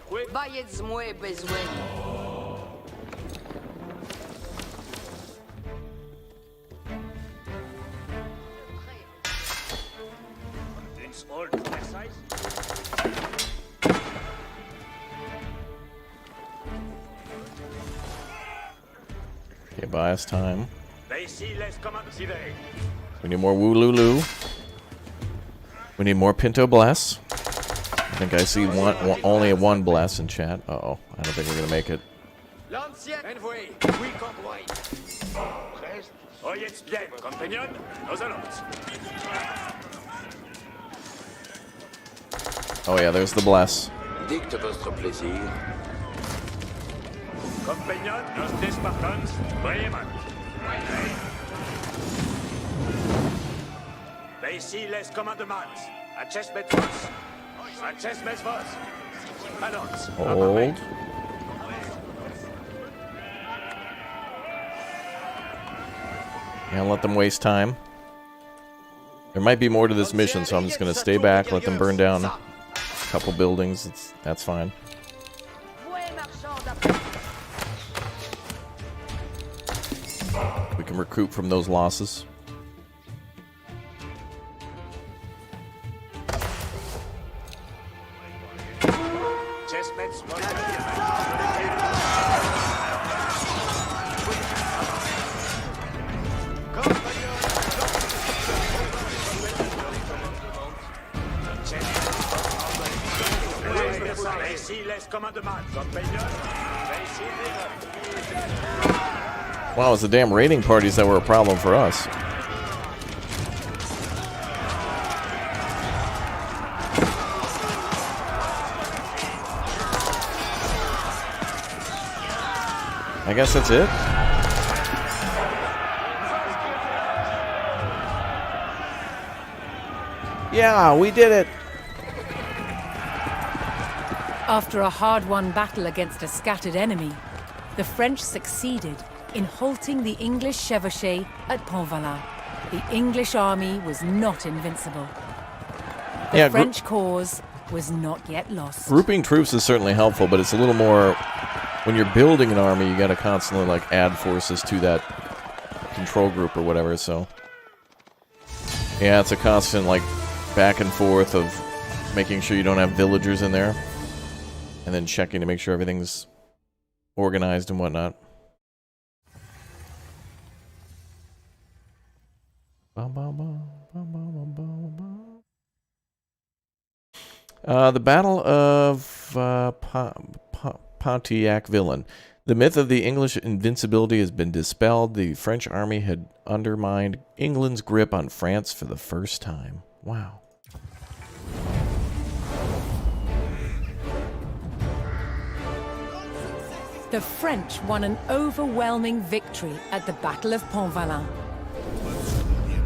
S1: Okay, buy us time. We need more Woolulu. We need more Pinto Bless. I think I see only one Bless in chat. Uh-oh, I don't think we're gonna make it. Oh yeah, there's the Bless. Hold. Can't let them waste time. There might be more to this mission, so I'm just going to stay back, let them burn down a couple buildings. That's fine. We can recoup from those losses. Wow, it's the damn raiding parties that were a problem for us. I guess that's it. Yeah, we did it.
S2: After a hard-won battle against a scattered enemy, the French succeeded in halting the English chevauchée at Pontvallain. The English army was not invincible. The French cause was not yet lost.
S1: Grouping troops is certainly helpful, but it's a little more... When you're building an army, you gotta constantly, like, add forces to that control group or whatever, so... Yeah, it's a constant, like, back and forth of making sure you don't have villagers in there. And then checking to make sure everything's organized and whatnot. The Battle of Pontvallain. The myth of the English invincibility has been dispelled. The French army had undermined England's grip on France for the first time. Wow.
S2: The French won an overwhelming victory at the Battle of Pontvallain.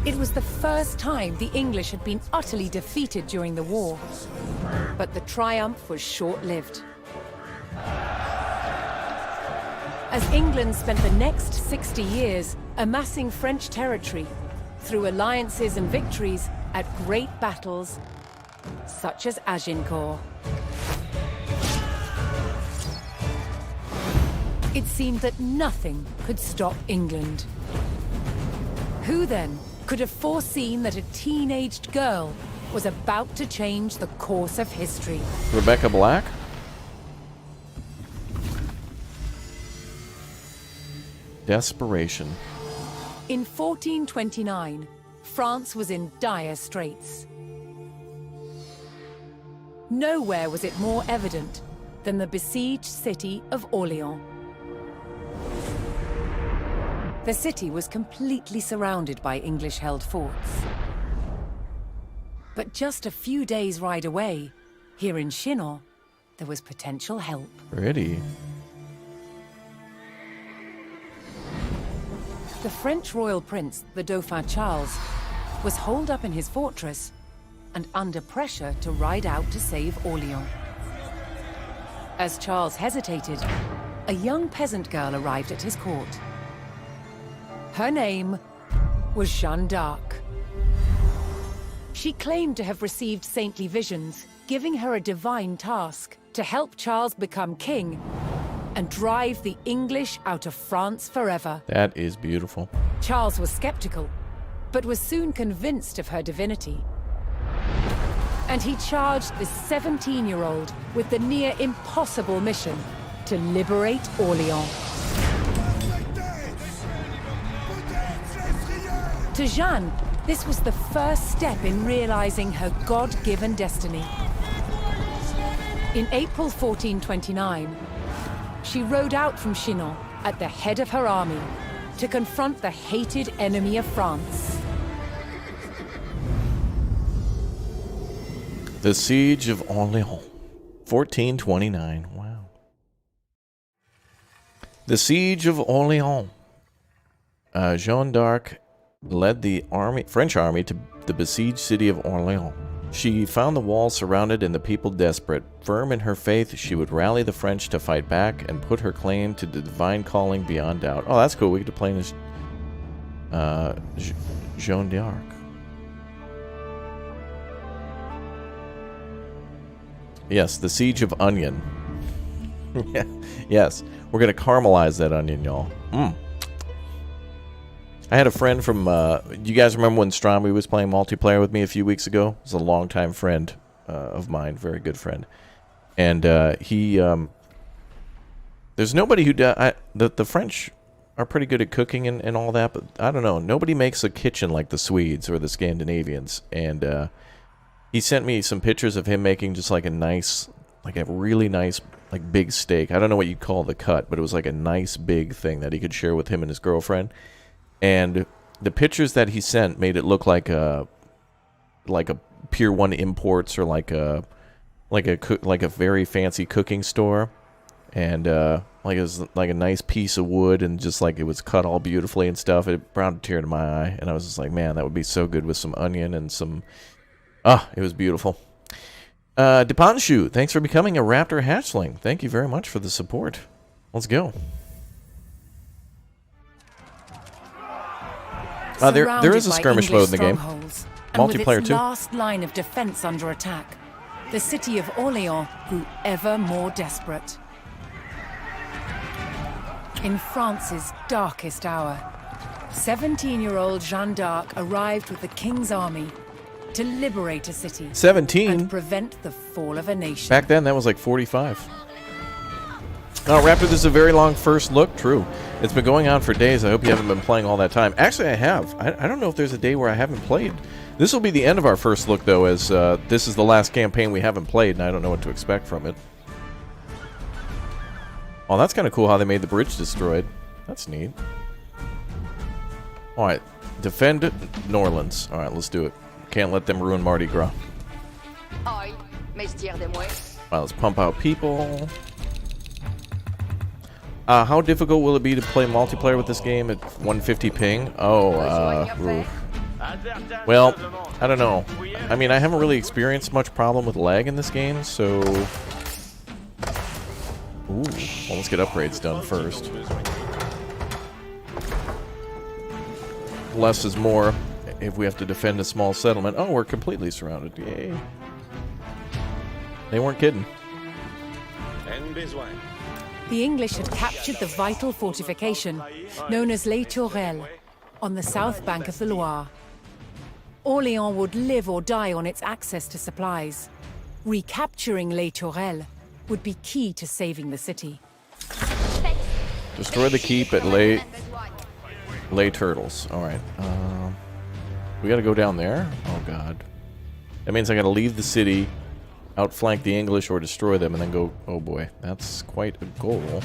S2: It was the first time the English had been utterly defeated during the war. But the triumph was short-lived. As England spent the next 60 years amassing French territory through alliances and victories at great battles such as Agincourt. It seemed that nothing could stop England. Who then could have foreseen that a teenaged girl was about to change the course of history?
S1: Rebecca Black? Desperation.
S2: In 1429, France was in dire straits. Nowhere was it more evident than the besieged city of Orléans. The city was completely surrounded by English-held forts. But just a few days' ride away, here in Chinon, there was potential help.
S1: Pretty.
S2: The French royal prince, the Dauphin Charles, was holed up in his fortress and under pressure to ride out to save Orléans. As Charles hesitated, a young peasant girl arrived at his court. Her name was Jeanne d'Arc. She claimed to have received saintly visions, giving her a divine task to help Charles become king and drive the English out of France forever.
S1: That is beautiful.
S2: Charles was skeptical, but was soon convinced of her divinity. And he charged this 17-year-old with the near impossible mission to liberate Orléans. To Jeanne, this was the first step in realizing her God-given destiny. In April 1429, she rode out from Chinon at the head of her army to confront the hated enemy of France.
S1: The Siege of Orléans, 1429. Wow. The Siege of Orléans. Jeanne d'Arc led the French army to the besieged city of Orléans. She found the walls surrounded and the people desperate. Firm in her faith, she would rally the French to fight back and put her claim to the divine calling beyond doubt. Oh, that's cool. We get to play as Jeanne d'Arc. Yes, the Siege of Onion. Yes, we're going to caramelize that onion, y'all. I had a friend from, you guys remember when Stromby was playing multiplayer with me a few weeks ago? He was a longtime friend of mine, very good friend. And there's nobody who does, the French are pretty good at cooking and all that, but I don't know, nobody makes a kitchen like the Swedes or the Scandinavians. And he sent me some pictures of him making just like a nice, like a really nice, like big steak. I don't know what you'd call the cut, but it was like a nice big thing that he could share with him and his girlfriend. And the pictures that he sent made it look like a Pier 1 Imports or like a very fancy cooking store, and like it was like a nice piece of wood and just like it was cut all beautifully and stuff. It brought a tear to my eye, and I was just like, man, that would be so good with some onion and some. It was beautiful. Depanshu, thanks for becoming a Raptor hatchling. Thank you very much for the support. Let's go. There is a skirmish mode in the game. Multiplayer
S2: with its
S1: too.
S2: Last line of defense under attack, the city of Orléans grew ever more desperate. In France's darkest hour, 17-year-old Jeanne d'Arc arrived with the king's army to liberate a city
S1: 17
S2: and prevent the fall of a nation.
S1: Back then, that was like 45. Oh, Raptor, this is a very long first look. True. It's been going on for days. I hope you haven't been playing all that time. Actually, I have. I don't know if there's a day where I haven't played. This will be the end of our first look, though, as this is the last campaign we haven't played, and I don't know what to expect from it. Oh, that's kind of cool how they made the bridge destroyed. That's neat. All right. Defend Norlands. All right, let's do it. Can't let them ruin Mardi Gras. All right, let's pump out people. How difficult will it be to play multiplayer with this game at 150 ping? Oh, oof. Well, I don't know. I mean, I haven't really experienced much problem with lag in this game, so... Ooh, well, let's get upgrades done first. Less is more if we have to defend a small settlement. Oh, we're completely surrounded. Yay. They weren't kidding.
S2: The English had captured the vital fortification, known as Les Tourelles, on the south bank of the Loire. Orléans would live or die on its access to supplies. Recapturing Les Tourelles would be key to saving the city.
S1: Destroy the keep at Les Turtles. Alright. We gotta go down there? Oh god. That means I gotta leave the city, outflank the English, or destroy them, and then go... Oh boy, that's quite a goal.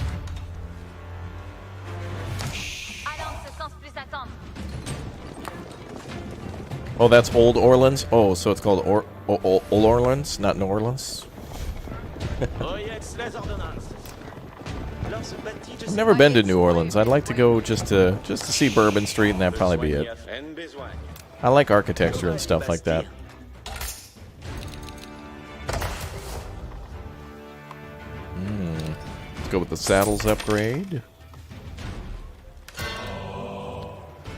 S1: Oh, that's Old Orleans? Oh, so it's called Old Orleans, not New Orleans? I've never been to New Orleans. I'd like to go just to see Bourbon Street, and that'd probably be it. I like architecture and stuff like that. Let's go with the saddles upgrade.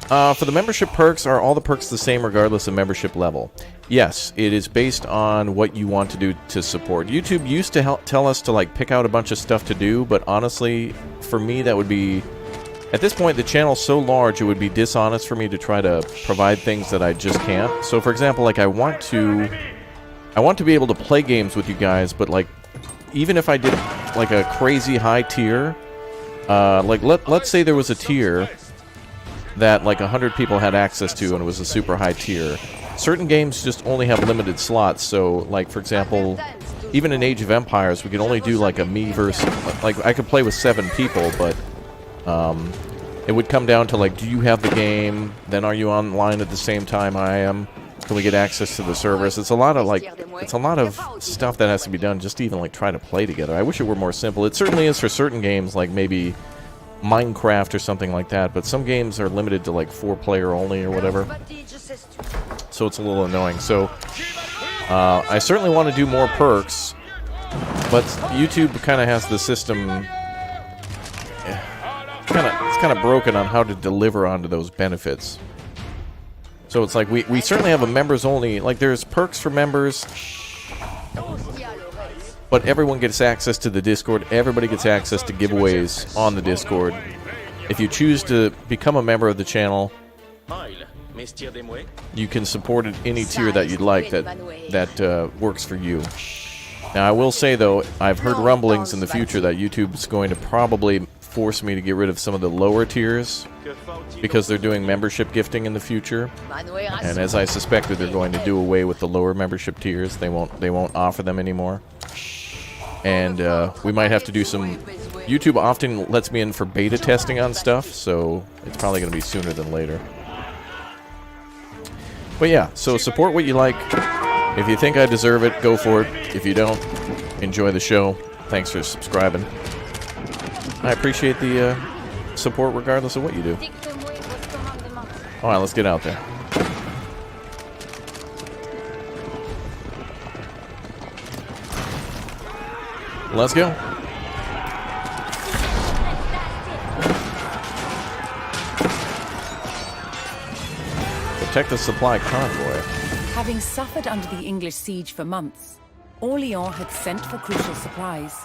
S1: For the membership perks, are all the perks the same regardless of membership level? Yes, it is based on what you want to do to support. YouTube used to tell us to like pick out a bunch of stuff to do, but honestly, for me that would be... At this point, the channel's so large, it would be dishonest for me to try to provide things that I just can't. So for example, like I want to be able to play games with you guys, but like, even if I did like a crazy high tier, like let's say there was a tier that like 100 people had access to and it was a super high tier. Certain games just only have limited slots, so like for example, even in Age of Empires we could only do like a me versus, like I could play with 7 people, but it would come down to like, do you have the game, then are you online at the same time I am, can we get access to the servers? It's a lot of like, it's a lot of stuff that has to be done just to even like try to play together. I wish it were more simple. It certainly is for certain games, like maybe Minecraft or something like that, but some games are limited to like 4-player only or whatever, so it's a little annoying. So I certainly want to do more perks, but YouTube kind of has the system, it's kind of broken on how to deliver onto those benefits. So it's like we certainly have a members only, like there's perks for members, but everyone gets access to the Discord. Everybody gets access to giveaways on the Discord. If you choose to become a member of the channel, you can support at any tier that you'd like that works for you. Now, I will say, though, I've heard rumblings in the future that YouTube is going to probably force me to get rid of some of the lower tiers because they're doing membership gifting in the future. And as I suspected, they're going to do away with the lower membership tiers. They won't offer them anymore. And we might have to do some... YouTube often lets me in for beta testing on stuff, so it's probably going to be sooner than later. But yeah, so support what you like. If you think I deserve it, go for it. If you don't, enjoy the show. Thanks for subscribing. I appreciate the support regardless of what you do. Alright, let's get out there. Let's go. Protect the supply convoy.
S2: Having suffered under the English siege for months, Orléans had sent for crucial supplies.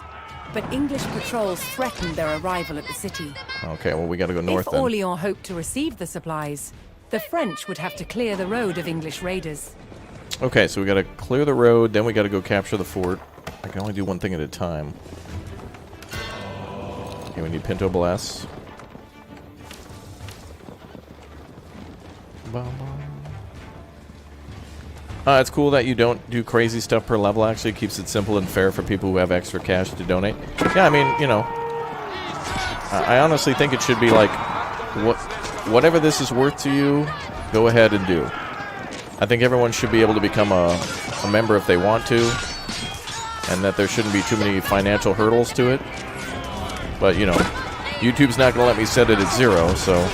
S2: But English patrols threatened their arrival at the city.
S1: Okay, well, we gotta go north then.
S2: If Orléans hoped to receive the supplies, the French would have to clear the road of English raiders.
S1: Okay, so we gotta clear the road, then we gotta go capture the fort. I can only do one thing at a time. Okay, we need Pinto Blasts. It's cool that you don't do crazy stuff per level. Actually, it keeps it simple and fair for people who have extra cash to donate. Yeah, I mean, you know, I honestly think it should be like, whatever this is worth to you, go ahead and do. I think everyone should be able to become a member if they want to, and that there shouldn't be too many financial hurdles to it. But, you know, YouTube's not going to let me set it at 0, so...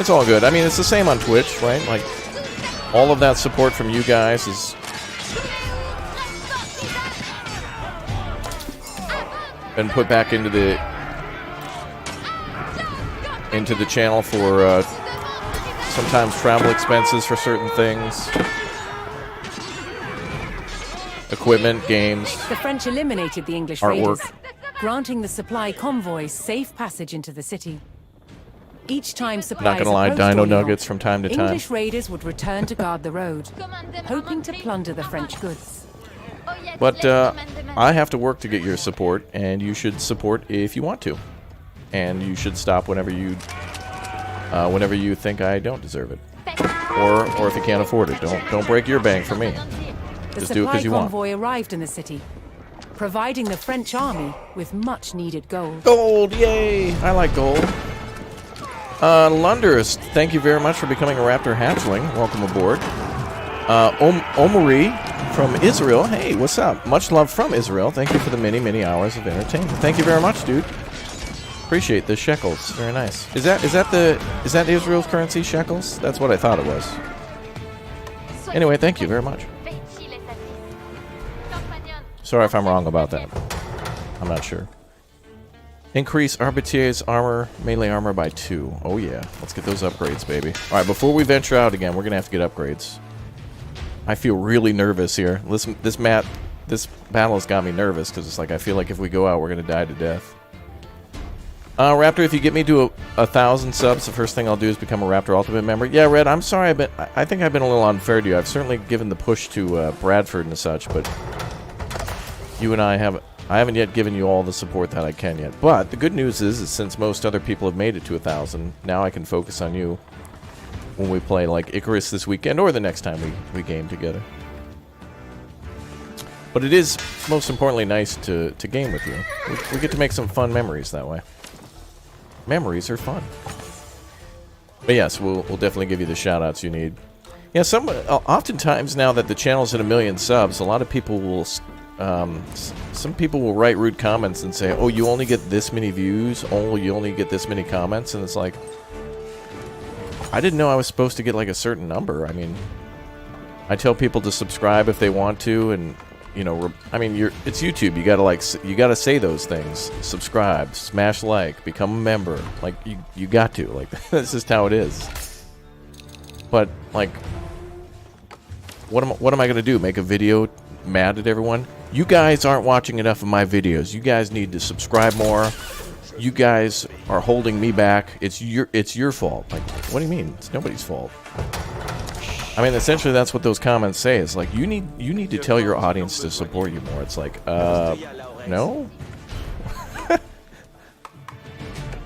S1: It's all good. I mean, it's the same on Twitch, right? Like, all of that support from you guys is been put back into the channel for sometimes travel expenses for certain things, equipment, games,
S2: The French eliminated the English
S1: artwork.
S2: raiders, granting the supply convoy safe passage into the city. Each time supplies
S1: Not gonna lie,
S2: approached
S1: Dino
S2: Orléans,
S1: Nuggets from time to time.
S2: English raiders would return to guard the road, hoping to plunder the French goods.
S1: But I have to work to get your support, and you should support if you want to, and you should stop whenever you think I don't deserve it, or if you can't afford it. Don't break your bank for me.
S2: The
S1: Just do it
S2: supply
S1: 'cause you want.
S2: convoy arrived in the city, providing the French army with much-needed gold.
S1: Gold, yay! I like gold. Lunders, thank you very much for becoming a Raptor hatchling. Welcome aboard. Omari from Israel. Hey, what's up? Much love from Israel. Thank you for the many hours of entertainment. Thank you very much, dude. Appreciate the shekels. Very nice. Is that Israel's currency, shekels? That's what I thought it was. Anyway, thank you very much. Sorry if I'm wrong about that. I'm not sure. Increase Arbitier's armor, melee armor by 2. Oh yeah, let's get those upgrades, baby. All right, before we venture out again, we're gonna have to get upgrades. I feel really nervous here. Listen, this battle has got me nervous because it's like I feel like if we go out, we're gonna die to death. Raptor, if you get me to 1,000 subs, the first thing I'll do is become a Raptor Ultimate member. Yeah, Red, I'm sorry. I think I've been a little unfair to you. I've certainly given the push to Bradford and such, but you and I haven't yet given you all the support that I can yet. But the good news is since most other people have made it to 1,000, now I can focus on you when we play like Icarus this weekend or the next time we game together. But it is most importantly nice to game with you. We get to make some fun memories that way. Memories are fun. But yes, we'll definitely give you the shout-outs you need. Yeah, oftentimes now that the channel's at 1 million subs, a lot of people will... some people will write rude comments and say, oh, you only get this many views, oh, you only get this many comments, and it's like, I didn't know I was supposed to get like a certain number. I mean, I tell people to subscribe if they want to, and you know, I mean, it's YouTube. You gotta say those things. Subscribe, smash like, become a member. Like you got to. Like that's just how it is. But like, what am I gonna do? Make a video mad at everyone? You guys aren't watching enough of my videos. You guys need to subscribe more. You guys are holding me back. It's your fault. Like, what do you mean? It's nobody's fault. I mean, essentially, that's what those comments say. It's like you need to tell your audience to support you more. It's like, no.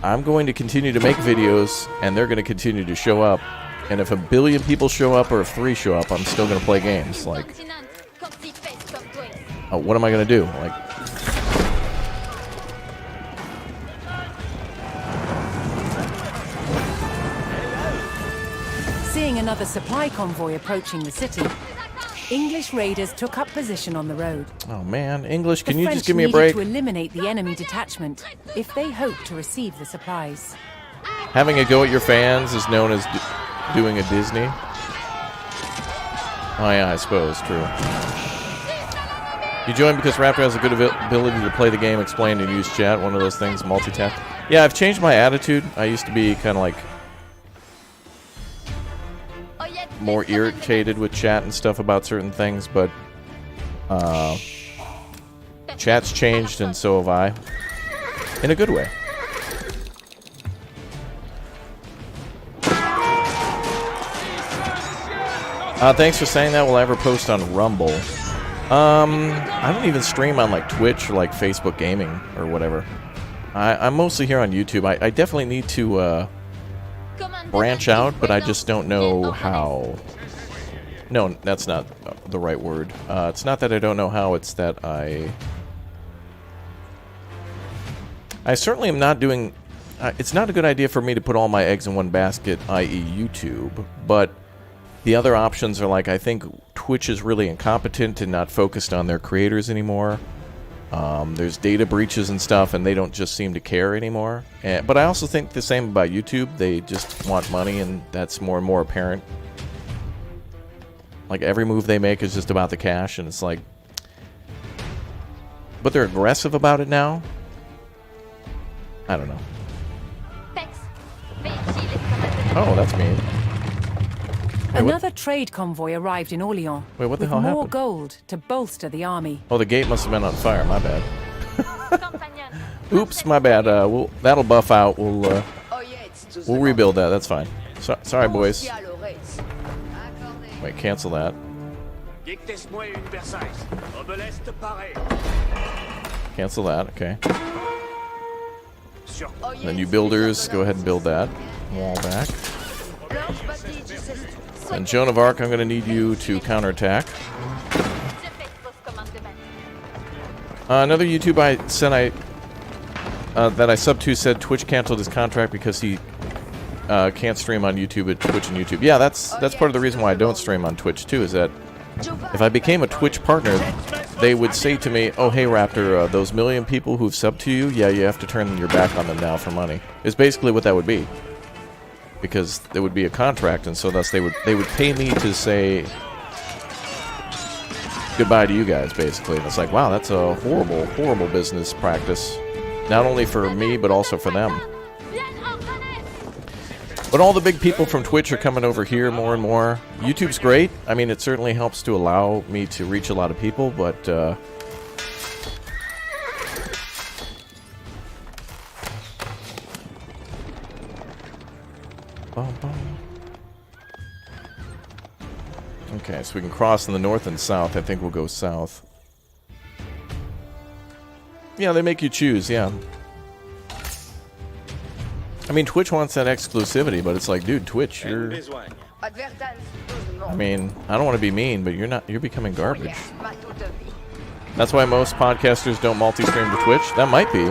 S1: I'm going to continue to make videos, and they're going to continue to show up. And if 1 billion people show up, or if 3 show up, I'm still going to play games. Like, what am I going to do? Like.
S2: Seeing another supply convoy approaching the city, English raiders took up position on the road.
S1: Oh man, English, can
S2: The
S1: you
S2: French
S1: just give me a
S2: needed
S1: break?
S2: to eliminate the enemy detachment if they hoped to receive the supplies.
S1: Having a go at your fans is known as doing a Disney. Oh yeah, I suppose, true. You joined because Raptor has a good ability to play the game, explain, and use chat. One of those things, multitask. Yeah, I've changed my attitude. I used to be kind of like more irritated with chat and stuff about certain things, but chat's changed and so have I. In a good way. Thanks for saying that. Will I ever post on Rumble? I don't even stream on like Twitch or like Facebook Gaming or whatever. I'm mostly here on YouTube. I definitely need to branch out, but I just don't know how. No, that's not the right word. It's not that I don't know how, it's that I certainly am not doing... it's not a good idea for me to put all my eggs in one basket, i.e. YouTube, but the other options are like, I think Twitch is really incompetent and not focused on their creators anymore. There's data breaches and stuff, and they don't just seem to care anymore. But I also think the same about YouTube. They just want money, and that's more and more apparent. Like, every move they make is just about the cash, and it's like... But they're aggressive about it now? I don't know. Oh, that's me.
S2: Another trade convoy arrived in Orléans
S1: Wait, what the
S2: with
S1: hell
S2: more
S1: happened?
S2: gold to bolster the army.
S1: Oh, the gate must have been on fire. My bad. Oops, my bad. That'll buff out. We'll rebuild that. That's fine. Sorry, boys. Wait, cancel that. Cancel that. Okay. Then you builders, go ahead and build that. Wall back. And Joan of Arc, I'm going to need you to counterattack. Another YouTube that I subbed to said Twitch canceled his contract because he can't stream on YouTube at Twitch and YouTube. Yeah, that's part of the reason why I don't stream on Twitch too, is that if I became a Twitch partner, they would say to me, oh, hey, Raptor, those million people who've subbed to you, yeah, you have to turn your back on them now for money. Is basically what that would be. Because there would be a contract, and so thus they would pay me to say goodbye to you guys, basically. And it's like, wow, that's a horrible, horrible business practice. Not only for me, but also for them. But all the big people from Twitch are coming over here more and more. YouTube's great. I mean, it certainly helps to allow me to reach a lot of people, but... Okay, so we can cross in the north and south. I think we'll go south. Yeah, they make you choose, yeah. I mean, Twitch wants that exclusivity, but it's like, dude, Twitch, you're... I mean, I don't want to be mean, but you're becoming garbage. That's why most podcasters don't multi-stream to Twitch. That might be.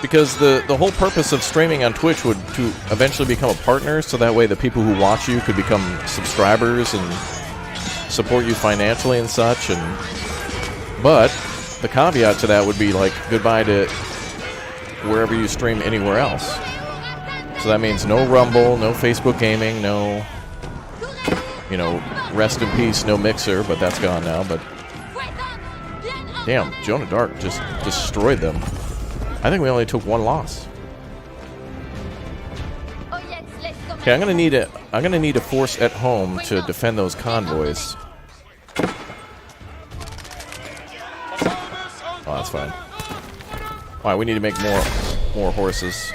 S1: Because the whole purpose of streaming on Twitch would to eventually become a partner, so that way the people who watch you could become subscribers and support you financially and such. But the caveat to that would be like goodbye to wherever you stream anywhere else. So that means no Rumble, no Facebook Gaming, no, you know, rest in peace, no Mixer, but that's gone now. But damn, Joan of Arc just destroyed them. I think we only took one loss. Okay, I'm gonna need a force at home to defend those convoys. Oh, that's fine. Alright, we need to make more horses.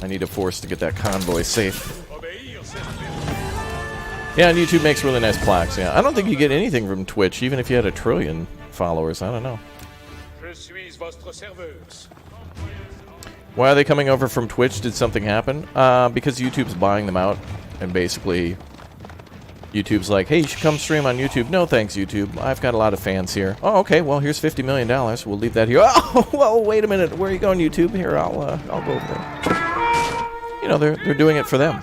S1: I need a force to get that convoy safe. Yeah, and YouTube makes really nice plaques, yeah. I don't think you get anything from Twitch, even if you had 1 trillion followers. I don't know. Why are they coming over from Twitch? Did something happen? Because YouTube's buying them out, and basically YouTube's like, hey, you should come stream on YouTube. No thanks, YouTube. I've got a lot of fans here. Oh, okay, well, here's $50 million. We'll leave that here. Oh, well, wait a minute. Where are you going, YouTube? Here, I'll go over there. You know, they're doing it for them.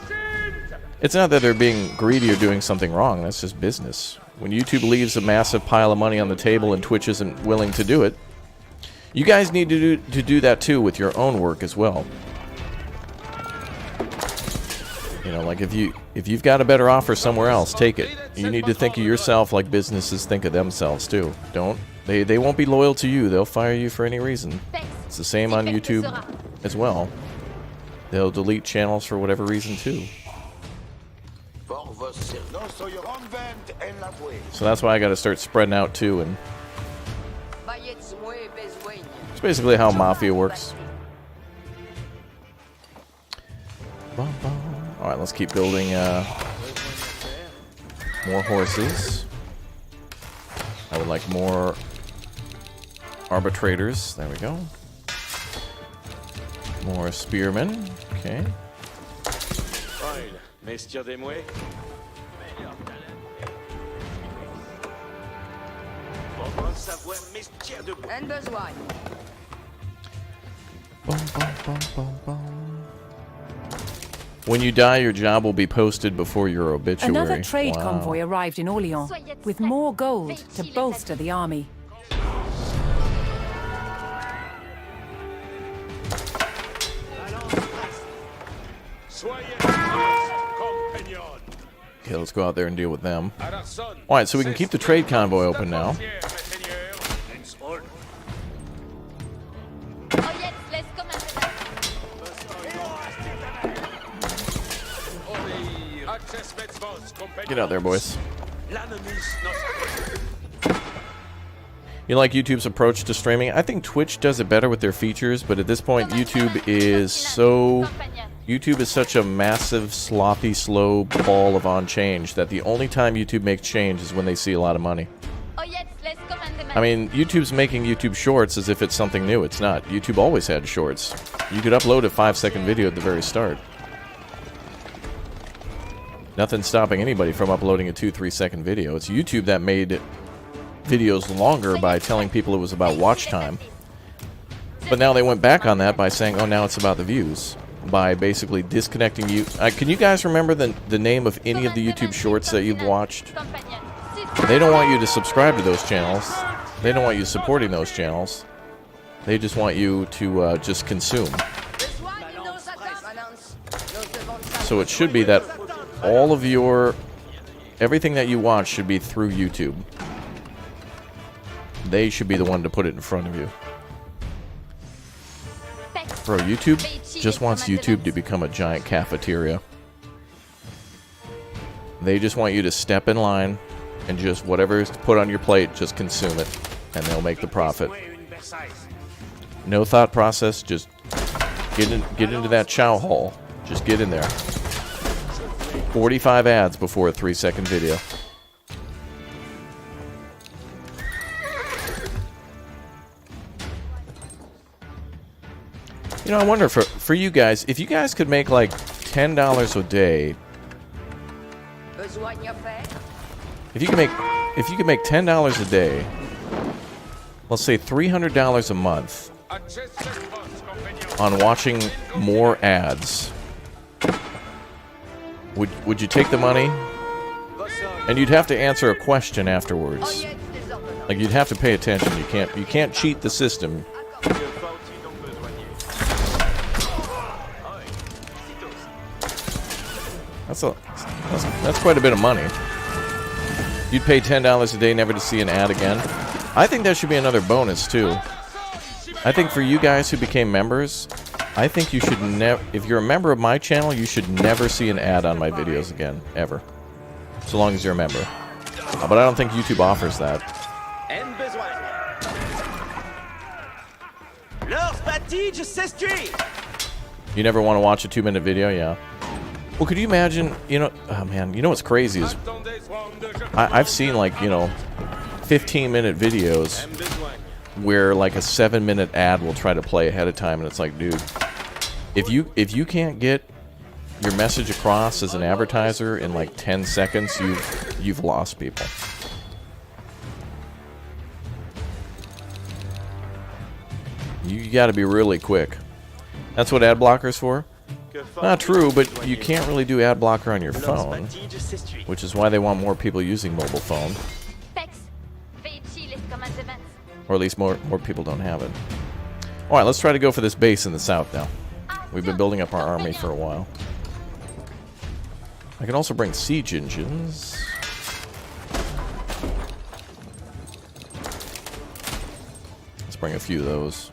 S1: It's not that they're being greedy or doing something wrong. That's just business. When YouTube leaves a massive pile of money on the table and Twitch isn't willing to do it, you guys need to do that too with your own work as well. You know, like if you've got a better offer somewhere else, take it. You need to think of yourself like businesses think of themselves too. They won't be loyal to you. They'll fire you for any reason. It's the same on YouTube as well. They'll delete channels for whatever reason too. So that's why I got to start spreading out too, and it's basically how Mafia works. Alright, let's keep building more horses. I would like more arbitrators. There we go. More spearmen. Okay. When you die, your job will be posted before your obituary.
S2: Another trade convoy arrived in Orléans with more gold to bolster the army.
S6: Soyez compagnon.
S1: Okay, let's go out there and deal with them.
S6: Arson.
S1: Alright, so we can keep the trade convoy open now. Get out there, boys. You like YouTube's approach to streaming? I think Twitch does it better with their features, but at this point, YouTube is such a massive, sloppy, slow ball of on change that the only time YouTube makes change is when they see a lot of money. I mean, YouTube's making YouTube Shorts as if it's something new. It's not. YouTube always had Shorts. You could upload a 5-second video at the very start. Nothing's stopping anybody from uploading a 2-3 second video. It's YouTube that made videos longer by telling people it was about watch time. But now they went back on that by saying, oh, now it's about the views. By basically disconnecting you. Can you guys remember the name of any of the YouTube Shorts that you've watched? They don't want you to subscribe to those channels. They don't want you supporting those channels. They just want you to just consume. So it should be that all of everything that you watch should be through YouTube. They should be the one to put it in front of you. Bro, YouTube just wants YouTube to become a giant cafeteria. They just want you to step in line and just whatever is put on your plate, just consume it. And they'll make the profit. No thought process, just get into that chow hall. Just get in there. 45 ads before a 3-second video. You know, I wonder for you guys, if you guys could make like $10 a day. If you could make $10 a day, let's say $300 a month on watching more ads. Would you take the money? And you'd have to answer a question afterwards. Like you'd have to pay attention. You can't cheat the system. That's quite a bit of money. You'd pay $10 a day never to see an ad again. I think that should be another bonus too. I think for you guys who became members, I think you should never, if you're a member of my channel, you should never see an ad on my videos again, ever. So long as you're a member. But I don't think YouTube offers that. You never want to watch a 2-minute video? Yeah. Well, could you imagine, you know, oh man, you know what's crazy is, I've seen like, you know, 15-minute videos where like a 7-minute ad will try to play ahead of time, and it's like, dude, if you can't get your message across as an advertiser in like 10 seconds, you've lost people. You got to be really quick. That's what ad blocker's for. Not true, but you can't really do ad blocker on your phone, which is why they want more people using mobile phone. Or at least more people don't have it. Alright, let's try to go for this base in the south now. We've been building up our army for a while. I can also bring siege engines. Let's bring a few of those.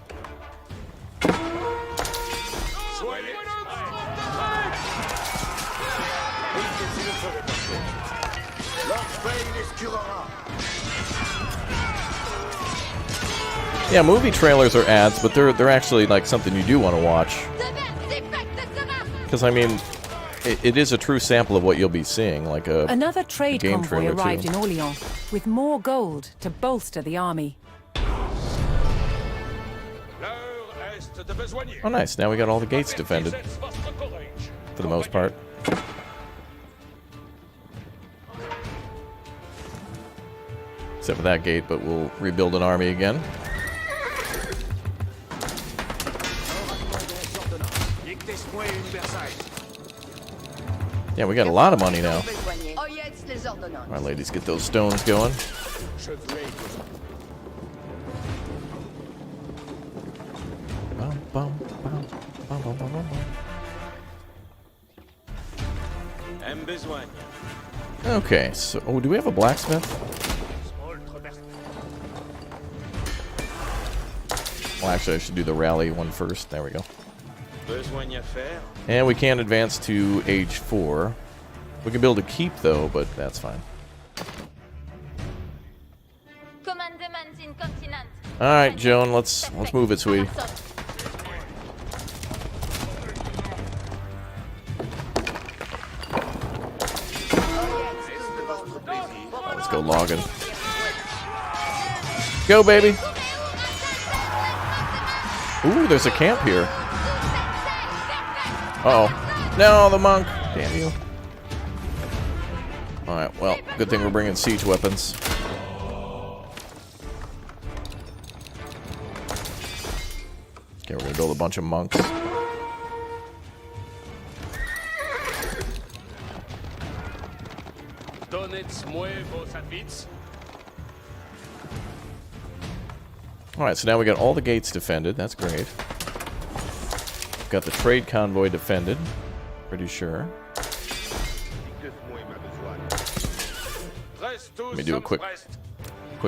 S1: Yeah, movie trailers are ads, but they're actually like something you do want to watch. Because I mean, it is a true sample of what you'll be seeing, like
S2: another trade
S1: game
S2: convoy arrived
S1: too.
S2: in Orléans with more gold to bolster the army.
S1: Oh, nice! Now we got all the gates defended, for the most part. Except for that gate, but we'll rebuild an army again. Yeah, we got a lot of money now. Alright, ladies, get those stones going.
S6: Un besoin.
S1: Okay, so oh, do we have a blacksmith? Well, actually, I should do the rally one first. There we go.
S6: Besoin à faire.
S1: And we can't advance to age 4. We can build a keep though, but that's fine. All right, Joan, let's move it, sweetie. Let's go logging. Go, baby. Ooh, there's a camp here. Uh-oh. No, the monk. Damn you. Alright, well, good thing we're bringing siege weapons. Okay, we're gonna build a bunch of monks. Alright, so now we got all the gates defended. That's great. Got the trade convoy defended. Pretty sure. Let me do a quick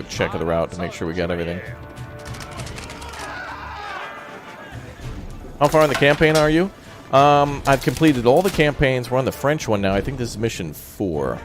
S1: check of the route to make sure we got everything. How far in the campaign are you? I've completed all the campaigns. We're on the French one now. I think this is mission 4.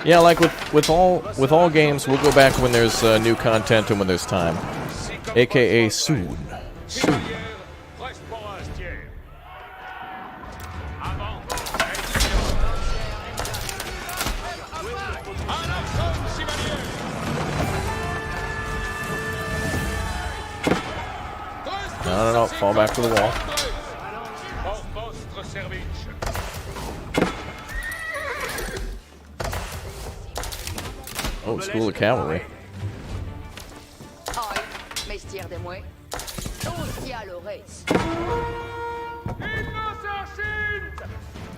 S1: Yeah, like with all games, we'll go back when there's new content and when there's time, aka soon. Soon. No, fall back to the wall. Oh, School of Cavalry.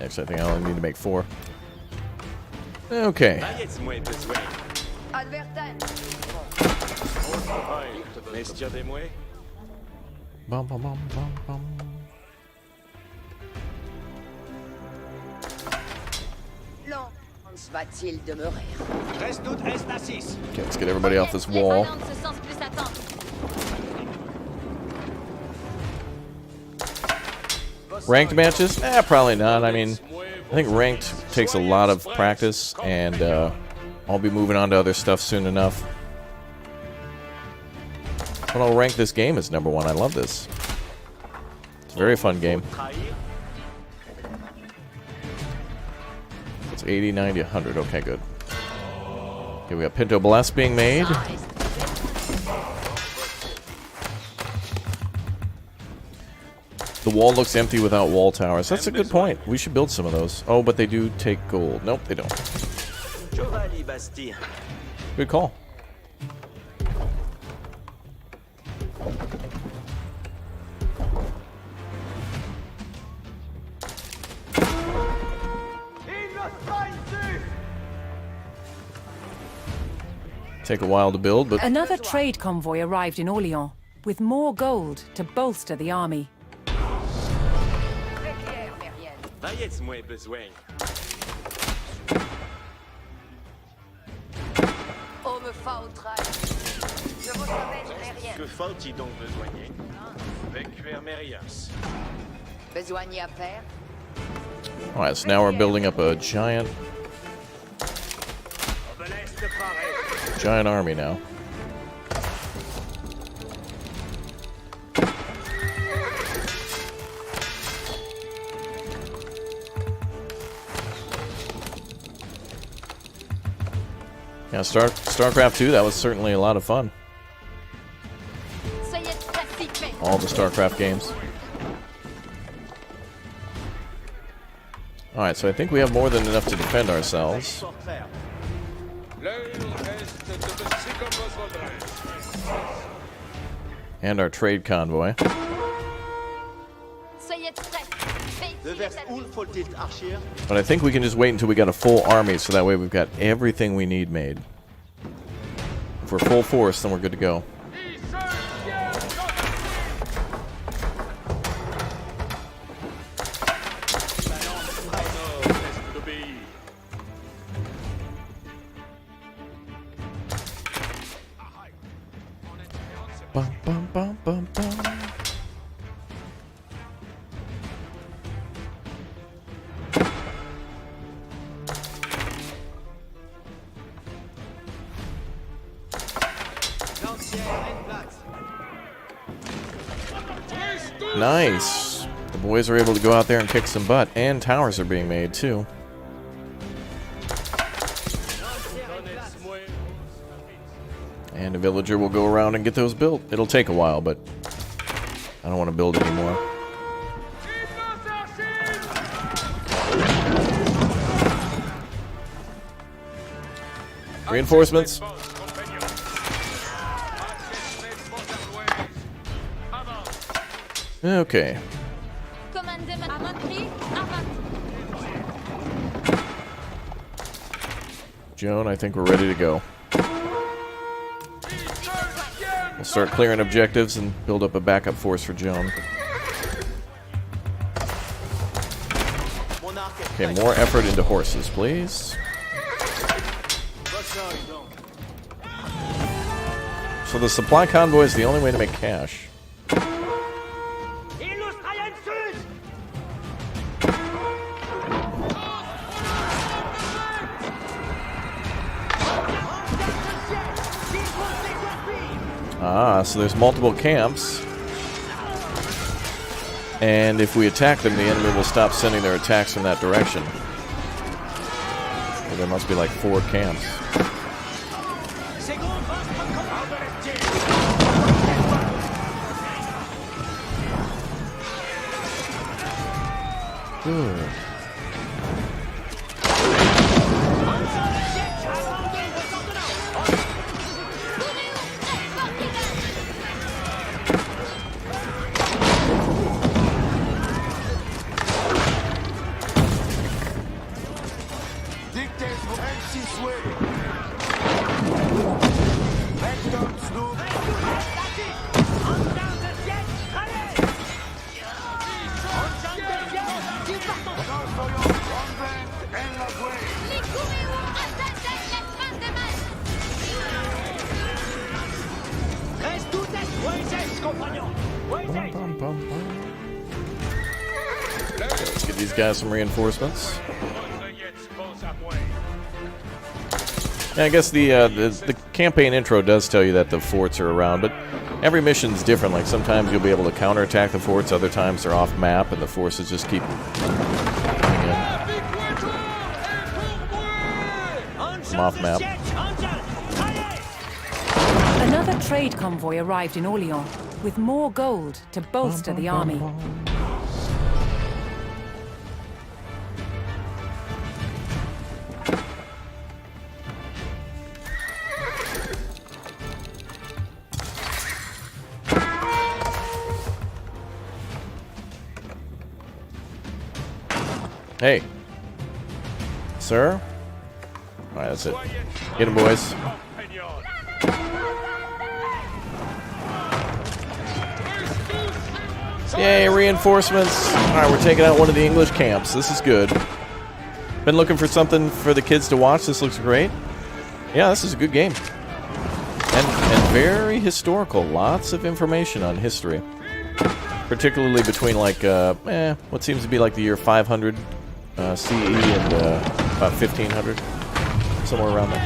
S1: Actually, I think I only need to make 4. Okay. Bum, bum, bum, bum, bum.
S3: Va-t-il demeurer?
S1: Okay, let's get everybody off this wall. Ranked matches? Probably not. I mean, I think ranked takes a lot of practice, and I'll be moving on to other stuff soon enough. But I'll rank this game as number 1. I love this. It's a very fun game. It's 80, 90, 100. Okay, good. Okay, we got Pinto Blast being made. The wall looks empty without wall towers. That's a good point. We should build some of those. Oh, but they do take gold. Nope, they don't. Good call. Take a while to build, but
S2: Another trade convoy arrived in Orléans with more gold to bolster the army.
S6: Que faut-il donc besoigner? Vécuer Mérias.
S3: Besoigné à faire?
S1: alright, so now we're building up a giant army now. Yeah, StarCraft 2, that was certainly a lot of fun. All the StarCraft games. Alright, so I think we have more than enough to defend ourselves. And our trade convoy.
S6: De
S1: But I think we can just wait until we got a full army, so that way we've got everything we need made. If we're full force, then we're good to go. Bum, bum, bum, bum, bum. Nice. The boys are able to go out there and kick some butt, and towers are being made too. And a villager will go around and get those built. It'll take a while, but I don't want to build anymore. Reinforcements. Okay. Joan, I think we're ready to go. We'll start clearing objectives and build up a backup force for Joan. Okay, more effort into horses, please. So the supply convoy is the only way to make cash. Ah, so there's multiple camps. And if we attack them, the enemy will stop sending their attacks from that direction. Well, there must be like 4 camps. Good. Let's get these guys some reinforcements. Yeah, I guess the campaign intro does tell you that the forts are around, but every mission's different. Like sometimes you'll be able to counterattack the forts, other times they're off map, and the forces just keep coming in. I'm off map.
S2: Another trade convoy arrived in Orléans with more gold to bolster the army.
S1: Hey. Sir? Alright, that's it. Get him, boys. Yay, reinforcements. Alright, we're taking out one of the English camps. This is good. Been looking for something for the kids to watch. This looks great. Yeah, this is a good game. And very historical. Lots of information on history. Particularly between, like, what seems to be like the year 500 CE and about 1500. Somewhere around there.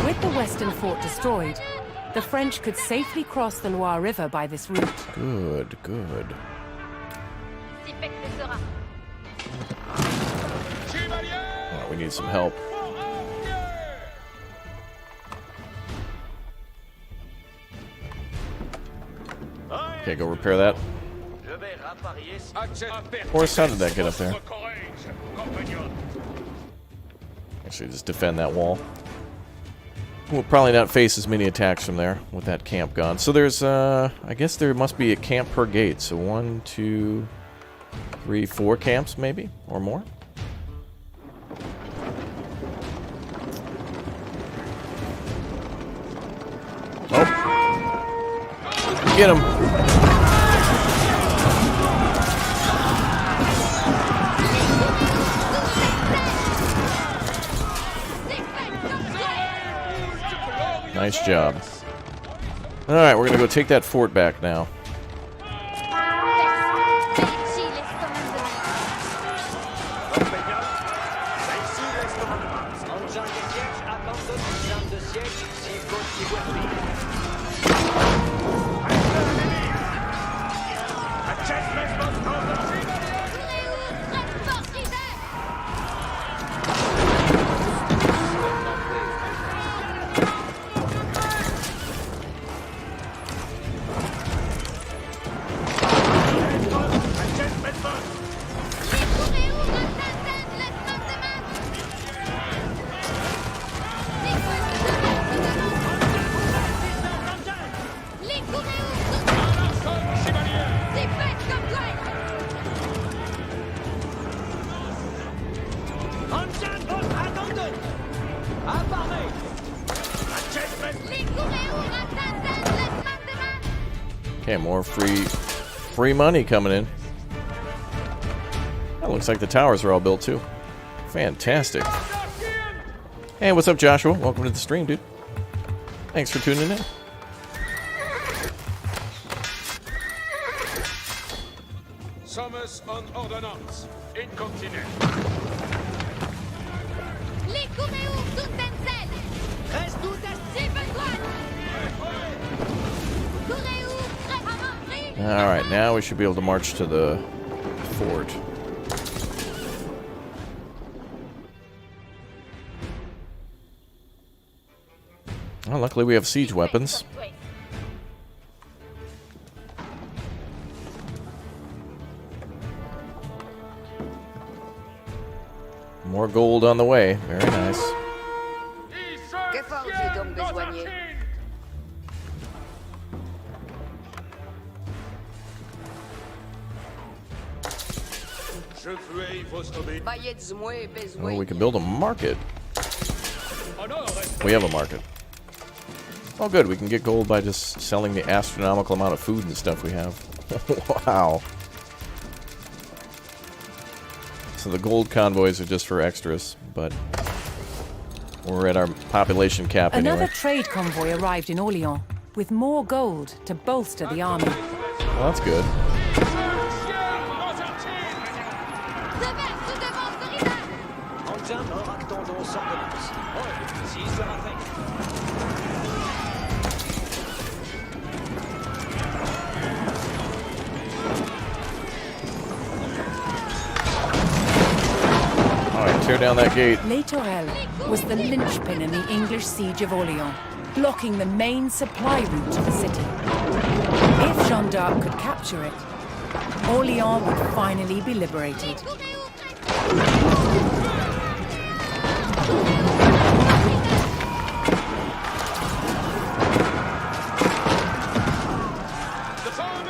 S2: With the western fort destroyed, the French could safely cross the Loire River by this route.
S1: Good, good. Oh, we need some help. Okay, go repair that. Horse, how did that get up there? Actually, just defend that wall. We'll probably not face as many attacks from there with that camp gone. So there's, I guess there must be a camp per gate. So 1, 2, 3, 4 camps maybe, or more. Oh. Get him. Nice job. Alright, we're gonna go take that fort back now. Okay, more free money coming in. That looks like the towers are all built too. Fantastic. Hey, what's up, Joshua? Welcome to the stream, dude. Thanks for tuning in.
S6: Sommes en ordonnance. Incontinent.
S1: Alright, now we should be able to march to the fort. Well, luckily we have siege weapons. More gold on the way. Very nice. Oh, we can build a market. We have a market. Oh, good. We can get gold by just selling the astronomical amount of food and stuff we have. Wow. So the gold convoys are just for extras, but we're at our population cap anyway.
S2: Another trade convoy arrived in Orléans with more gold to bolster the army.
S1: Well, that's good. Tear down that gate.
S2: Les Tourelles was the linchpin in the English siege of Orléans, blocking the main supply route to the city. If Jeanne d'Arc could capture it, Orléans would finally be liberated.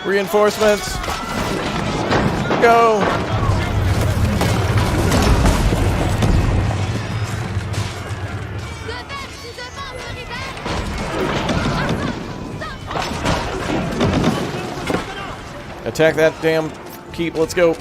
S1: Reinforcements! Go! Attack that damn keep. Let's go.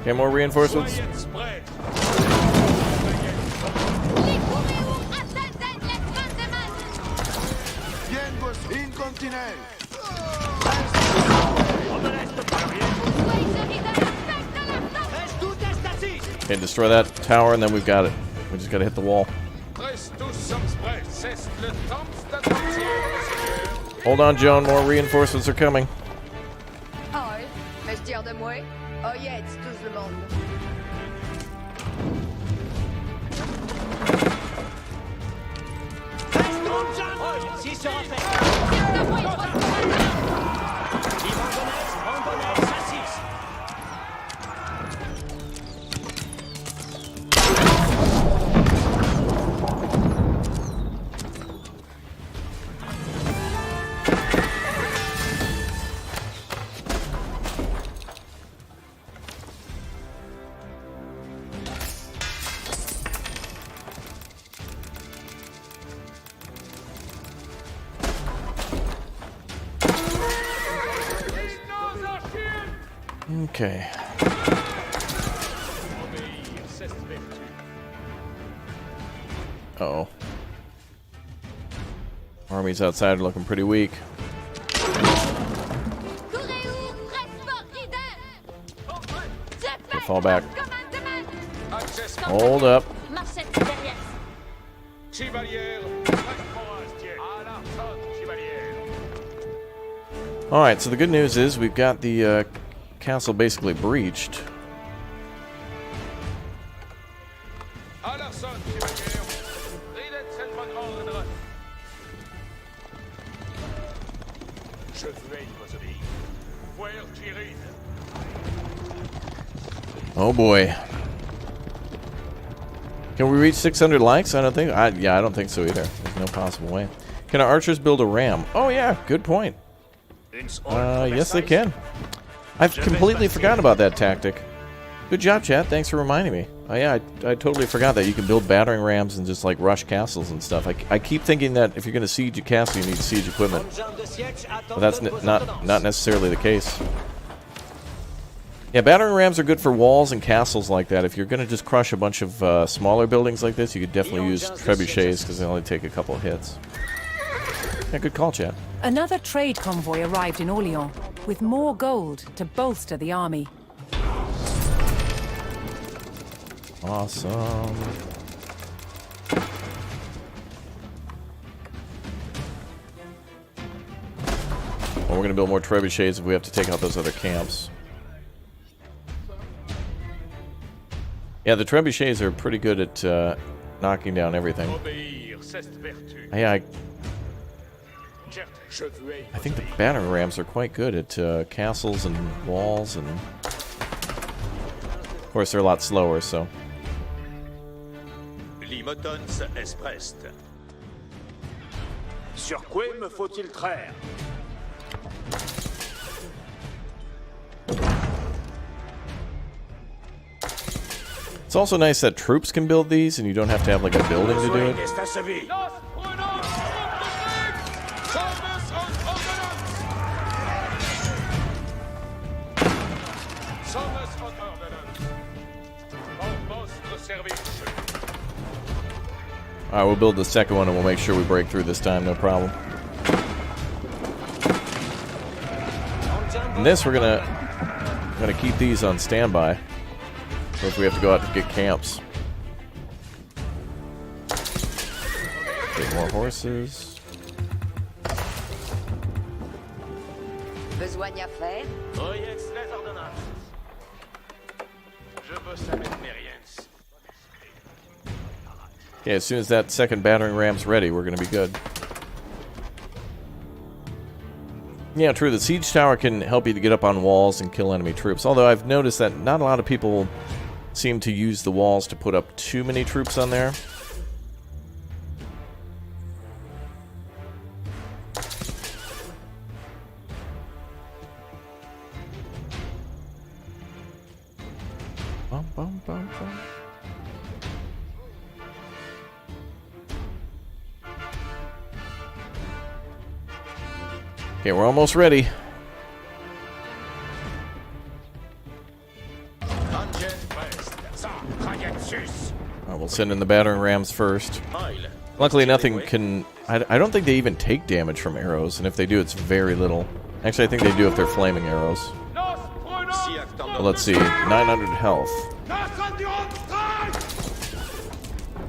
S1: Okay, more reinforcements. Okay, destroy that tower, and then we've got it. We just gotta hit the wall. Hold on, Joan. More reinforcements are coming.
S3: Ah oui, mais je tire de moi. Oh yeah, it's tous le monde.
S1: Okay. Uh-oh. Armies outside are looking pretty weak. Okay, fall back. Hold up. Alright, so the good news is we've got the castle basically breached. Oh boy. Can we reach 600 likes? I don't think. I don't think so either. There's no possible way. Can our archers build a ram? Oh yeah, good point. Yes they can. I've completely forgotten about that tactic. Good job, chat. Thanks for reminding me. Oh yeah, I totally forgot that you can build battering rams and just like rush castles and stuff. I keep thinking that if you're going to siege a castle, you need siege equipment. But that's not necessarily the case. Yeah, battering rams are good for walls and castles like that. If you're going to just crush a bunch of smaller buildings like this, you could definitely use trebuchets because they only take a couple of hits. Yeah, good call, chat.
S2: Another trade convoy arrived in Orléans with more gold to bolster the army.
S1: Awesome. Well, we're going to build more trebuchets if we have to take out those other camps. Yeah, the trebuchets are pretty good at knocking down everything. Yeah, I think the battering rams are quite good at castles and walls, and of course they're a lot slower, so.
S6: Sur quoi me faut-il traire?
S1: It's also nice that troops can build these, and you don't have to have like a building to do it. Alright, we'll build the second one and we'll make sure we break through this time, no problem. And this, we're gonna keep these on standby. So if we have to go out to get camps. Get more horses.
S3: Besoin d'y faire?
S1: Yeah, as soon as that second battering ram's ready, we're gonna be good. Yeah, true, the siege tower can help you to get up on walls and kill enemy troops. Although I've noticed that not a lot of people seem to use the walls to put up too many troops on there. Bum, bum, bum, bum. Okay, we're almost ready. Alright, we'll send in the battering rams first. Luckily, nothing can... I don't think they even take damage from arrows, and if they do, it's very little. Actually, I think they do if they're flaming arrows. Well, let's see. 900 health.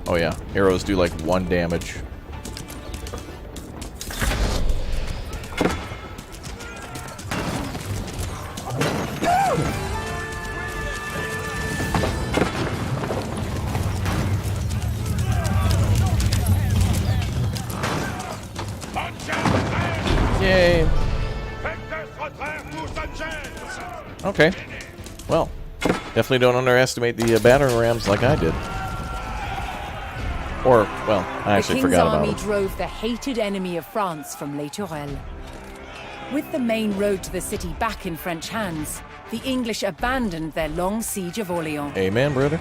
S1: Oh yeah, arrows do like 1 damage. Yay. Okay. Well, definitely don't underestimate the battering rams like I did. Or, well, I actually forgot about it.
S2: The King's army drove the hated enemy of France from Les Tourelles. With the main road to the city back in French hands, the English abandoned their long siege of Orléans.
S1: Amen, brother.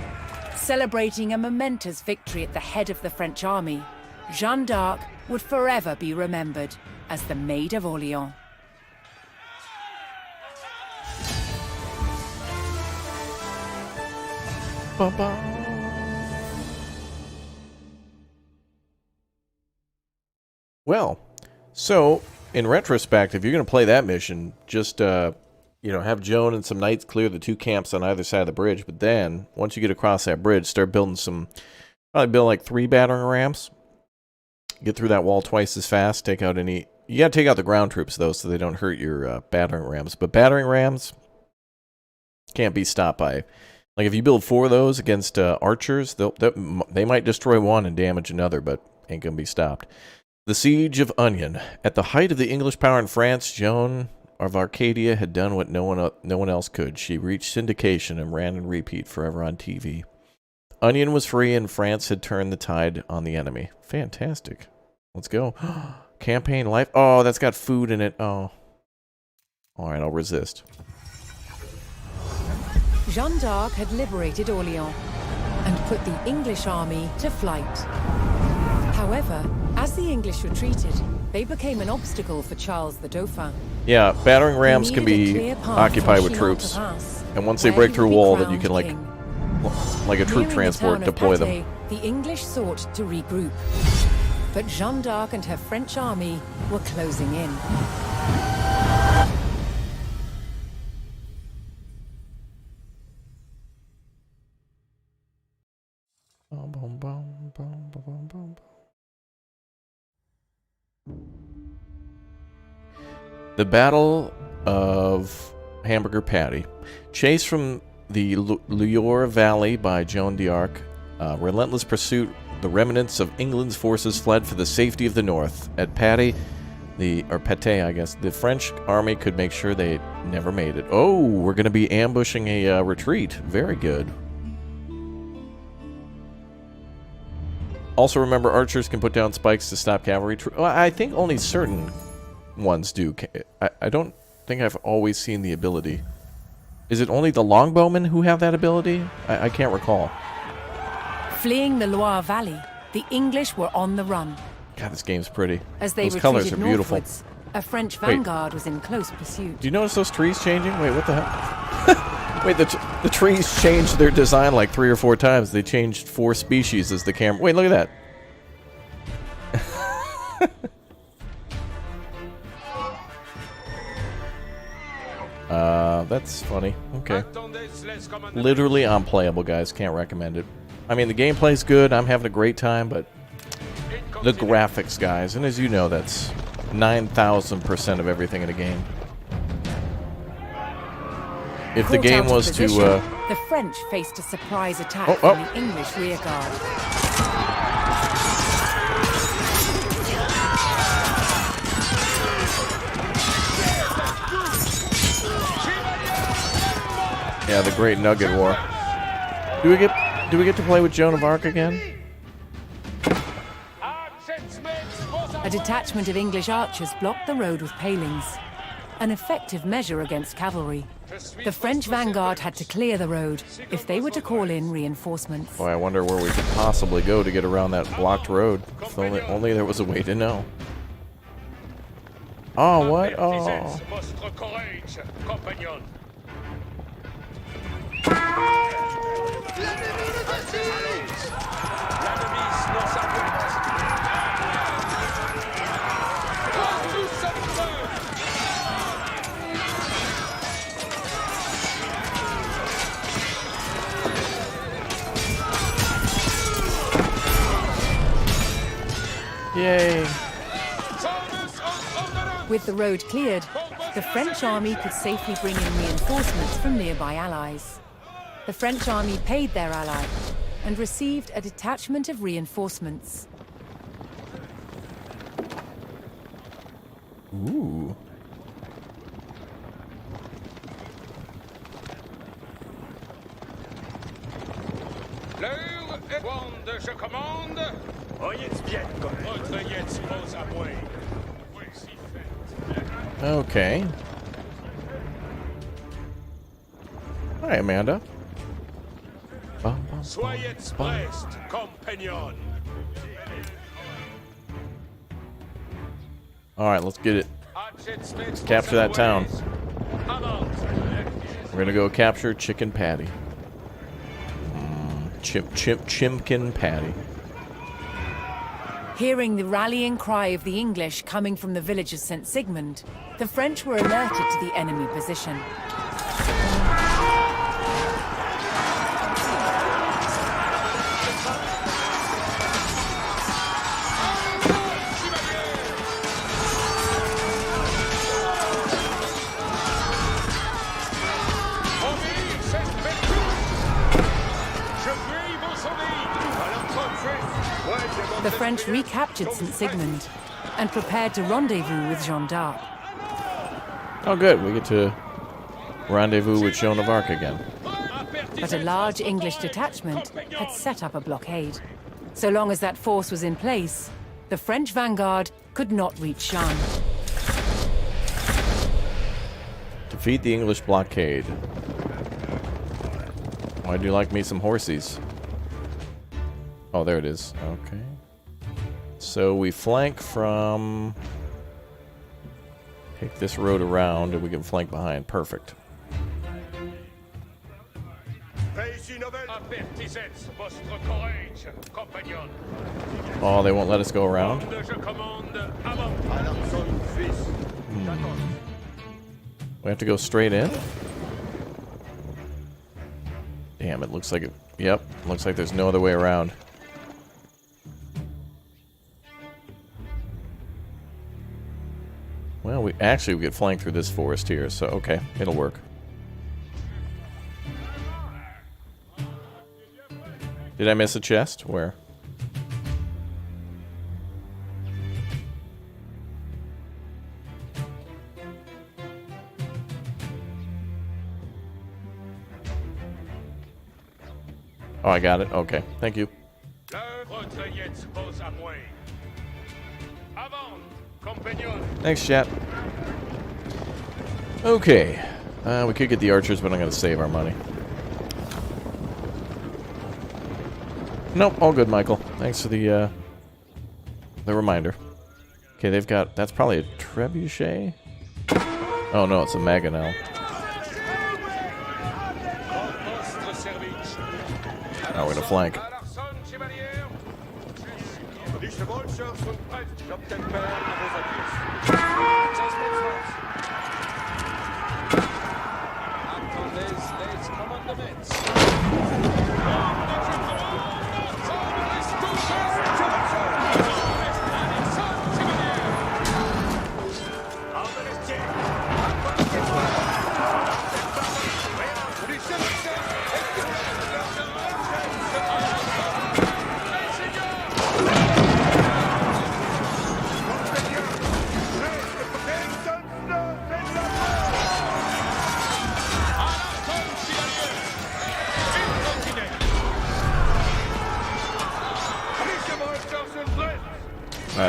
S2: Celebrating a momentous victory at the head of the French army, Jeanne d'Arc would forever be remembered as the Maid of Orléans.
S1: Well, so in retrospect, if you're going to play that mission, just have Joan and some knights clear the 2 camps on either side of the bridge. But then once you get across that bridge, start building probably build like 3 battering rams. Get through that wall twice as fast. Take out any. You got to take out the ground troops though, so they don't hurt your battering rams. But battering rams can't be stopped by. Like if you build 4 of those against archers, they might destroy one and damage another, but ain't gonna be stopped. The Siege of Onion. At the height of the English power in France, Joan of Arcadia had done what no one else could. She reached syndication and ran and repeat forever on TV. Onion was free and France had turned the tide on the enemy. Fantastic. Let's go. Campaign life. Oh, that's got food in it. Oh. Alright, I'll resist.
S2: Jeanne d'Arc had liberated Orléans and put the English army to flight. However, as the English retreated, they became an obstacle for Charles the Dauphin.
S1: Yeah, battering rams can be occupied with troops. And once they break through a wall, then you can, like a troop transport, deploy them.
S2: The English sought to regroup. But Jeanne d'Arc and her French army were closing in.
S1: The Battle of Hamburger Patty. Chased from the Loire Valley by Joan d'Arc. Relentless pursuit. The remnants of England's forces fled for the safety of the north. At Patay, Patay, I guess, the French army could make sure they never made it. Oh, we're going to be ambushing a retreat. Very good. Also remember, archers can put down spikes to stop cavalry. Well, I think only certain ones do. I don't think I've always seen the ability. Is it only the longbowmen who have that ability? I can't recall.
S2: Fleeing the Loire Valley, the English were on the run.
S1: God, this game's pretty.
S2: As they
S1: those colors are
S2: retreated
S1: beautiful.
S2: northwards, a French vanguard was in close pursuit.
S1: Do you notice those trees changing? Wait, what the hell? Wait, the trees changed their design like 3 or 4 times. They changed 4 species as the camera. Wait, look at that. That's funny. Okay. Literally unplayable, guys. Can't recommend it. I mean, the gameplay's good. I'm having a great time, but the graphics, guys, and as you know, that's 9,000% of everything in a game. If the game was to...
S2: the French faced a surprise attack from the English rearguard.
S1: Yeah, the Great Nugget War. Do we get to play with Joan of Arc again?
S2: A detachment of English archers blocked the road with palings, an effective measure against cavalry. The French vanguard had to clear the road if they were to call in reinforcements.
S1: Boy, I wonder where we could possibly go to get around that blocked road. If only there was a way to know. Oh, what? Oh. Yay!
S2: With the road cleared, the French army could safely bring in reinforcements from nearby allies. The French army paid their ally and received a detachment of reinforcements.
S1: Ooh.
S6: L'heure est grande, je commande. Oyez bien comme votre yet pose à moi.
S1: Okay. Hi, Amanda.
S6: Soyez prest, compagnon.
S1: All right, let's get it. Capture that town. We're gonna go capture Chicken Patty. Chimkin Patty.
S2: Hearing the rallying cry of the English coming from the village of St. Sigmund, the French were alerted to the enemy position. The French recaptured St. Sigmund and prepared to rendezvous with Jeanne d'Arc.
S1: Oh, good. We get to rendezvous with Joan of Arc again.
S2: But a large English detachment had set up a blockade. So long as that force was in place, the French vanguard could not reach Jeanne.
S1: Defeat the English blockade. Why do you like me some horsies? Oh, there it is. Okay. So we flank from... Take this road around and we can flank behind. Perfect. Oh, they won't let us go around? We have to go straight in? Damn, it looks like it... Yep, looks like there's no other way around. Well, we get flanked through this forest here, so okay, it'll work. Did I miss a chest? Where? Oh, I got it. Okay, thank you. Thanks, chat. Okay. We could get the archers, but I'm going to save our money. Nope, all good, Michael. Thanks for the reminder. Okay, they've got... That's probably a trebuchet? Oh, no, it's a mangonel. Now we're going to flank.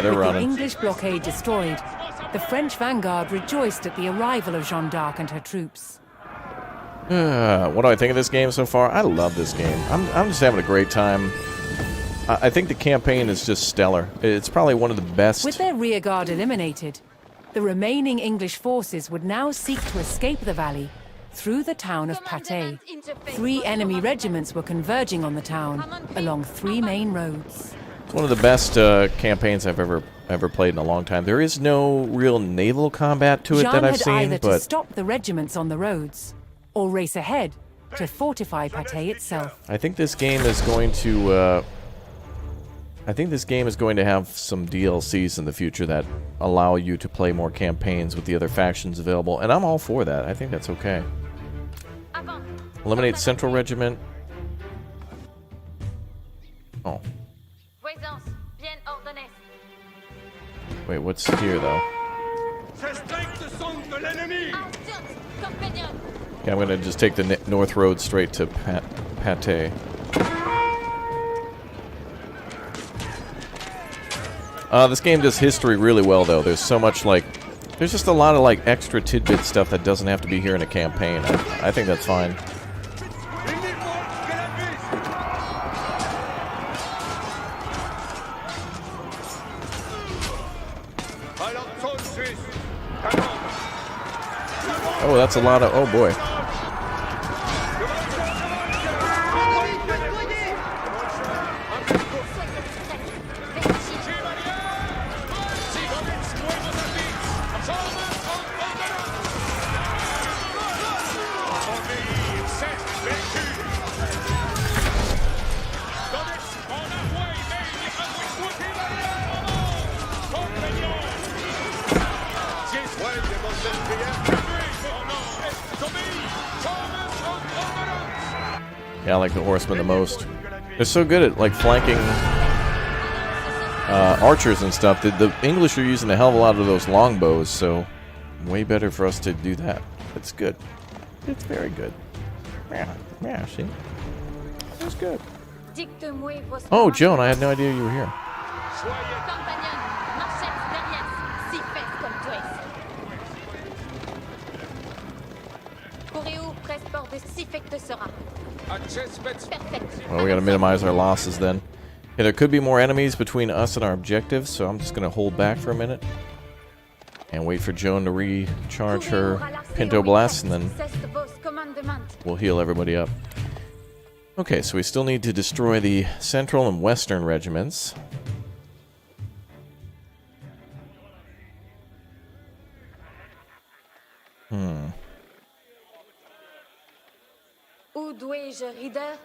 S1: They're
S2: With
S1: running.
S2: the English blockade destroyed, the French vanguard rejoiced at the arrival of Jeanne d'Arc and her troops.
S1: What do I think of this game so far? I love this game. I'm just having a great time. I think the campaign is just stellar. It's probably one of the best.
S2: With their rearguard eliminated, the remaining English forces would now seek to escape the valley through the town of Patay. 3 enemy regiments were converging on the town along 3 main roads.
S1: It's one of the best campaigns I've ever played in a long time. There is no real naval combat to it
S2: Jeanne
S1: that I've
S2: had
S1: seen,
S2: either to
S1: but
S2: stop the regiments on the roads or race ahead to fortify Patay itself.
S1: I think this game is going to I think this game is going to have some DLCs in the future that allow you to play more campaigns with the other factions available, and I'm all for that. I think that's okay. Eliminate Central Regiment. Oh. Wait, what's here, though? Yeah, I'm gonna just take the North Road straight to Patay. This game does history really well, though. There's so much, like... There's just a lot of, like, extra tidbit stuff that doesn't have to be here in a campaign. I think that's fine. Oh, that's a lot of... Oh, boy. Yeah, I like the horsemen the most. They're so good at, like, flanking archers and stuff. The English are using a hell of a lot of those longbows, so way better for us to do that. It's good. It's very good. Yeah, see? It's good. Oh, Joan, I had no idea you were here. Well, we gotta minimize our losses then. Yeah, there could be more enemies between us and our objectives, so I'm just gonna hold back for a minute and wait for Joan to recharge her Pinto Blast, and then we'll heal everybody up. Okay, so we still need to destroy the Central and Western regiments.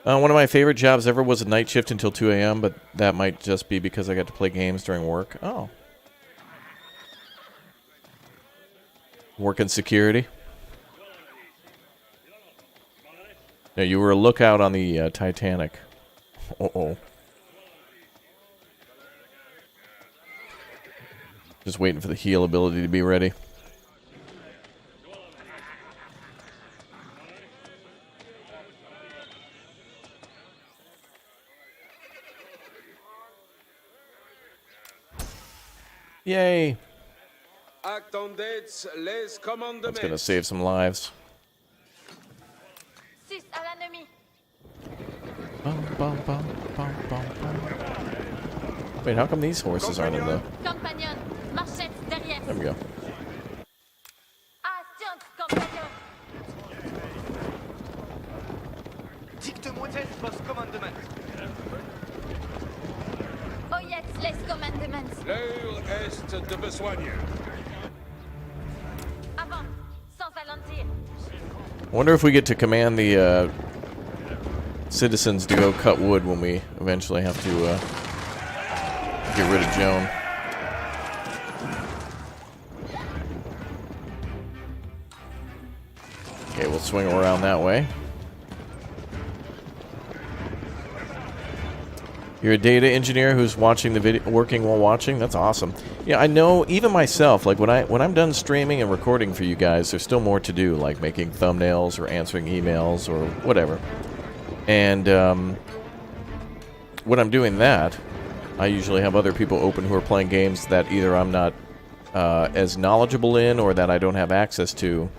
S1: One of my favorite jobs ever was a night shift until 2 a.m., but that might just be because I got to play games during work. Oh. Work in security. Yeah, you were a lookout on the Titanic. Uh-oh. Just waiting for the heal ability to be ready. Yay! That's gonna save some lives. Wait, how come these horses aren't in the... There we go. I wonder if we get to command the citizens to go cut wood when we eventually have to get rid of Joan. Okay, we'll swing around that way. You're a data engineer who's watching the video, working while watching? That's awesome. Yeah, I know, even myself, like when I'm done streaming and recording for you guys, there's still more to do, like making thumbnails or answering emails or whatever. And when I'm doing that, I usually have other people open who are playing games that either I'm not as knowledgeable in or that I don't have access to.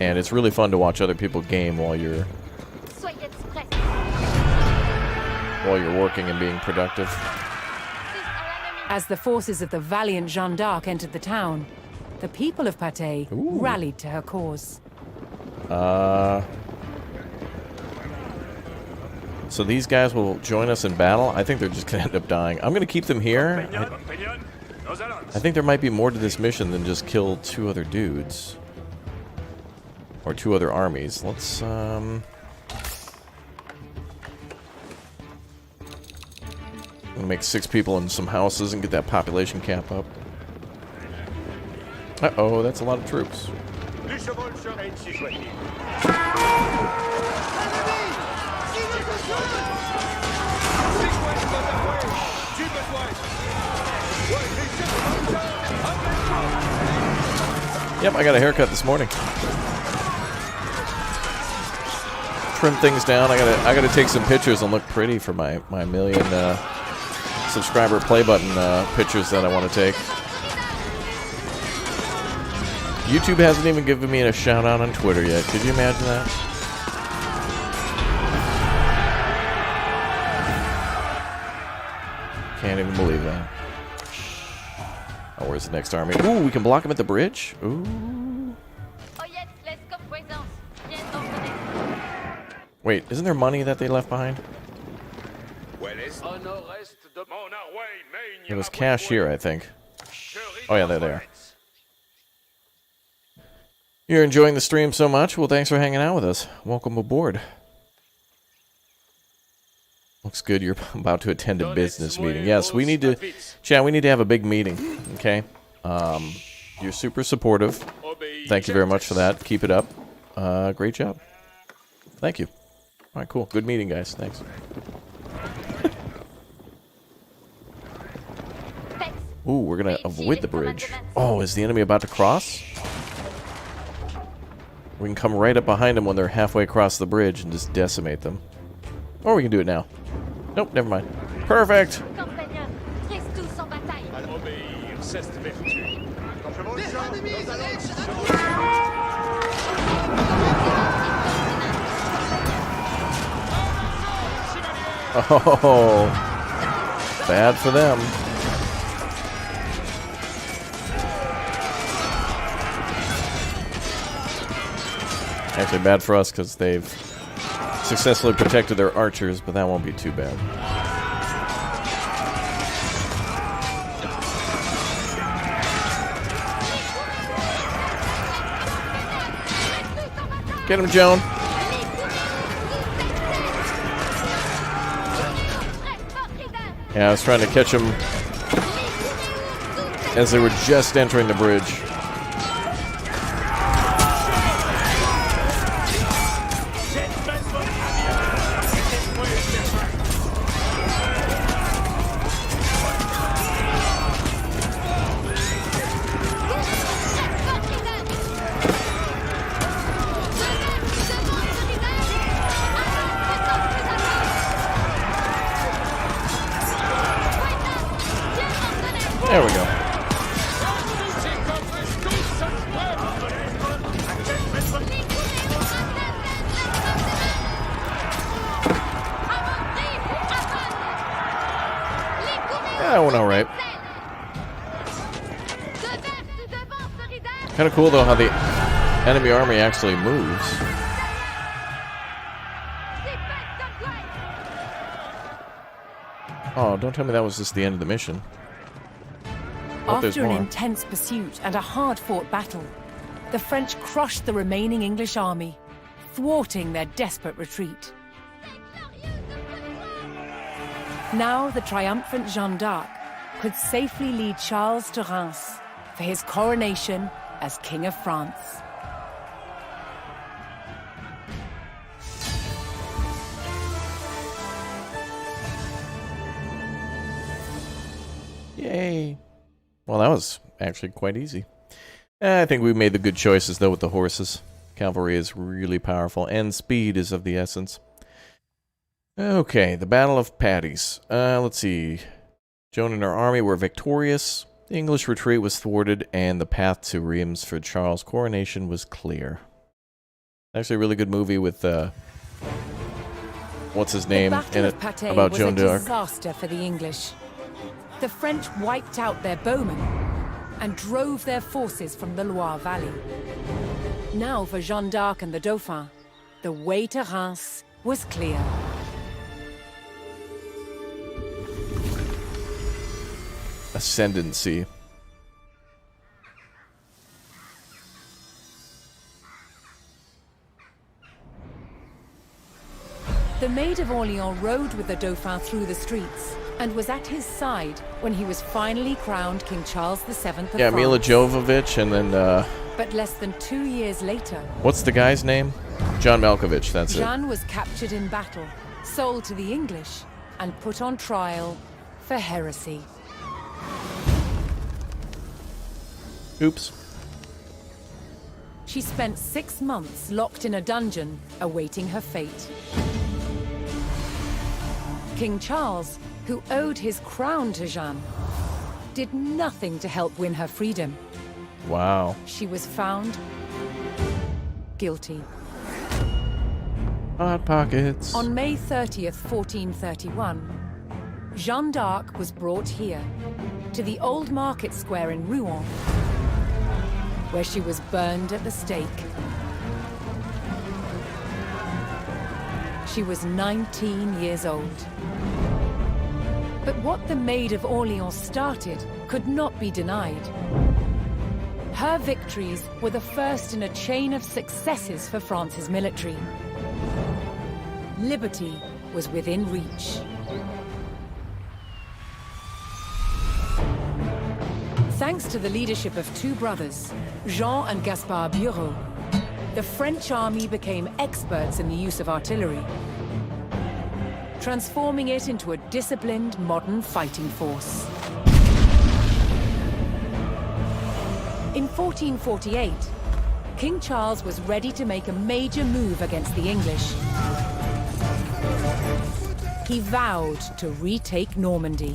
S1: And it's really fun to watch other people game while you're working and being productive.
S2: As the forces of the valiant Jeanne d'Arc entered the town, the people of Patay rallied to her cause.
S1: So these guys will join us in battle? I think they're just going to end up dying. I'm going to keep them here. I think there might be more to this mission than just kill 2 other dudes. Or 2 other armies. Let's, Gonna make 6 people in some houses and get that population cap up. Uh-oh, that's a lot of troops. Yep, I got a haircut this morning. Trim things down. I gotta take some pictures and look pretty for my million subscriber play button pictures that I want to take. YouTube hasn't even given me a shout out on Twitter yet. Could you imagine that? Can't even believe that. Oh, where's the next army? Ooh, we can block them at the bridge? Ooh. Wait, isn't there money that they left behind? It was cash here, I think. Oh yeah, they're there. You're enjoying the stream so much? Well, thanks for hanging out with us. Welcome aboard. Looks good you're about to attend a business meeting. Yes, we need to... Chat, we need to have a big meeting, okay? You're super supportive. Thank you very much for that. Keep it up. Great job. Thank you. Alright, cool. Good meeting, guys. Thanks. Ooh, we're gonna avoid the bridge. Oh, is the enemy about to cross? We can come right up behind them when they're halfway across the bridge and just decimate them. Or we can do it now. Nope, never mind. Perfect! Oh, bad for them. Actually, bad for us because they've successfully protected their archers, but that won't be too bad. Get him, Joan. Yeah, I was trying to catch them as they were just entering the bridge. There we go. Yeah, it went all right. Kind of cool, though, how the enemy army actually moves. Oh, don't tell me that was just the end of the mission.
S2: After an intense pursuit and a hard-fought battle, the French crushed the remaining English army, thwarting their desperate retreat. Now the triumphant Jeanne d'Arc could safely lead Charles to Reims for his coronation as King of France.
S1: Yay. Well, that was actually quite easy. I think we made the good choices, though, with the horses. Cavalry is really powerful, and speed is of the essence. Okay, the Battle of Patay. Let's see. Joan and her army were victorious. The English retreat was thwarted, and the path to Reims for Charles' coronation was clear. Actually, a really good movie with, what's his name in it, about Joan d'Arc.
S2: Was a disaster for the English. The French wiped out their bowmen and drove their forces from the Loire Valley. Now for Jeanne d'Arc and the Dauphin, the way to Reims was clear.
S1: Ascendancy.
S2: The Maid of Orleans rode with the Dauphin through the streets and was at his side when he was finally crowned King Charles VII of
S1: Yeah,
S2: France.
S1: Mila Jovovich, and then
S2: But less than 2 years later,
S1: what's the guy's name? John Malkovich. That's it.
S2: Jeanne was captured in battle, sold to the English, and put on trial for heresy.
S1: Oops.
S2: She spent 6 months locked in a dungeon, awaiting her fate. King Charles, who owed his crown to Jeanne, did nothing to help win her freedom.
S1: Wow.
S2: She was found guilty.
S1: Hot pockets.
S2: On May 30th, 1431, Jeanne d'Arc was brought here, to the old market square in Rouen, where she was burned at the stake. She was 19 years old. But what the Maid of Orleans started could not be denied. Her victories were the first in a chain of successes for France's military. Liberty was within reach. Thanks to the leadership of two brothers, Jean and Gaspard Bureau, the French army became experts in the use of artillery, transforming it into a disciplined, modern fighting force. In 1448, King Charles was ready to make a major move against the English. He vowed to retake Normandy.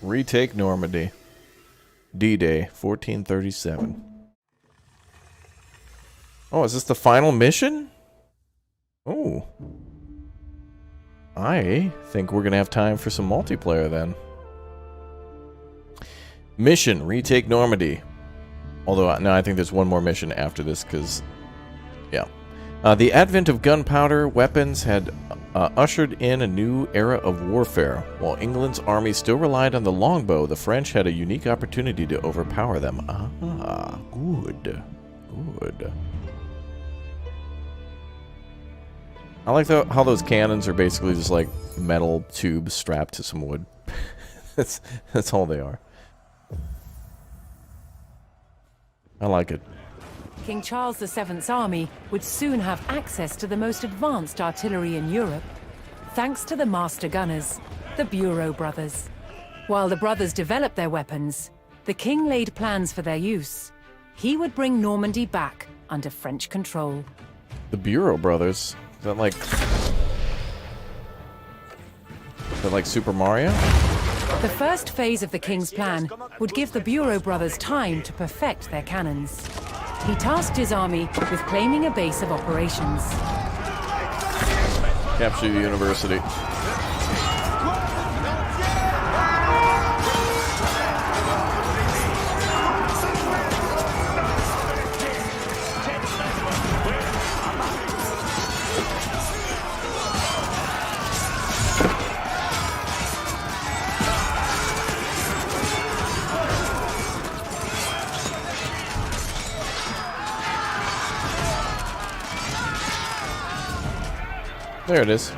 S1: Retake Normandy. D-Day, 1437. Oh, is this the final mission? Oh. I think we're going to have time for some multiplayer then. Mission, retake Normandy. Although, no, I think there's one more mission after this, because, yeah. The advent of gunpowder weapons had ushered in a new era of warfare. While England's army still relied on the longbow, the French had a unique opportunity to overpower them. Ah, good. Good. I like how those cannons are basically just like metal tubes strapped to some wood. That's all they are. I like it.
S2: King Charles VII's army would soon have access to the most advanced artillery in Europe, thanks to the master gunners, the Bureau brothers. While the brothers developed their weapons, the king laid plans for their use. He would bring Normandy back under French control.
S1: The Bureau brothers? Is that like Super Mario?
S2: The first phase of the king's plan would give the Bureau brothers time to perfect their cannons. He tasked his army with claiming a base of operations.
S1: Capture the university. There it is.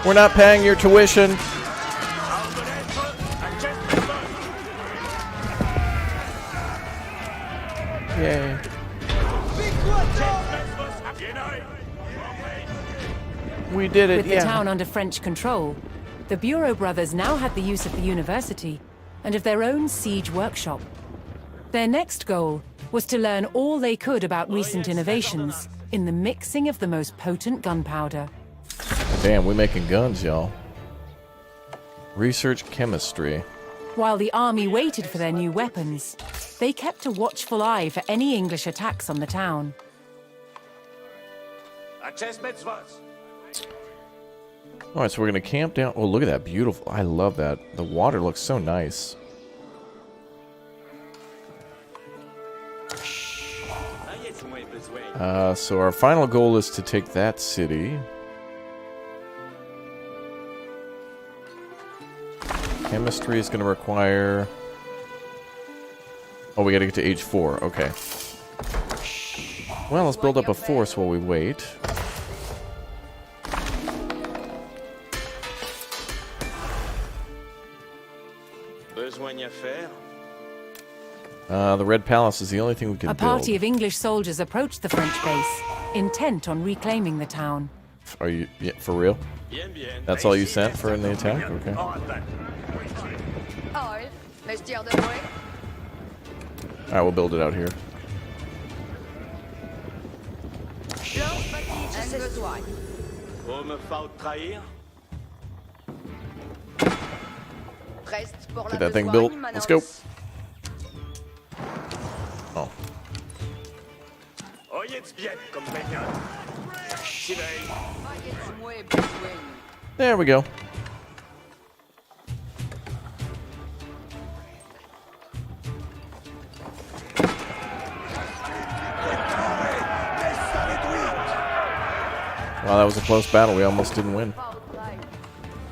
S1: We're not paying your tuition. Yay. We did it,
S2: With the town under French control, the Bureau brothers now had the use of the university and of their own siege workshop. Their next goal was to learn all they could about recent innovations in the mixing of the most potent gunpowder.
S1: Damn, we're making guns, y'all. Research chemistry.
S2: While the army waited for their new weapons, they kept a watchful eye for any English attacks on the town.
S1: Alright, so we're gonna camp down. Oh, look at that. Beautiful. I love that. The water looks so nice. So our final goal is to take that city. Chemistry is going to require Oh, we gotta get to age 4. Okay. Well, let's build up a force while we wait. The Red Palace is the only thing we can
S2: A
S1: build.
S2: party of English soldiers approached the French base, intent on reclaiming the town.
S1: Are you for real? That's all you sent for the attack? Okay.
S3: All, Monsieur de Mouet.
S1: Alright, we'll build it out here. Get that thing built. Let's go. Oh. There we go. Wow, that was a close battle. We almost didn't win.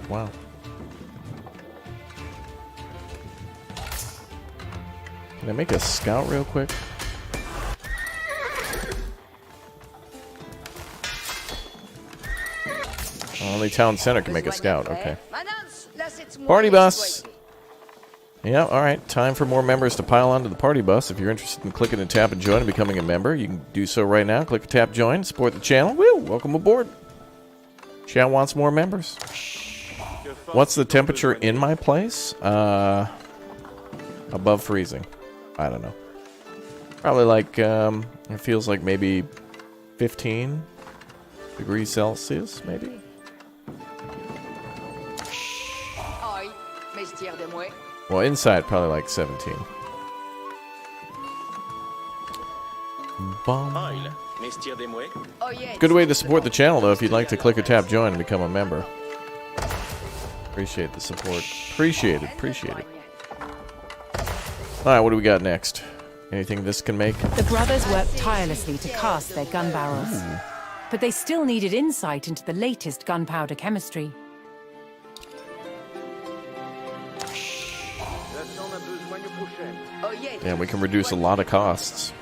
S1: Wow. Can I make a scout real quick? Only town center can make a scout. Okay. Party bus! Yeah, alright. Time for more members to pile onto the party bus. If you're interested in clicking and tap and join and becoming a member, you can do so right now. Click, tap, join, support the channel. Woo! Welcome aboard. Chat wants more members. What's the temperature in my place? Above freezing. I don't know. Probably like, it feels like maybe 15 degrees Celsius, maybe? Well, inside, probably like 17. Good way to support the channel, though, if you'd like to click or tap join and become a member. Appreciate the support. Appreciate it. Appreciate it. Alright, what do we got next? Anything this can make?
S2: The brothers worked tirelessly to cast their gun barrels. But they still needed insight into the latest gunpowder chemistry.
S1: Yeah, we can reduce a lot of costs.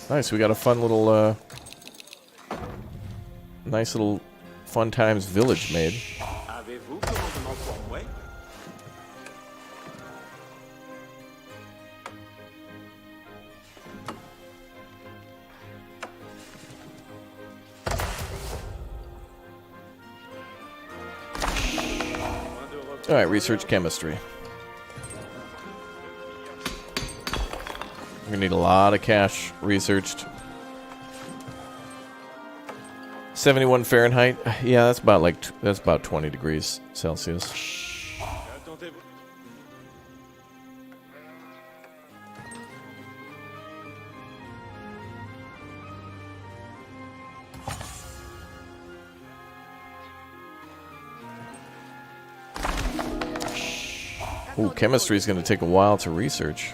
S1: Nice, we got a fun little, nice little fun times village made. Alright, research chemistry. We're gonna need a lot of cash researched. 71 Fahrenheit. Yeah, that's about like that's about 20 degrees Celsius. Ooh, chemistry is going to take a while to research.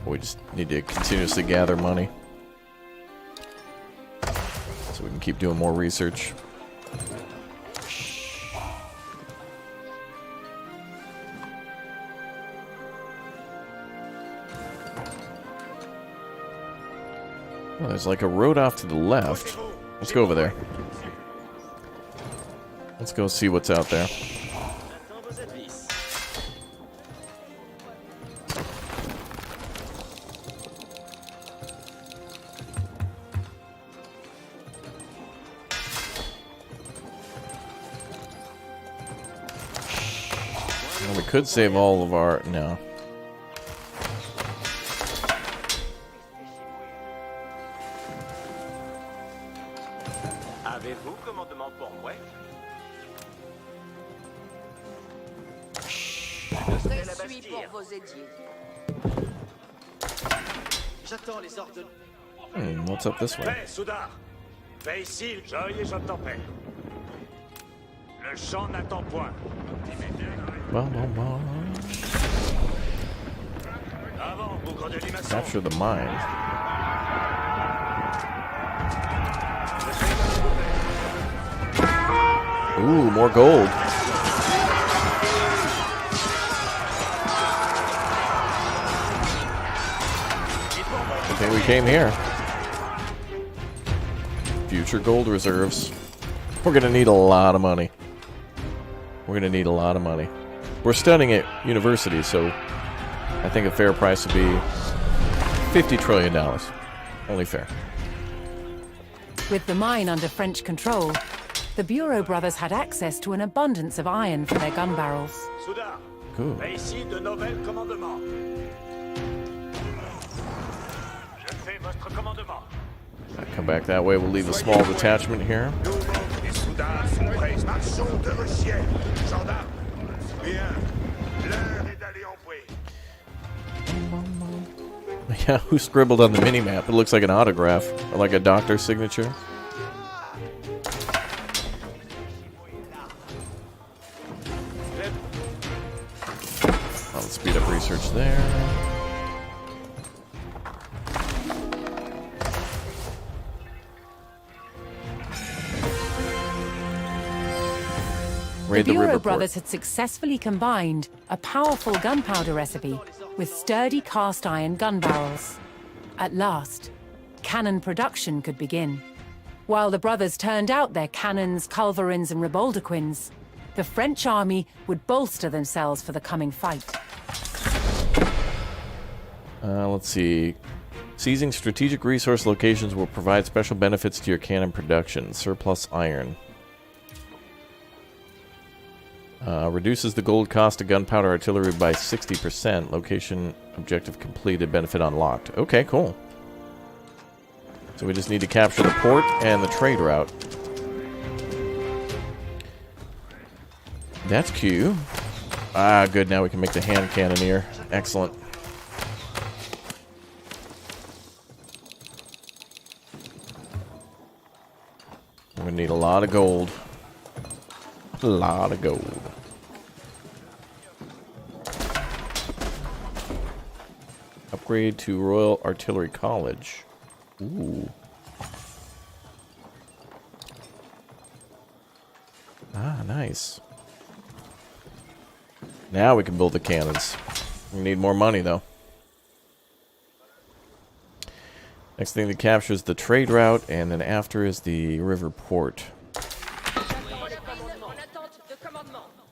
S1: We just need to continuously gather money so we can keep doing more research. Oh, there's like a road off to the left. Let's go over there. Let's go see what's out there. Well, we could save all of our... No. What's up this way?
S6: Fais ici, j'œille et je t'empêche. Le champ n'attend point. Avant, bougre de limaçon.
S1: Capture the mine. Ooh, more gold. I think we came here. Future gold reserves. We're gonna need a lot of money. We're gonna need a lot of money. We're studying at university, so I think a fair price would be $50 trillion. Only fair.
S2: With the mine under French control, the Bureau brothers had access to an abundance of iron for their gun barrels.
S1: Cool.
S6: Ici de nouvelles commandements. Je fais votre commandement.
S1: Come back that way. We'll leave a small detachment here.
S6: Les soudats sont prêts. Marchons de le ciel. Gendarmes. Bien. L'heure est d'aller en bouée.
S1: Yeah, who scribbled on the mini-map? It looks like an autograph, or like a doctor's signature. I'll speed up research there.
S2: The Bureau brothers had successfully combined a powerful gunpowder recipe with sturdy cast iron gun barrels. At last, cannon production could begin. While the brothers turned out their cannons, culverins, and riboldequins, the French army would bolster themselves for the coming fight.
S1: Let's see. Seizing strategic resource locations will provide special benefits to your cannon production. Surplus iron. Reduces the gold cost of gunpowder artillery by 60%. Location objective completed. Benefit unlocked. Okay, cool. So we just need to capture the port and the trade route. That's Q. Ah, good. Now we can make the hand cannoneer. Excellent. We're going to need a lot of gold. A lot of gold. Upgrade to Royal Artillery College. Ooh. Ah, nice. Now we can build the cannons. We need more money, though. Next thing to capture is the trade route, and then after is the river port.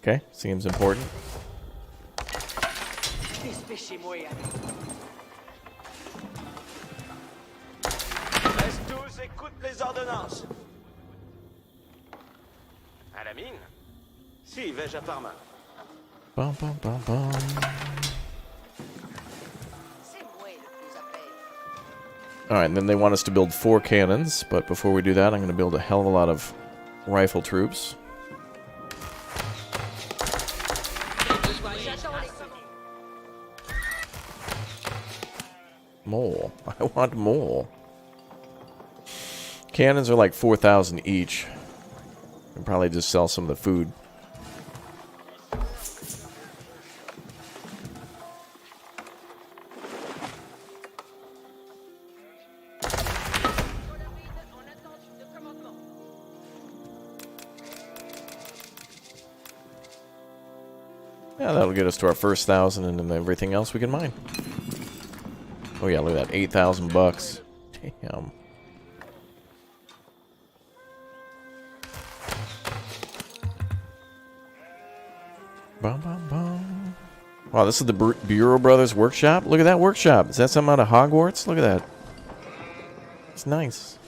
S1: Okay, seems important.
S6: Tous écoutent les ordonnances. À la mine? Si, vais-je à Parma.
S1: Bum, bum, bum, bum. Alright, and then they want us to build 4 cannons, but before we do that, I'm going to build a hell of a lot of rifle troops. More. I want more. Cannons are like 4,000 each. I can probably just sell some of the food. Yeah, that'll get us to our first 1,000, and then everything else we can mine. Oh yeah, look at that, 8,000 bucks. Damn. Bum, bum, bum. Wow, this is the Bureau Brothers workshop. Look at that workshop. Is that something out of Hogwarts? Look at that. It's nice.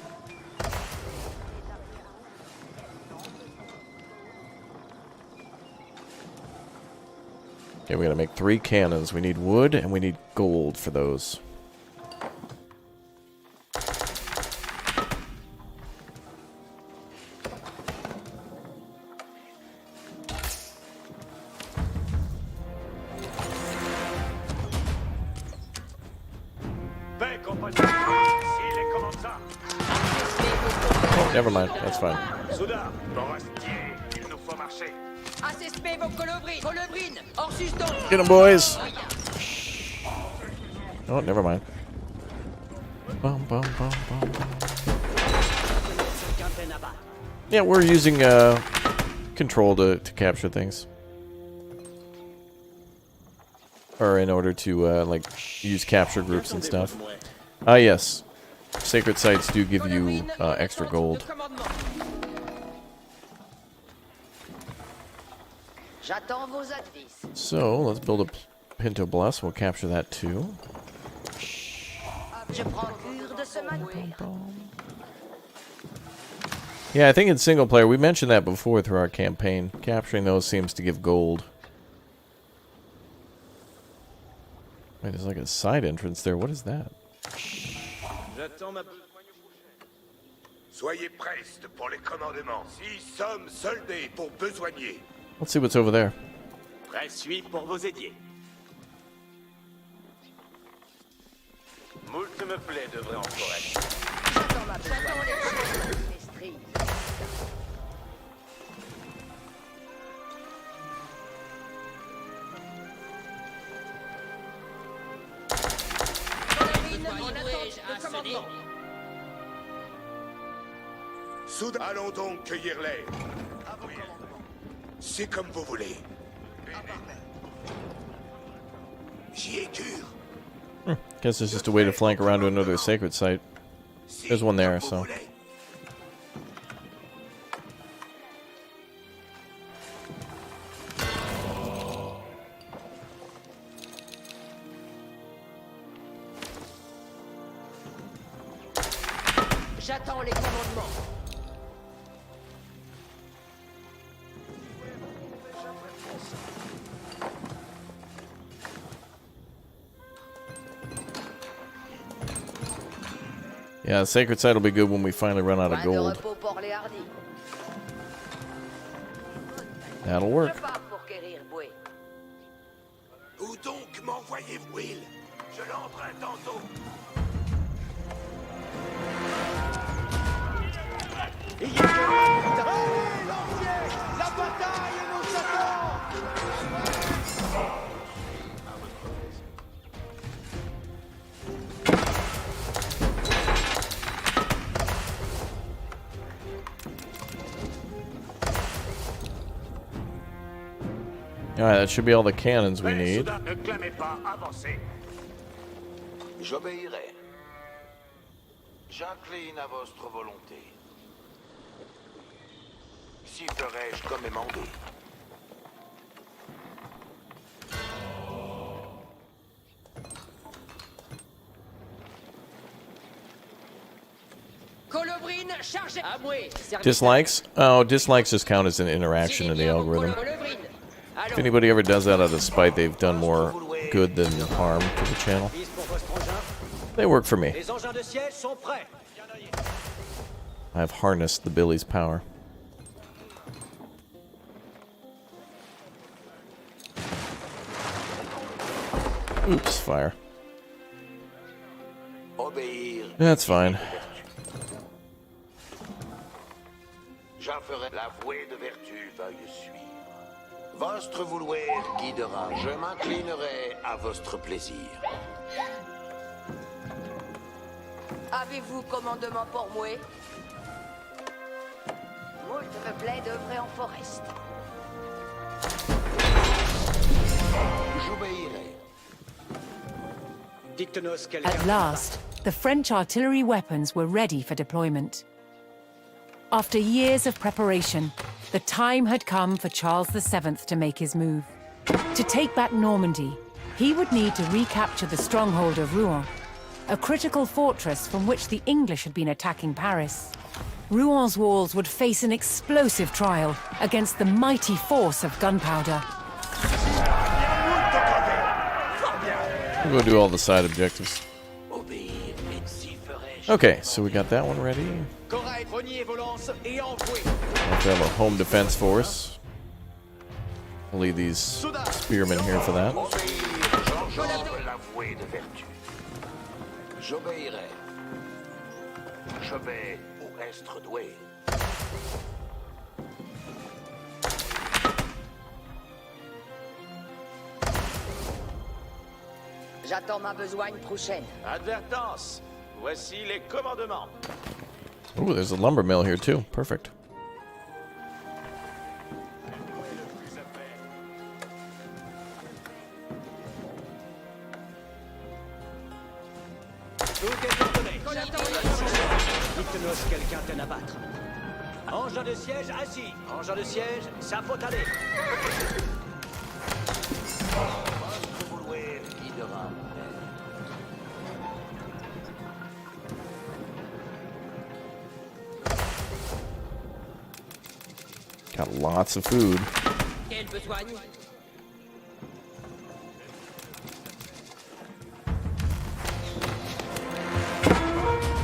S1: Okay, we gotta make 3 cannons. We need wood and we need gold for those. Oh, never mind. That's fine. Get them, boys! Oh, never mind. Bum, bum, bum, bum, bum. Yeah, we're using control to capture things. Or in order to, like, use capture groups and stuff. Ah, yes. Sacred sites do give you extra gold. So, let's build a Pinto Bless. We'll capture that too. Yeah, I think in single player, we mentioned that before through our campaign. Capturing those seems to give gold. Wait, there's like a side entrance there. What is that?
S6: Soyez prestes pour les commandements. 6 hommes soldés pour besoigner.
S1: Let's see what's over there.
S7: Suis pour vous aider. Moult me plaît devrait encore être.
S6: Soudain, allons donc cueillir l'air. C'est comme vous voulez. J'y ai cure.
S1: Guess it's just a way to flank around to another sacred site. There's one there, so.
S3: J'attends les commandements.
S1: Yeah, the sacred site will be good when we finally run out of gold. That'll work.
S6: Où donc m'envoyez-vous, Will? Je l'emprunte tantôt.
S7: La bataille nous attend.
S1: Alright, that should be all the cannons we need.
S6: Ne clamez pas, avancez.
S7: J'obéirai. J'incline à votre volonté. Si ferai-je comme émandé.
S3: Colobrine, chargez. Amoué.
S1: Dislikes? Oh, dislikes just count as an interaction in the algorithm. If anybody ever does that out of spite, they've done more good than harm to the channel. They work for me. I've harnessed the Billy's power. Oops, fire. That's fine.
S7: J'en ferai la voie de vertu veuille suivre. Votre vouloir guidera. Je m'inclinerai à votre plaisir.
S3: Avez-vous commandement pour moi? Moult me plaît d'œuvrer en forest.
S7: J'obéirai.
S2: At last, the French artillery weapons were ready for deployment. After years of preparation, the time had come for Charles VII to make his move. To take back Normandy, he would need to recapture the stronghold of Rouen, a critical fortress from which the English had been attacking Paris. Rouen walls would face an explosive trial against the mighty force of gunpowder.
S1: We'll go do all the side objectives. Okay, so we got that one ready. We'll have to have a home defense force. We'll leave these spearmen here for that.
S7: J'obéirai. Je vais où être doué.
S3: J'attends ma besogne prochaine.
S7: Advertance. Voici les commandements.
S1: Ooh, there's a lumber mill here too. Perfect.
S8: Tout est ordonné. Dites-nous quelqu'un t'en abattre. Engin de siège assis. Engin de siège, ça faut aller.
S7: Vostre vouloir guidera.
S1: Got lots of food.
S3: Quelle besogne?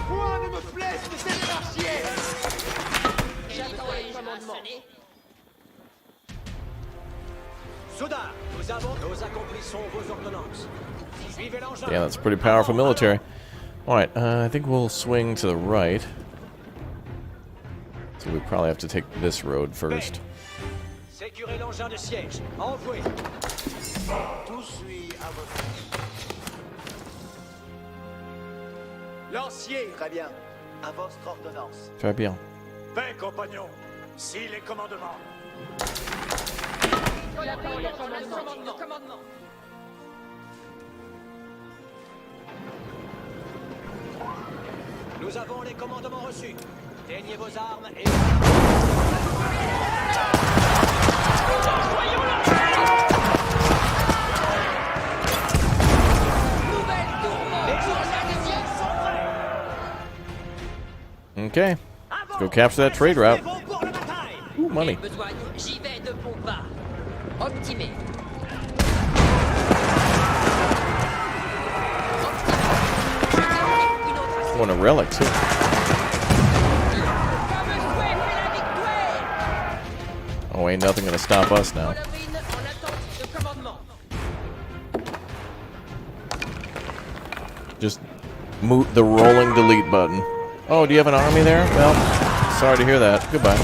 S6: Point ne me blesse, mais c'est des archiers.
S3: J'attends les commandements.
S8: Soudain, nous accomplissons vos ordonnances. Suivez l'engin.
S1: Yeah, that's pretty powerful military. Alright, I think we'll swing to the right. So we probably have to take this road first.
S8: Sécurez l'engin de siège. Envoyez.
S7: Tout suit à votre...
S8: Lancier. Très bien. À votre ordonnance.
S1: Très bien.
S6: Paix, compagnons. Si les commandements.
S3: J'attends les commandements.
S8: Nous avons les commandements reçus. Teignez vos armes et...
S1: Okay. Let's go capture that trade route. Ooh, money.
S3: Besogne, j'y vais de bon pas. Optimé.
S1: Oh, and a relic, too. Oh, ain't nothing gonna stop us now.
S3: Colorine en attente de commandement.
S1: Just move the rolling delete button. Oh, do you have an army there? Well, sorry to hear that. Goodbye.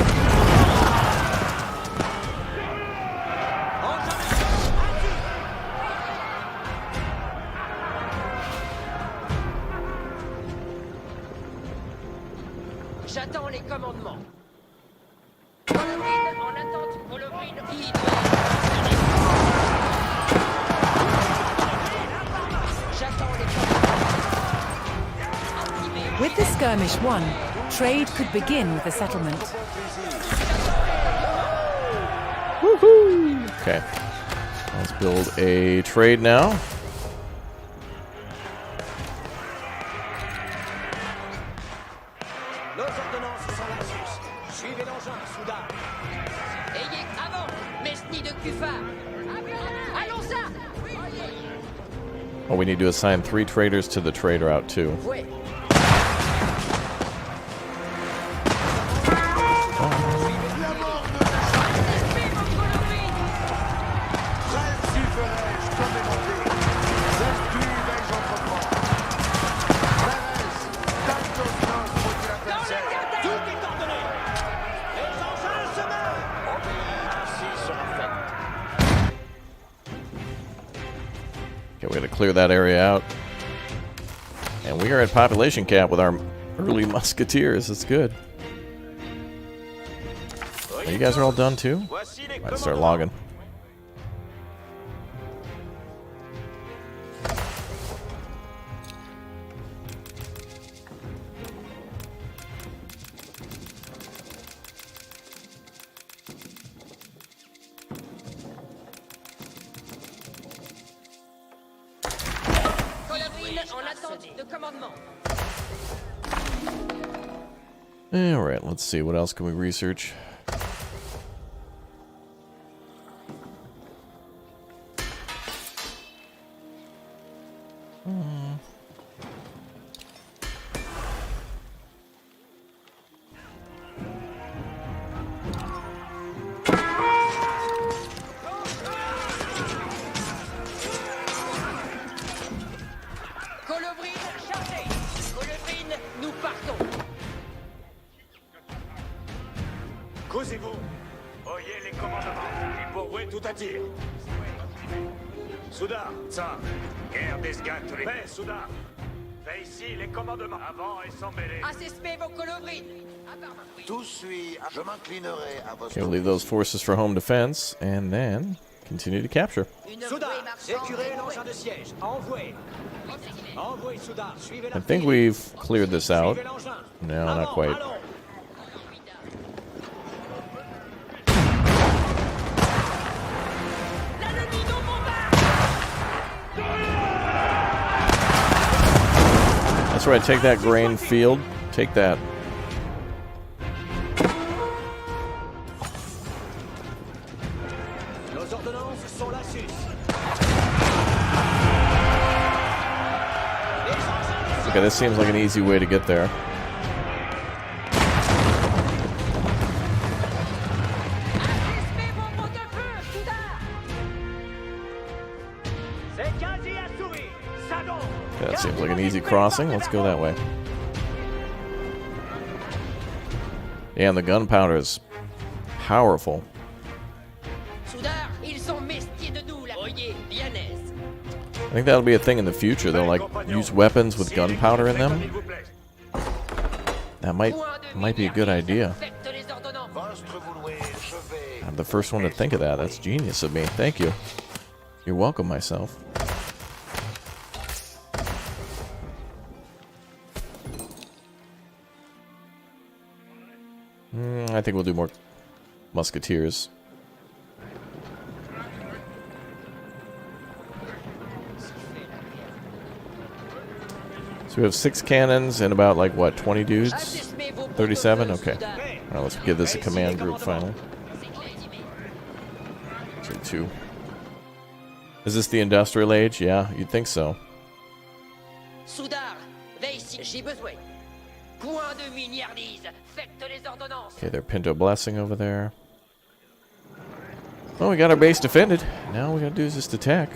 S3: J'attends les commandements. Colorine en attente. Colorine qui J'attends les commandements.
S2: With the skirmish won, trade could begin with the settlement.
S1: Okay. Let's build a trade now.
S8: Nos ordonnances sont la sus. Suivez l'engin, soudain.
S3: Ayez avant, mesni de Cuffard. Allons ça.
S1: Oh, we need to assign 3 traders to the trade route, too.
S3: Ouais.
S1: Okay, we gotta clear that area out. And we are at population cap with our early musketeers. That's good. Oh, you guys are all done too? Let's start logging.
S3: Colorine en attente de commandement.
S1: Alright, let's see. What else can we research?
S3: Colobrine chargée. Colobrine, nous partons.
S6: Causez-vous. Oyez les commandements. Et pourvouez tout attire. Soudain, ça. Guerre des gâtes. Paix, soudain. Fais ici les commandements. Avant et sans mêler.
S3: Assespez vos colobrines.
S7: Tout suit. Je m'inclinerai à votre...
S1: Okay, we'll leave those forces for home defense, and then continue to capture.
S3: Une
S8: Soudain,
S3: bouée marchande
S8: écurez
S3: est
S8: l'engin de siège. Envoyez. Envoyez, Soudain. Suivez la
S1: I think we've cleared this out.
S8: Suivez l'engin.
S1: No, not
S8: Avant,
S1: quite.
S8: allons.
S1: That's right, take that grain field. Take that.
S8: Nos ordonnances sont la sus.
S1: Okay, this seems like an easy way to get there.
S8: C'est quasi assouvi. Ça donc.
S1: That seems like an easy crossing. Let's go that way. Yeah, and the gunpowder is powerful.
S3: Soudard, ils sont mestiers de nous, là. Oyez, bien aise.
S1: I think that'll be a thing in the future. They'll like use weapons with gunpowder in them.
S6: S'il vous plaît.
S1: That might be a good idea.
S3: Faites les ordonnances.
S7: Vostre vouloir, je vais.
S1: I'm the first one to think of that. That's genius of me. Thank you. You're welcome, myself. I think we'll do more musketeers. So we have 6 cannons and about like what, 20 dudes? 37? Okay. Alright, let's give this a command group finally. 2. Is this the industrial age? Yeah, you'd think so.
S3: Soudard, veille ici, j'ai besoin. Point de mignardise. Faites les ordonnances.
S1: Okay, they're Pinto Blessing over there. Well, we got our base defended. Now all we gotta do is just attack.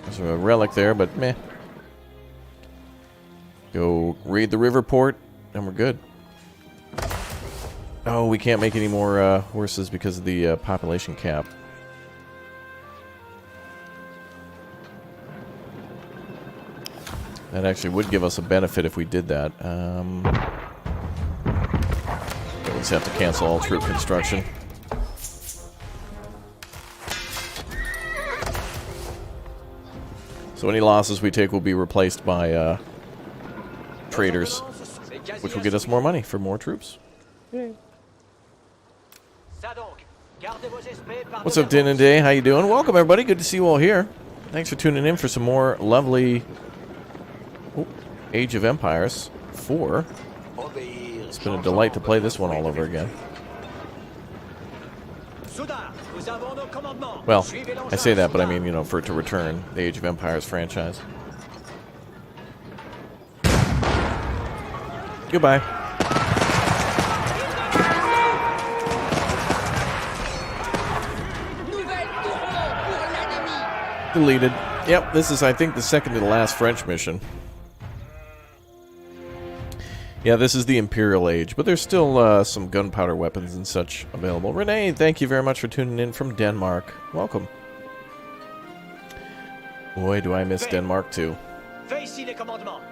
S1: There's a relic there, but meh. Go raid the river port, and we're good. Oh, we can't make any more horses because of the population cap. That actually would give us a benefit if we did that. We'll just have to cancel all troop construction. So any losses we take will be replaced by traders, which will get us more money for more troops.
S8: Ça donc. Gardez vos esprits par
S1: What's up, Din and Day? How you doing? Welcome, everybody. Good to see you all here. Thanks for tuning in for some more lovely Age of Empires 4. It's been a delight to play this one all over again.
S8: Soudain, nous avons nos commandements.
S1: Well,
S8: Suivez l'engin,
S1: I say that, but I
S8: Soudain.
S1: mean, you know, for it to return, the Age of Empires franchise. Goodbye.
S3: Nouvelle tourment pour l'ennemi.
S1: Deleted. Yep, this is, I think, the second to the last French mission. Yeah, this is the Imperial Age, but there's still some gunpowder weapons and such available. Renee, thank you very much for tuning in from Denmark. Welcome. Boy, do I miss Denmark, too.
S8: Fais ici les commandements.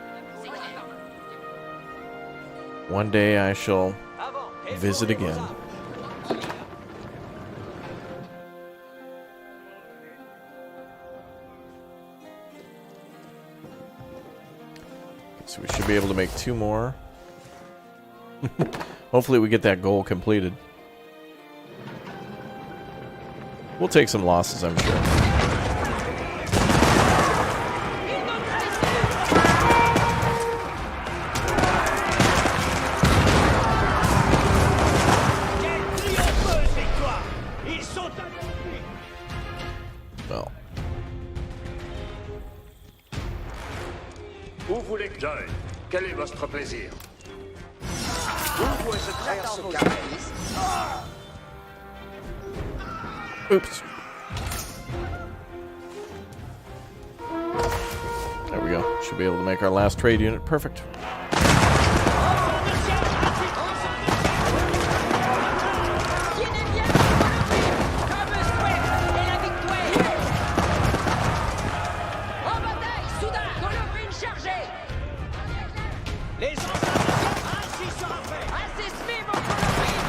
S1: One day I shall
S8: Avant. Et
S1: visit
S8: fournez vos
S1: again.
S8: armes.
S1: So we should be able to make 2 more. Hopefully we get that goal completed. We'll take some losses, I'm sure.
S8: Quelle triompheuse victoire. Ils sont accomplis.
S1: Well,
S6: Où voulez que j'aille? Quel est votre plaisir?
S1: oops. There we go. Should be able to make our last trade unit. Perfect.
S3: Tienez bien comme souhait et la victoire. En bataille, Soudard, colombine chargée.
S8: Les engins ainsi sera fait.
S3: Assistez vos colombines.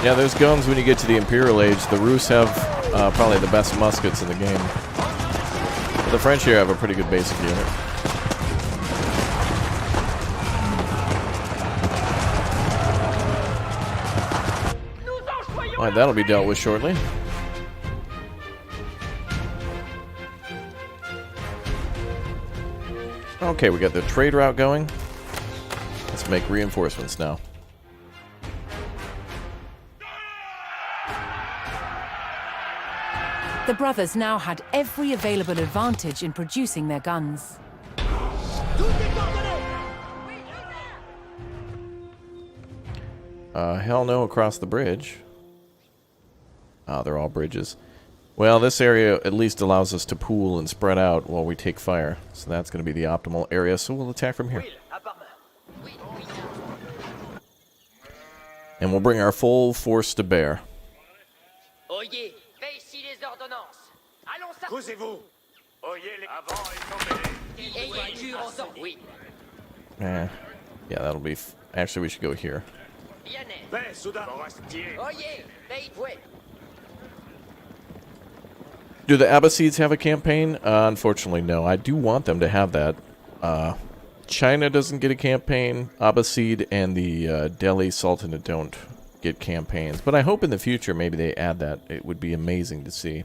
S1: Yeah, there's guns when you get to the Imperial Age. The Rus have probably the best muskets in the game. But the French here have a pretty good basic unit. Alright, that'll be dealt with shortly. Okay, we got the trade route going. Let's make reinforcements now.
S2: The brothers now had every available advantage in producing their guns.
S1: Hell no across the bridge. Ah, they're all bridges. Well, this area at least allows us to pool and spread out while we take fire. So that's going to be the optimal area, so we'll attack from here. And we'll bring our full force to bear.
S3: Oyez, fais ici les ordonnances. Allons ça.
S6: Causez-vous. Oyez les... Avant et tombez.
S3: Ayez cure en ordre. Oui.
S1: Yeah, that'll be... Actually, we should go here.
S3: Bien net.
S6: Paix, soudain. Forestier.
S3: Oyez, fais fouet.
S1: Do the Abbasids have a campaign? Unfortunately, no. I do want them to have that. China doesn't get a campaign. Abbasid and the Delhi Sultanate don't get campaigns. But I hope in the future maybe they add that. It would be amazing to see.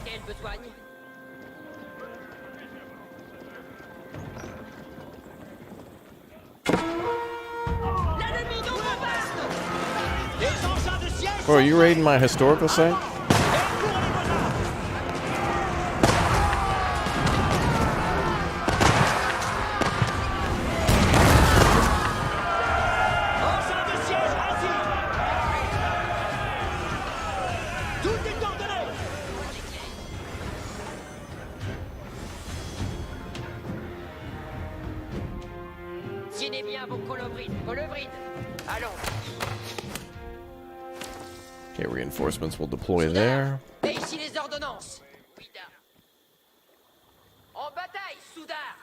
S3: Quelle besogne? L'ennemi nous bombarde!
S8: Les engins de siège.
S1: Oh, are you raiding my historical site?
S8: Engins de siège assis. Tout est ordonné.
S3: Tienez bien vos colombrides. Colombrides. Allons.
S1: Okay, reinforcements will deploy there.
S3: Fais ici les ordonnances. Ouida. En bataille, Soudard.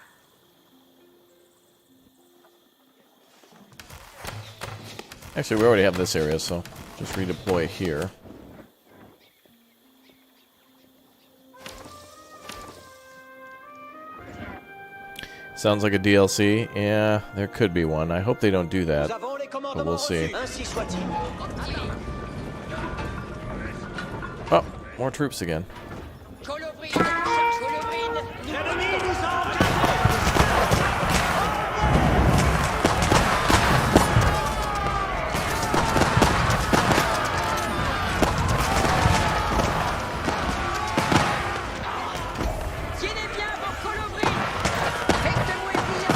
S1: Actually, we already have this area, so just redeploy here. Sounds like a DLC. Yeah, there could be one. I hope they don't do that.
S8: Nous avons les
S1: But
S8: commandements
S1: we'll see.
S8: reçus. Ainsi soit-il.
S1: Oh, more troops again.
S3: Colombrine. Colombrine.
S8: L'ennemi nous a encadrés.
S3: Tienez bien vos colombrides. Faites-moi bien.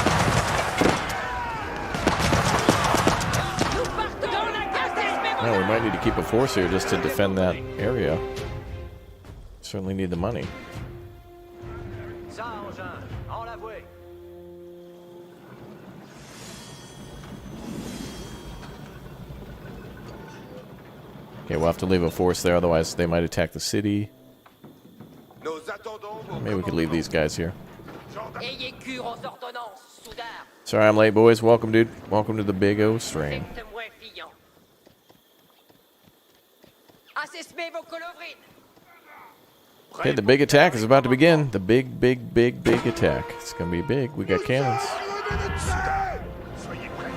S3: Nous partons dans la caserne.
S1: Well, we might need to keep a force here just to defend that area. Certainly need the money.
S8: Ça, engin. En la vouée.
S1: Okay, we'll have to leave a force there, otherwise they might attack the city.
S6: Nous attendons vos
S1: Maybe we could leave these guys here.
S3: Ayez cure aux ordonnances, Soudard.
S1: Sorry I'm late, boys. Welcome, dude. Welcome to the Big O strain.
S3: Faites-moi fiant. Assesmez vos colombrides.
S1: Okay, the big attack is about to begin. The big attack. It's gonna be big. We got cannons.
S6: Soudard. Soyez prêts.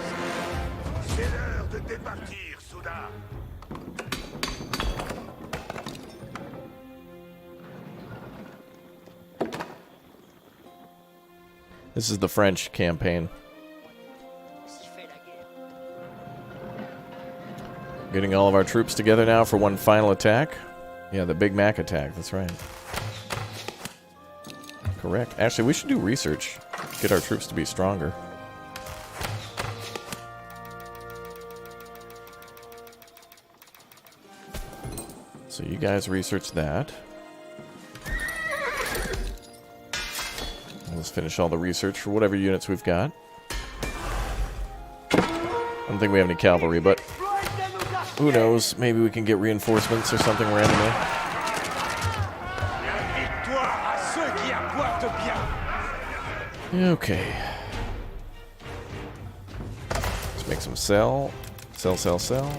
S6: C'est l'heure de départir, Soudard.
S1: This is the French campaign.
S3: Si fait la guerre.
S1: Getting all of our troops together now for one final attack. Yeah, the Big Mac attack. That's right. Correct. Actually, we should do research. Get our troops to be stronger. So you guys research that. Let's finish all the research for whatever units we've got. I don't think we have any cavalry, but who knows? Maybe we can get reinforcements or something randomly.
S6: Victoire à ceux qui apportent bien.
S1: Okay. Let's make some sell. Sell, sell, sell.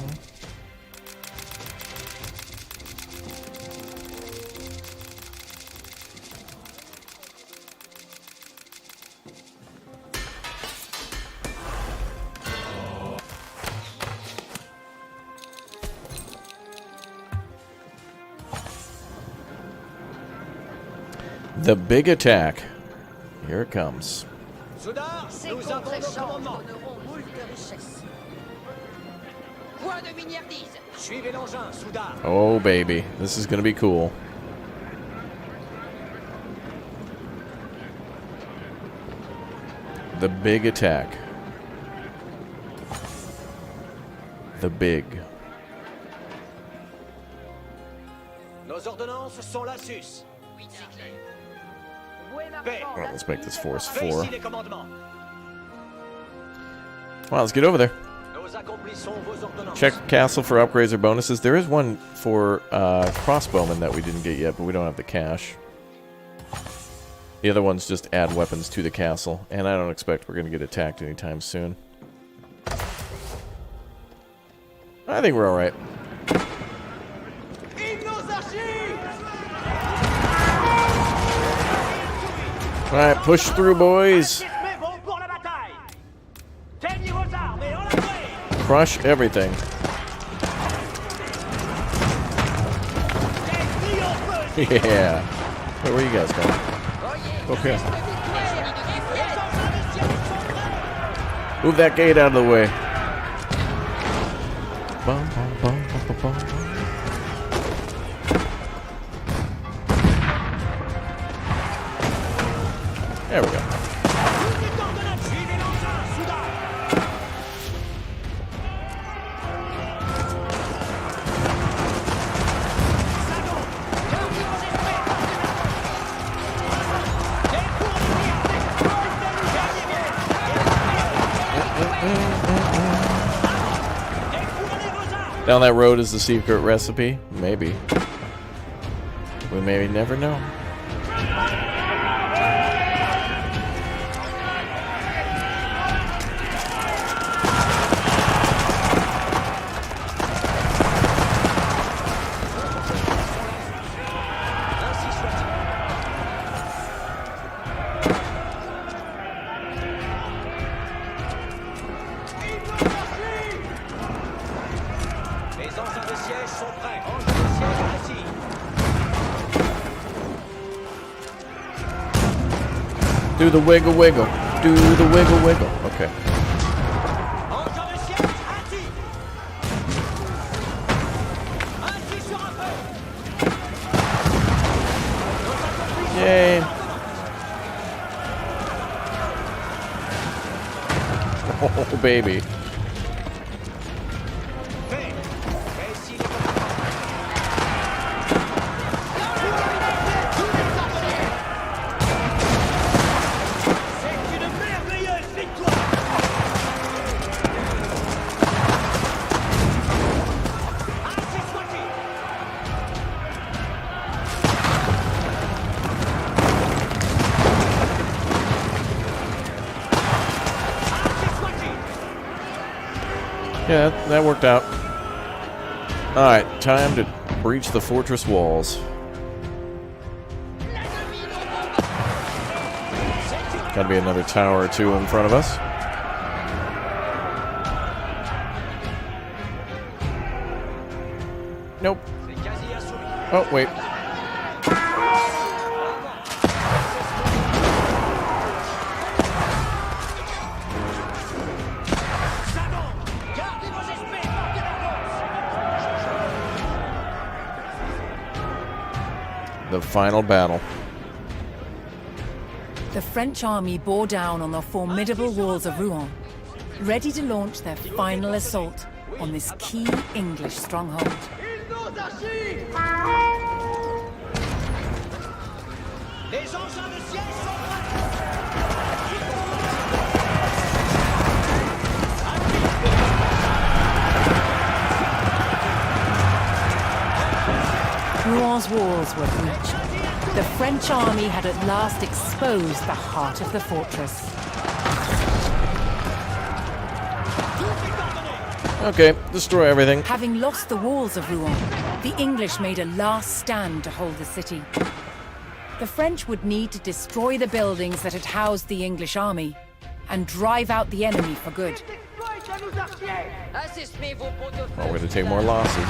S1: The big attack. Here it comes.
S8: Soudard, nous avons le commandement.
S3: Point de miniardise.
S8: Suivez l'engin, Soudard.
S1: Oh, baby. This is going to be cool. The big attack. The big.
S8: Nos ordonnances sont la sus. Paix.
S1: All right, let's make this force
S8: Fais
S1: 4.
S8: ici les commandements.
S1: Well, let's get over there.
S8: Nous accomplissons vos ordonnances.
S1: Check castle for upgrades or bonuses. There is one for crossbowmen that we didn't get yet, but we don't have the cash. The other ones just add weapons to the castle, and I don't expect we're going to get attacked anytime soon. I think we're alright. Alright, push through, boys. Crush everything. Yeah. Where are you guys going? Okay. Move that gate out of the way. Bum, bum, bum, bum, bum, bum. There we go. Down that road is the secret recipe? Maybe. We may never know. Do the wiggle wiggle. Do the wiggle wiggle. Okay. Yay. Oh, baby. Yeah, that worked out. Alright, time to breach the fortress walls. Gotta be another tower or two in front of us. Nope. Oh, wait. The final battle.
S2: The French army bore down on the formidable walls of Rouen, ready to launch their final assault on this key English stronghold. Rouen's walls were breached. The French army had at last exposed the heart of the fortress.
S1: Okay, destroy everything.
S2: Having lost the walls of Rouen, the English made a last stand to hold the city. The French would need to destroy the buildings that had housed the English army and drive out the enemy for good.
S1: Oh, we're going to take more losses.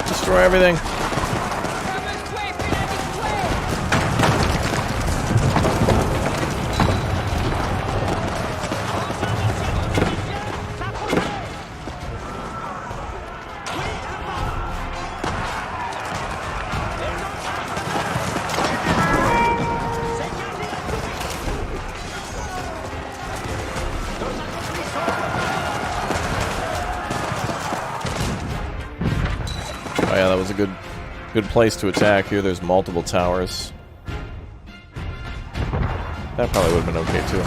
S1: Destroy everything. Oh yeah, that was a good place to attack. Here there's multiple towers. That probably would have been okay too.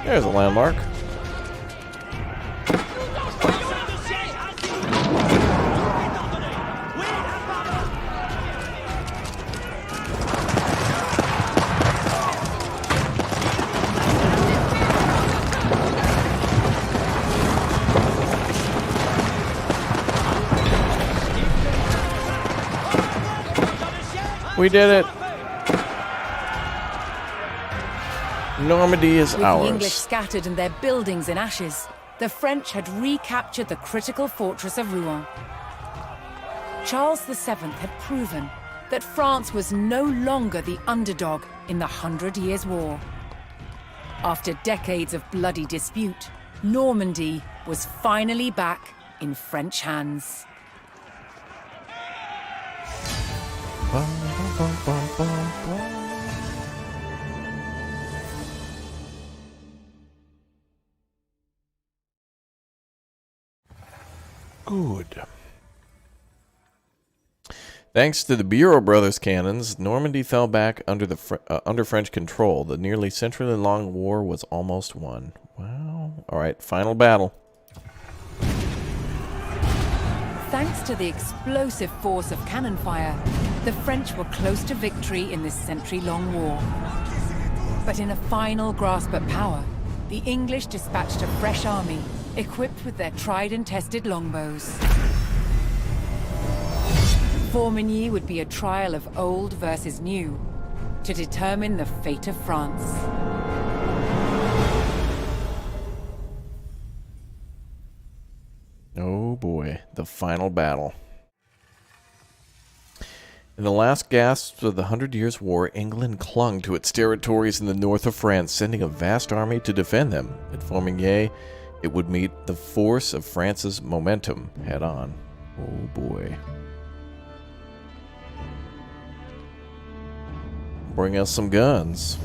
S1: There's a landmark. We did it! Normandy is
S2: With
S1: ours.
S2: the English scattered and their buildings in ashes, the French had recaptured the critical fortress of Rouen. Charles VII had proven that France was no longer the underdog in the 100 Years' War. After decades of bloody dispute, Normandy was finally back in French hands.
S1: Bum, bum, bum, bum, bum. Good. Thanks to the Bureau Brothers cannons, Normandy fell back under under French control. The nearly century-long war was almost won. Wow. All right, final battle.
S2: Thanks to the explosive force of cannon fire, the French were close to victory in this century-long war. But in a final grasp at power, the English dispatched a fresh army, equipped with their tried and tested longbows. Formigny would be a trial of old versus new, to determine the fate of France.
S1: Oh boy, the final battle. In the last gasps of the 100 Years' War, England clung to its territories in the north of France, sending a vast army to defend them. At Formigny, it would meet the force of France's momentum head-on. Oh boy. Bring us some guns.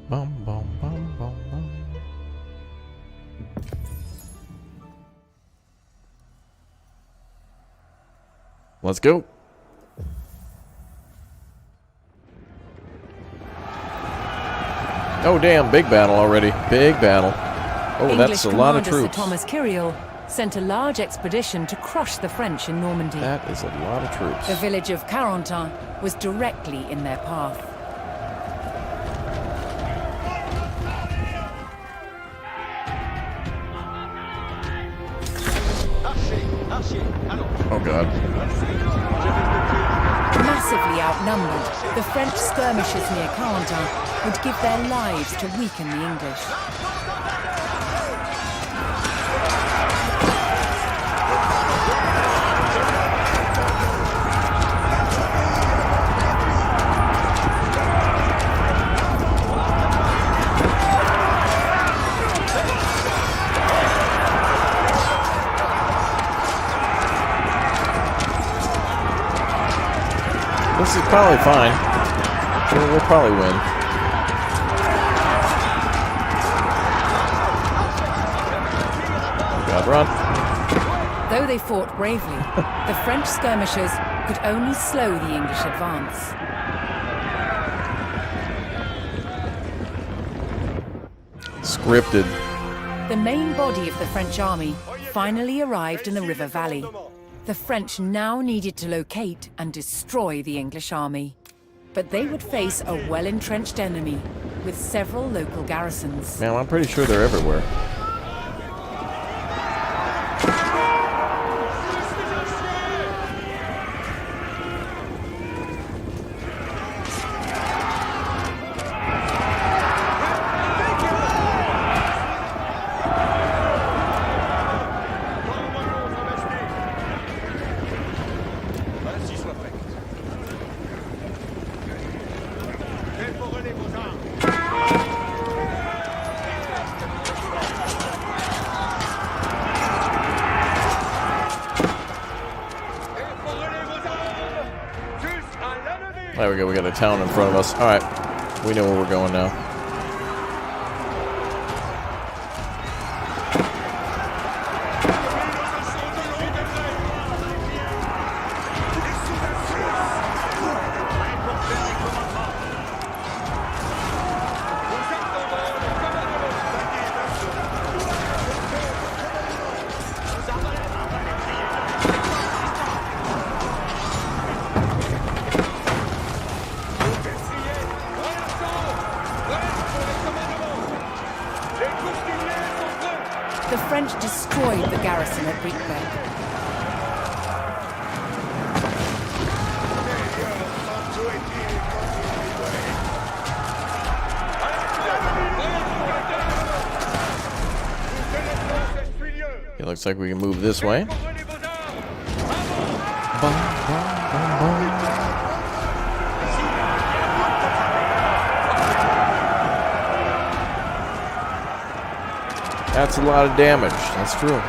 S1: Bum, bum, bum, bum, bum. Let's go. Oh damn, big battle already. Big battle. Oh,
S2: English
S1: that's a lot of
S2: Commander
S1: troops.
S2: Sir Thomas Kyriel sent a large expedition to crush the French in Normandy.
S1: That is a lot of troops.
S2: The village of Carentan was directly in their path.
S1: Oh god.
S2: Massively outnumbered, the French skirmishers near Carentan would give their lives to weaken the English.
S1: This is probably fine. We'll probably win. God, run.
S2: Though they fought bravely, the French skirmishers could only slow the English advance.
S1: Scripted.
S2: The main body of the French army finally arrived in the river valley. The French now needed to locate and destroy the English army. But they would face a well-entrenched enemy with several local garrisons.
S1: Man, I'm pretty sure they're everywhere. There we go, we got a town in front of us. Alright, we know where we're going now.
S2: The French destroyed the garrison at Retake.
S1: It looks like we can move this way. That's a lot of damage. That's true.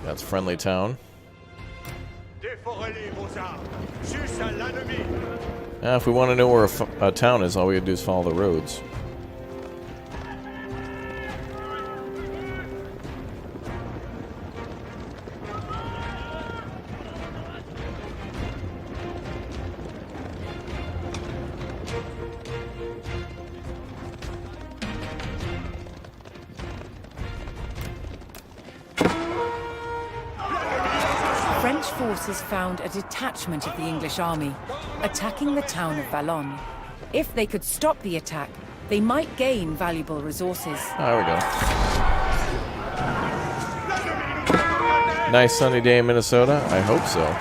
S1: That's friendly town. If we want to know where a town is, all we gotta do is follow the roads.
S2: French forces found a detachment of the English army attacking the town of Ballon. If they could stop the attack, they might gain valuable resources.
S1: There we go. Nice sunny day in Minnesota? I hope so.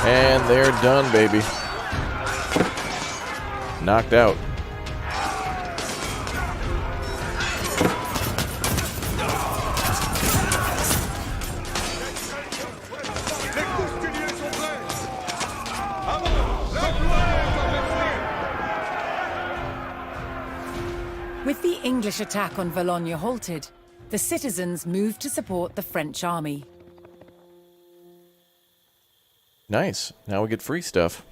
S1: And they're done, baby. Knocked out.
S2: With the English attack on Valognes halted, the citizens moved to support the French army.
S1: Nice. Now we get free stuff.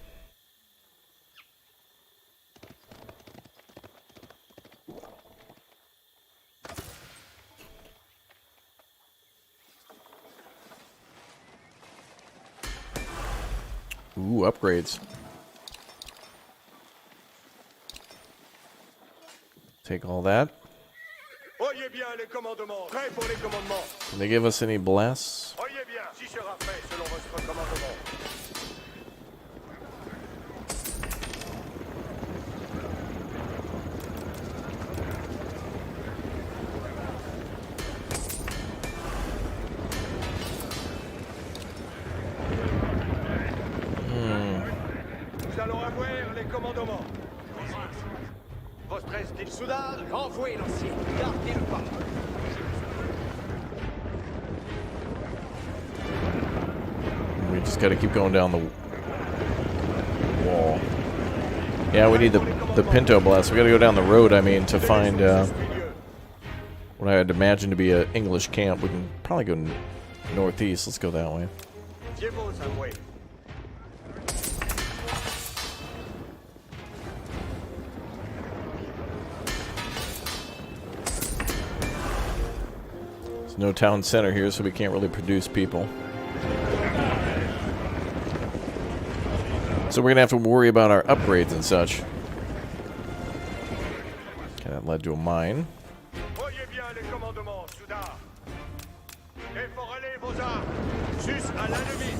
S1: Ooh, upgrades. Take all that. Can they give us any bless?
S6: Nous allons avoir les commandements.
S8: Soudard, renvoyez l'ancien. Gardez le pas.
S1: Just gotta keep going down the wall. Yeah, we need the Pinto Blast. We gotta go down the road, I mean, to find what I'd imagine to be an English camp. We can probably go northeast. Let's go that way. There's no town center here, so we can't really produce people. So we're gonna have to worry about our upgrades and such. Okay, that led to a mine.
S6: Voyez bien les commandements, Soudard. Déforrez vos armes. Sus à l'ennemi.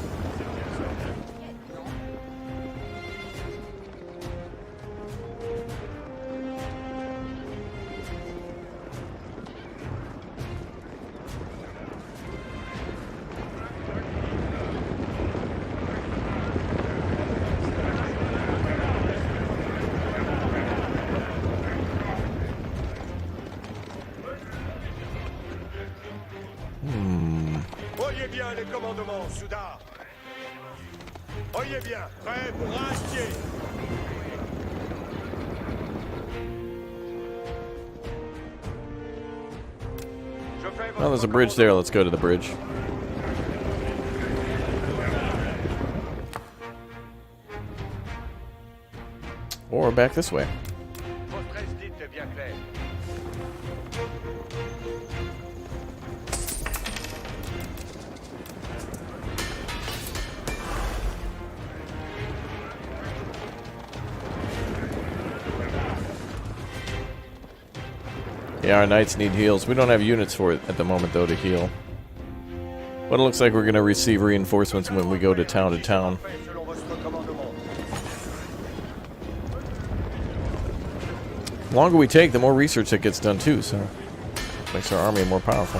S6: Voyez bien les commandements, Soudard. Voyez bien, prêt pour un astier.
S1: Well, there's a bridge there. Let's go to the bridge. Or back this way.
S6: Votre esdite est bien clair.
S1: Yeah, our knights need heals. We don't have units for it at the moment, though, to heal. But it looks like we're going to receive reinforcements when we go to town.
S6: Selon votre commandement.
S1: The longer we take, the more research that gets done, too, so makes our army more powerful.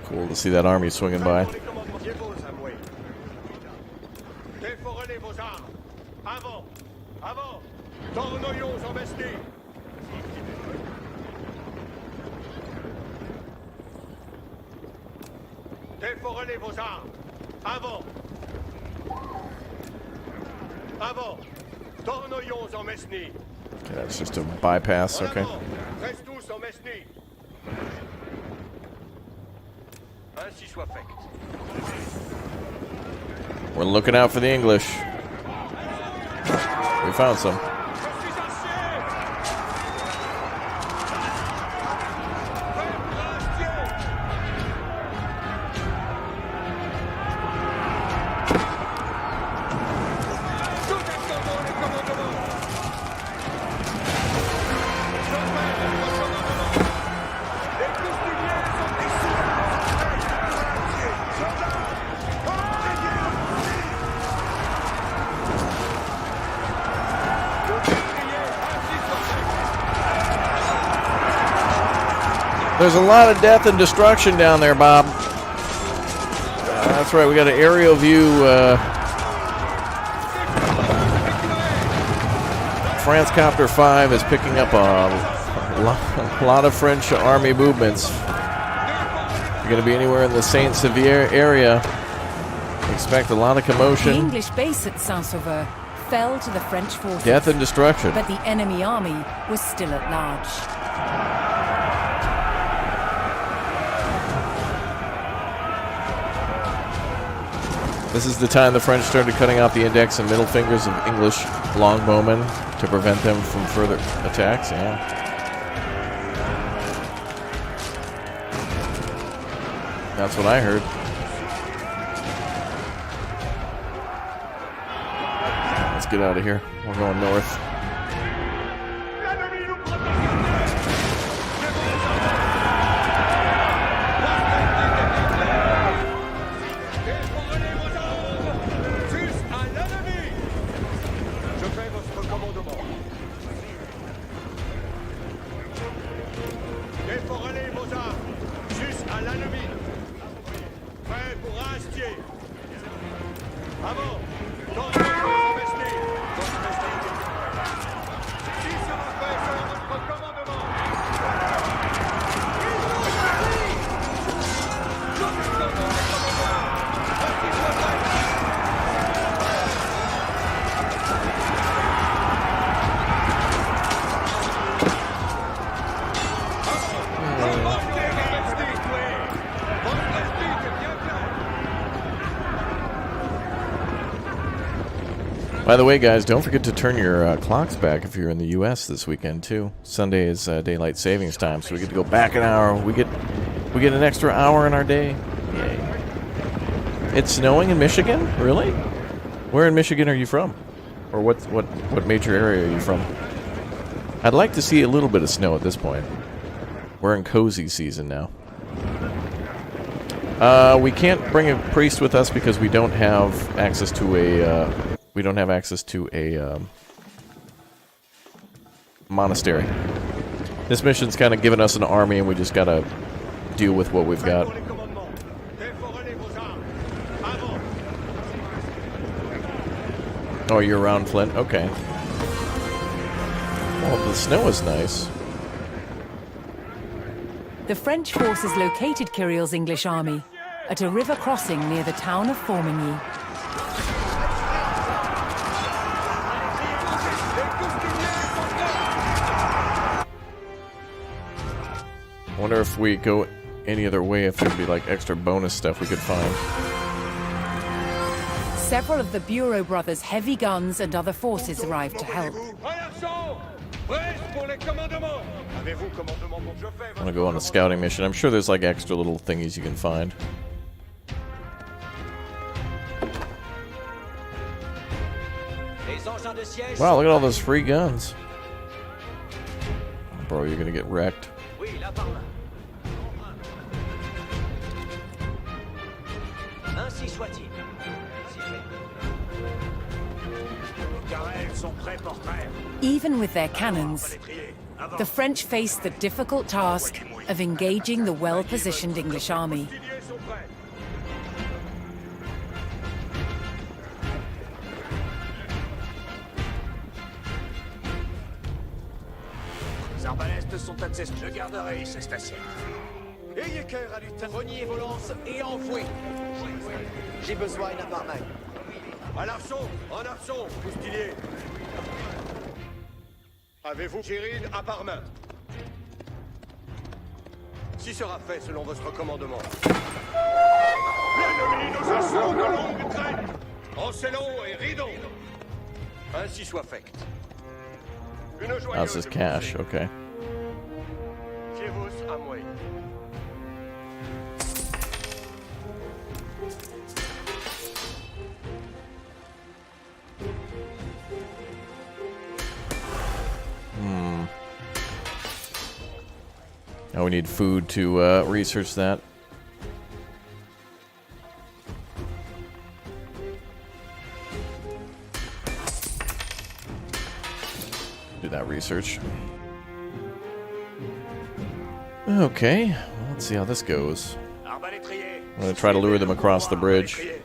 S1: Cool to see that army swinging by.
S6: Déforrez vos armes. Avant. Avant. Tournoyons en bestie. Déforrez vos armes. Avant. Avant. Tournoyons en Mesnie.
S1: Okay, that's just a bypass, okay.
S6: Reste tous en Mesnie. Ainsi soit fait.
S1: We're looking out for the English. We found some. There's a lot of death and destruction down there, Bob. That's right, we got an aerial view. France Copter 5 is picking up a lot of French army movements. If you're going to be anywhere in the Saint-Sevier area, expect a lot of commotion.
S2: The English base at Saint-Sauveur fell to the French forces.
S1: Death and destruction.
S2: But the enemy army was still at large.
S1: This is the time the French started cutting off the index and middle fingers of English longbowmen to prevent them from further attacks. Yeah. That's what I heard. Let's get out of here. We're going north.
S6: Déforrez vos armes. Sus à l'ennemi.
S1: By the way, guys, don't forget to turn your clocks back if you're in the U.S. this weekend too. Sunday is daylight savings time, so we get to go back an hour. We get an extra hour in our day. Yay! It's snowing in Michigan, really? Where in Michigan are you from, or what major area are you from? I'd like to see a little bit of snow at this point. We're in cozy season now. We can't bring a priest with us because we don't have access to a. We don't have access to a monastery. This mission's kind of given us an army, and we just gotta deal with what we've got. Oh, you're around Flint? Okay. Well, the snow is nice.
S2: The French forces located Kyriel's English army at a river crossing near the town of Formigny.
S1: I wonder if we go any other way, if there'd be like extra bonus stuff we could find.
S2: Several of the Bureau brothers' heavy guns and other forces arrived to help.
S1: I'm gonna go on a scouting mission. I'm sure there's like extra little thingies you can find. Wow, look at all those free guns. Bro, you're gonna get wrecked.
S2: Even with their cannons, the French faced the difficult task of engaging the well-positioned English army.
S6: Les arbalèstes sont accessibles. Je garderai ces stations. Ayez cœur à lutter. Reniez vos lances et envoyez. J'ai besoin d'un barman. Un arçon, poustilier. Avez-vous, Gérine, à part main? Si sera fait selon votre commandement. L'ennemi nous assaut de longue traite. Encelons et ridons. Ainsi soit fait.
S1: Oh, this is cash, okay.
S6: Fiez-vous à moi.
S1: Now we need food to research that. Do that research. Okay, well, let's see how this goes. I'm gonna try to lure them across the bridge. See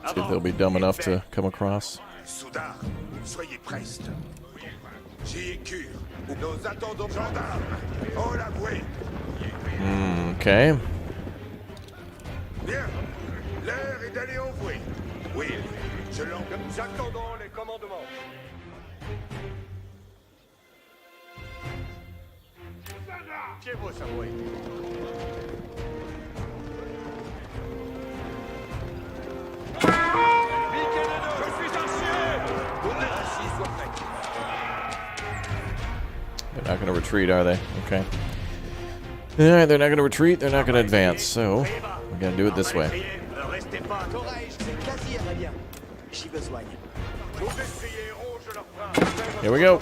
S1: if they'll be dumb enough to come across.
S6: Soyez preste. J.Q. Nous attendons gendarmes. On l'avoué.
S1: Okay.
S6: Bien. L'heure est d'aller envoyer. Oui. Selon que nous attendons les commandements. Fiez-vous à moi. Je suis archer. Ainsi soit fait.
S1: They're not going to retreat, are they? Okay. Alright, they're not going to retreat, they're not going to advance, so we got to do it this way. Here we go.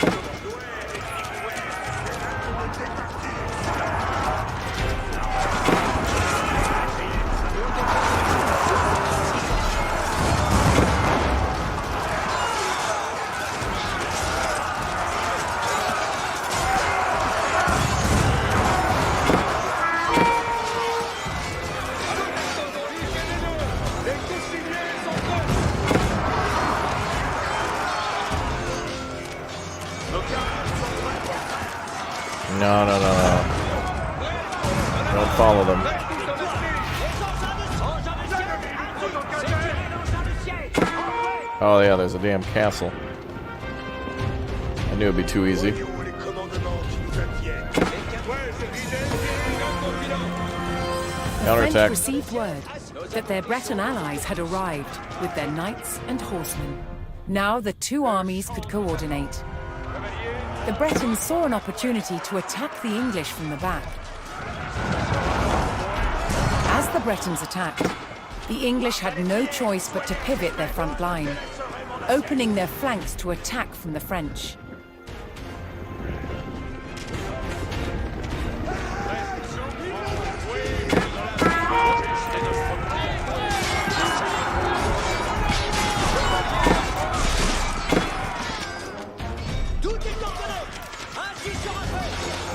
S1: Don't follow them. Oh yeah, there's a damn castle. I knew it'd be too easy.
S2: The French
S1: Counterattack.
S2: received word that their Breton allies had arrived with their knights and horsemen. Now the two armies could coordinate. The Bretons saw an opportunity to attack the English from the back. As the Bretons attacked, the English had no choice but to pivot their front line, opening their flanks to attack from the French.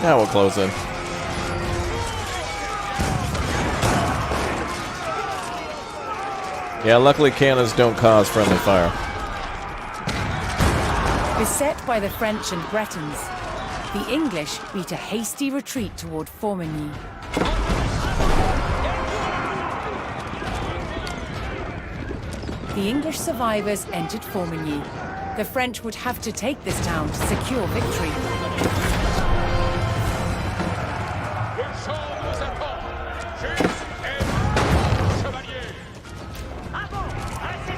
S1: Now we'll close in. Yeah, luckily cannons don't cause friendly fire.
S2: Beset by the French and Bretons, the English beat a hasty retreat toward Formigny. The English survivors entered Formigny. The French would have to take this town to secure victory.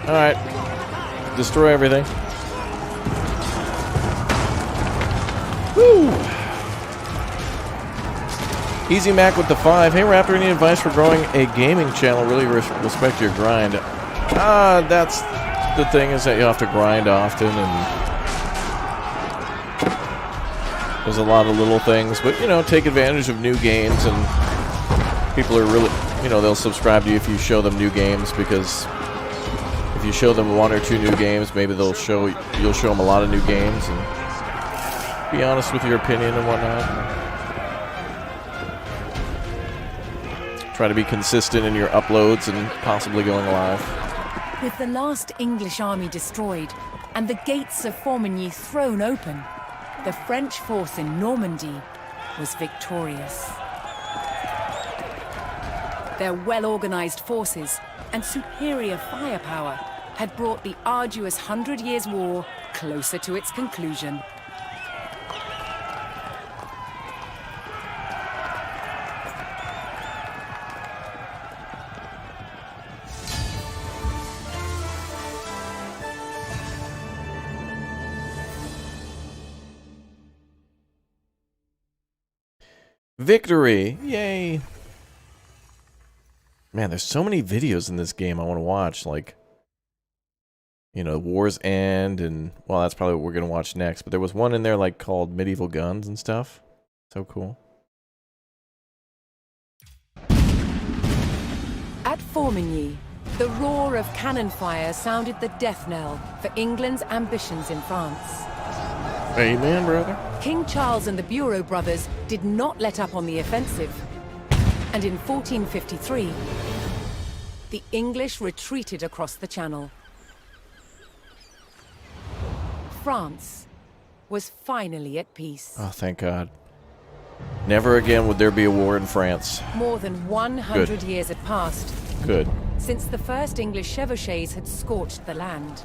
S1: Alright. Destroy everything. Woo! Easy Mac with the 5. Hey Raptor, any advice for growing a gaming channel? Really respect your grind. That's the thing, is that you have to grind often, and there's a lot of little things, but you know, take advantage of new games, and people are really, you know, they'll subscribe to you if you show them new games, because if you show them 1 or 2 new games, maybe you'll show them a lot of new games, and be honest with your opinion and whatnot. Try to be consistent in your uploads and possibly going live.
S2: With the last English army destroyed and the gates of Formigny thrown open, the French force in Normandy was victorious. Their well-organized forces and superior firepower had brought the arduous 100 Years' War closer to its conclusion.
S1: Victory! Yay! Man, there's so many videos in this game I want to watch, like, you know, War's End, and, well, that's probably what we're going to watch next, but there was one in there, like, called Medieval Guns and stuff. So cool.
S2: At Formigny, the roar of cannon fire sounded the death knell for England's ambitions in France.
S1: Amen, brother.
S2: King Charles and the Bureau brothers did not let up on the offensive. And in 1453, the English retreated across the Channel. France was finally at peace.
S1: Oh, thank God. Never again would there be a war in France.
S2: More than 100 years had passed
S1: Good.
S2: since the first English chevauchés had scorched the land.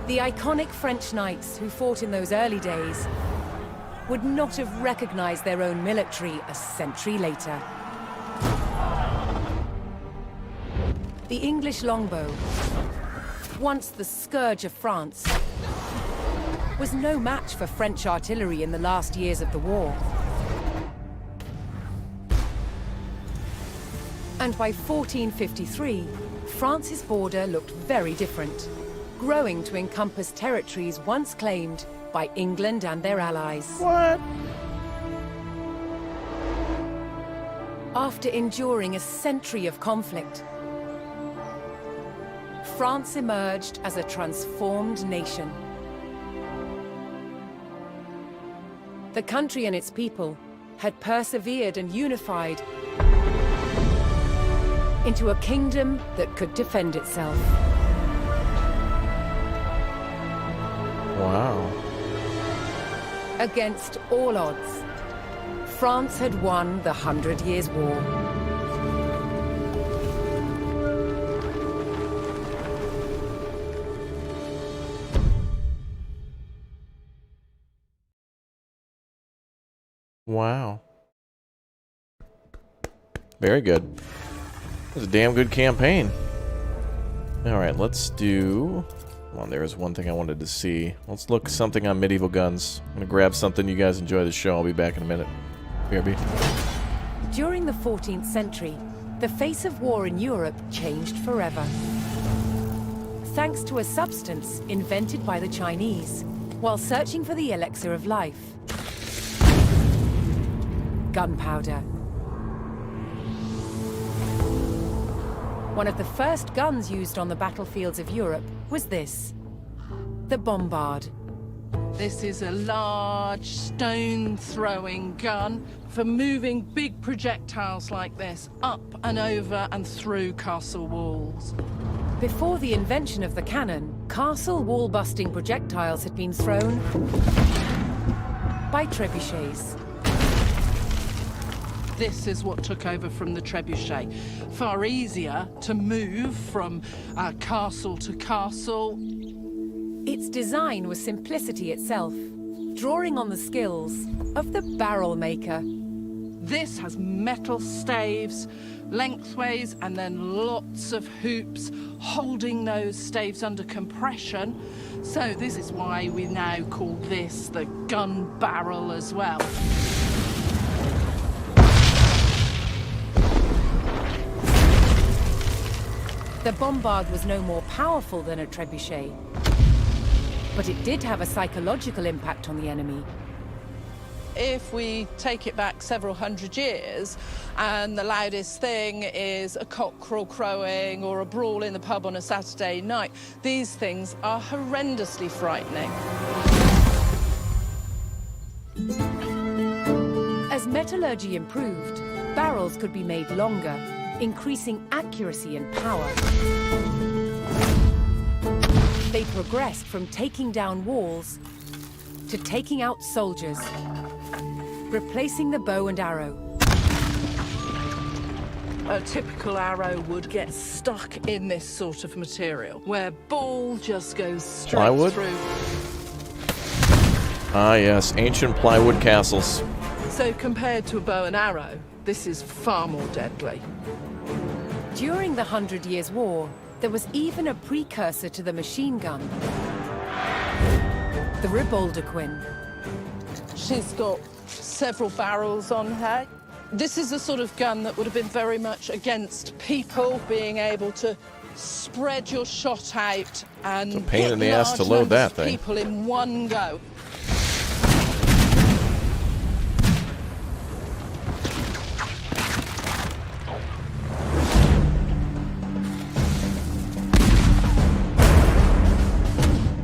S2: The iconic French knights who fought in those early days would not have recognized their own military a century later. The English longbow, once the scourge of France, was no match for French artillery in the last years of the war. And by 1453, France's border looked very different, growing to encompass territories once claimed by England and their allies.
S1: What?
S2: After enduring a century of conflict, France emerged as a transformed nation. The country and its people had persevered and unified into a kingdom that could defend itself.
S1: Wow.
S2: Against all odds, France had won the 100 Years' War.
S1: Wow. Very good. It was a damn good campaign. Alright, let's do... Come on, there is one thing I wanted to see. Let's look something on medieval guns. I'm gonna grab something. You guys enjoy the show. I'll be back in a minute. BRB.
S2: During the 14th century, the face of war in Europe changed forever. Thanks to a substance invented by the Chinese while searching for the elixir of life. Gunpowder. One of the first guns used on the battlefields of Europe was this, the bombard.
S9: This is a large stone-throwing gun for moving big projectiles like this up and over and through castle walls.
S2: Before the invention of the cannon, castle wall-busting projectiles had been thrown by trebuchets.
S9: This is what took over from the trebuchet. Far easier to move from castle to castle.
S2: Its design was simplicity itself, drawing on the skills of the barrel maker.
S9: This has metal staves, lengthways, and then lots of hoops holding those staves under compression. So this is why we now call this the gun barrel as well.
S2: The bombard was no more powerful than a trebuchet, but it did have a psychological impact on the enemy.
S9: If we take it back several hundred years, and the loudest thing is a cockerel crowing or a brawl in the pub on a Saturday night, these things are horrendously frightening.
S2: As metallurgy improved, barrels could be made longer, increasing accuracy and power. They progressed from taking down walls to taking out soldiers, replacing the bow and arrow.
S9: A typical arrow would get stuck in this sort of material, where ball just goes straight
S1: Plywood?
S9: through.
S1: Ah, yes. Ancient plywood castles.
S9: So compared to a bow and arrow, this is far more deadly.
S2: During the 100 Years' War, there was even a precursor to the machine gun, the Riboldequin.
S9: She's got several barrels on her. This is the sort of gun that would have been very much against people being able to spread your shot out and
S1: It's a pain
S9: hit
S1: in the ass to
S9: large
S1: load
S9: numbers
S1: that
S9: of
S1: thing.
S9: people in one go.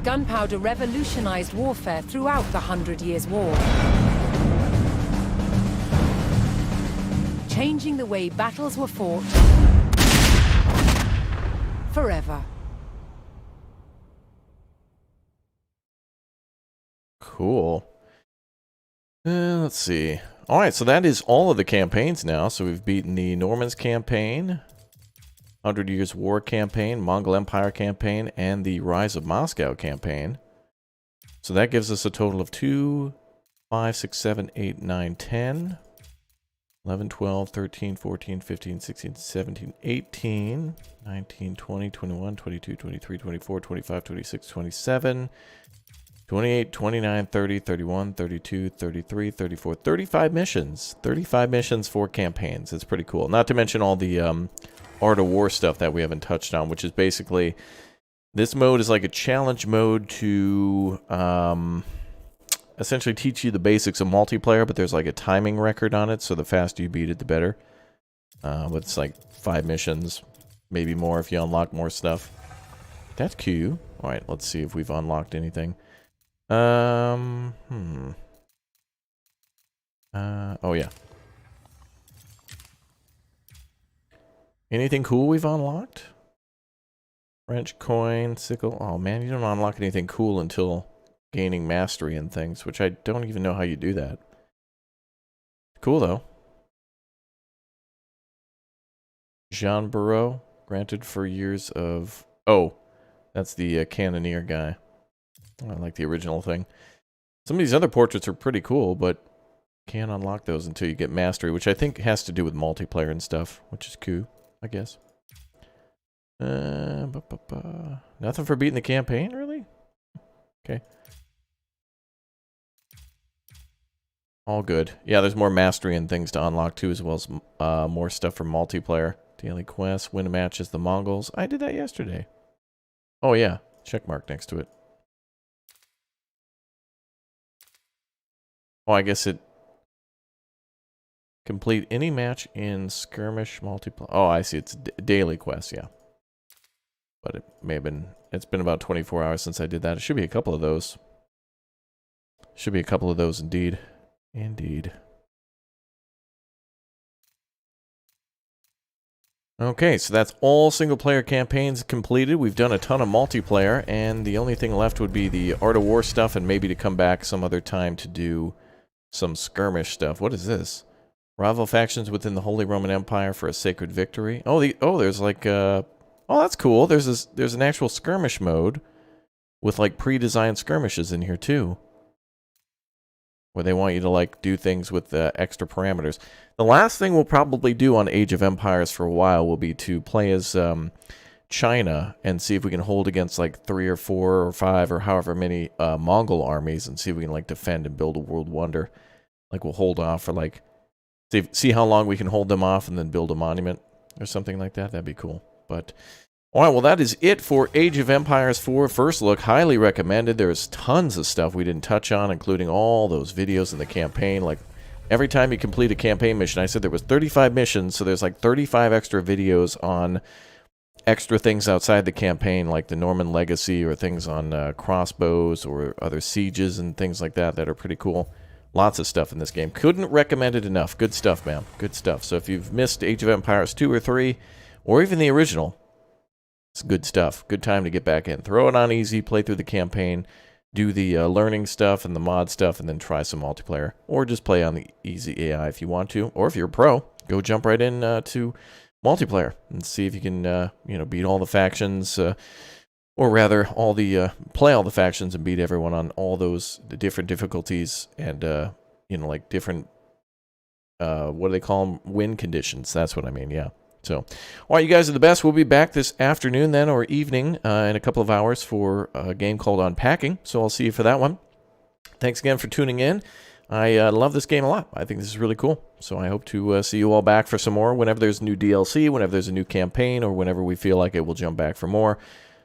S2: Gunpowder revolutionized warfare throughout the 100 Years' War, changing the way battles were fought forever.
S1: Cool. Let's see. All right, so that is all of the campaigns now. So we've beaten the Normans campaign, 100 Years' War campaign, Mongol Empire campaign, and the Rise of Moscow campaign. So that gives us a total of 2, 5, 6, 7, 8, 9, 10, 11, 12, 13, 14, 15, 16, 17, 18, 19, 20, 21, 22, 23, 24, 25, 26, 27, 28, 29, 30, 31, 32, 33, 34, 35 missions. 35 missions, 4 campaigns. It's pretty cool. Not to mention all the Art of War stuff that we haven't touched on, which is basically, this mode is like a challenge mode to essentially teach you the basics of multiplayer, but there's like a timing record on it, so the faster you beat it, the better. But it's like 5 missions, maybe more if you unlock more stuff. That's Q. Alright, let's see if we've unlocked anything. Oh yeah. Anything cool we've unlocked? French coin, sickle. Oh man, you don't unlock anything cool until gaining mastery and things, which I don't even know how you do that. Cool, though. Jean Barreau, granted for years of... Oh, that's the Cannoneer guy. I like the original thing. Some of these other portraits are pretty cool, but can't unlock those until you get mastery, which I think has to do with multiplayer and stuff, which is cool, I guess. Nothing for beating the campaign, really? Okay. All good. Yeah, there's more mastery and things to unlock too, as well as more stuff for multiplayer. Daily quests, win a match as the Mongols. I did that yesterday. Oh yeah, check mark next to it. Oh, I guess it... Complete any match in skirmish multiplayer. Oh, I see. It's daily quest, yeah. But it may have been... It's been about 24 hours since I did that. It should be a couple of those. Should be a couple of those indeed. Indeed. Okay, so that's all single-player campaigns completed. We've done a ton of multiplayer, and the only thing left would be the Art of War stuff, and maybe to come back some other time to do some skirmish stuff. What is this? Rival factions within the Holy Roman Empire for a sacred victory. Oh, there's like oh, that's cool. There's an actual skirmish mode with like pre-designed skirmishes in here too, where they want you to like do things with extra parameters. The last thing we'll probably do on Age of Empires for a while will be to play as China and see if we can hold against like 3 or 4 or 5 or however many Mongol armies, and see if we can like defend and build a world wonder. Like we'll hold off for like see how long we can hold them off and then build a monument or something like that. That'd be cool. But all right, well, that is it for Age of Empires 4 First Look. Highly recommended. There's tons of stuff we didn't touch on, including all those videos in the campaign. Like, every time you complete a campaign mission, I said there was 35 missions, so there's like 35 extra videos on extra things outside the campaign, like the Norman Legacy or things on crossbows or other sieges and things like that that are pretty cool. Lots of stuff in this game. Couldn't recommend it enough. Good stuff, man. Good stuff. So if you've missed Age of Empires 2 or 3, or even the original, it's good stuff. Good time to get back in. Throw it on easy, play through the campaign, do the learning stuff and the mod stuff, and then try some multiplayer. Or just play on the easy AI if you want to. Or if you're a pro, go jump right in to multiplayer and see if you can beat all the factions, or rather play all the factions and beat everyone on all the different difficulties and like different what do they call them, win conditions. That's what I mean. Yeah. So, all right, you guys are the best. We'll be back this afternoon then, or evening, in a couple of hours for a game called Unpacking. So I'll see you for that one. Thanks again for tuning in. I love this game a lot. I think this is really cool. So I hope to see you all back for some more whenever there's new DLC, whenever there's a new campaign, or whenever we feel like it, we'll jump back for more.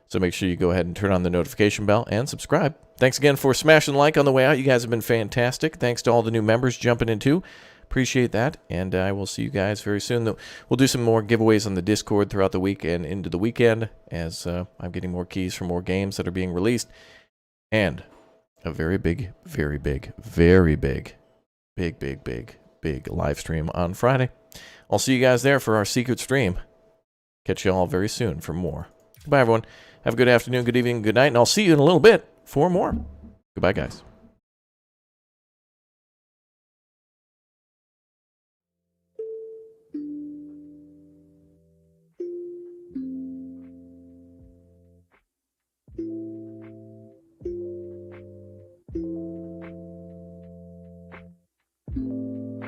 S1: So make sure you go ahead and turn on the notification bell and subscribe. Thanks again for smashing like on the way out. You guys have been fantastic. Thanks to all the new members jumping in too. Appreciate that, and I will see you guys very soon. We'll do some more giveaways on the Discord throughout the week and into the weekend as I'm getting more keys for more games that are being released. And a very big, very big, very big, big, big, big, big live stream on Friday. I'll see you guys there for our secret stream. Catch you all very soon for more. Goodbye, everyone. Have a good afternoon, good evening, good night, and I'll see you in a little bit for more. Goodbye, guys.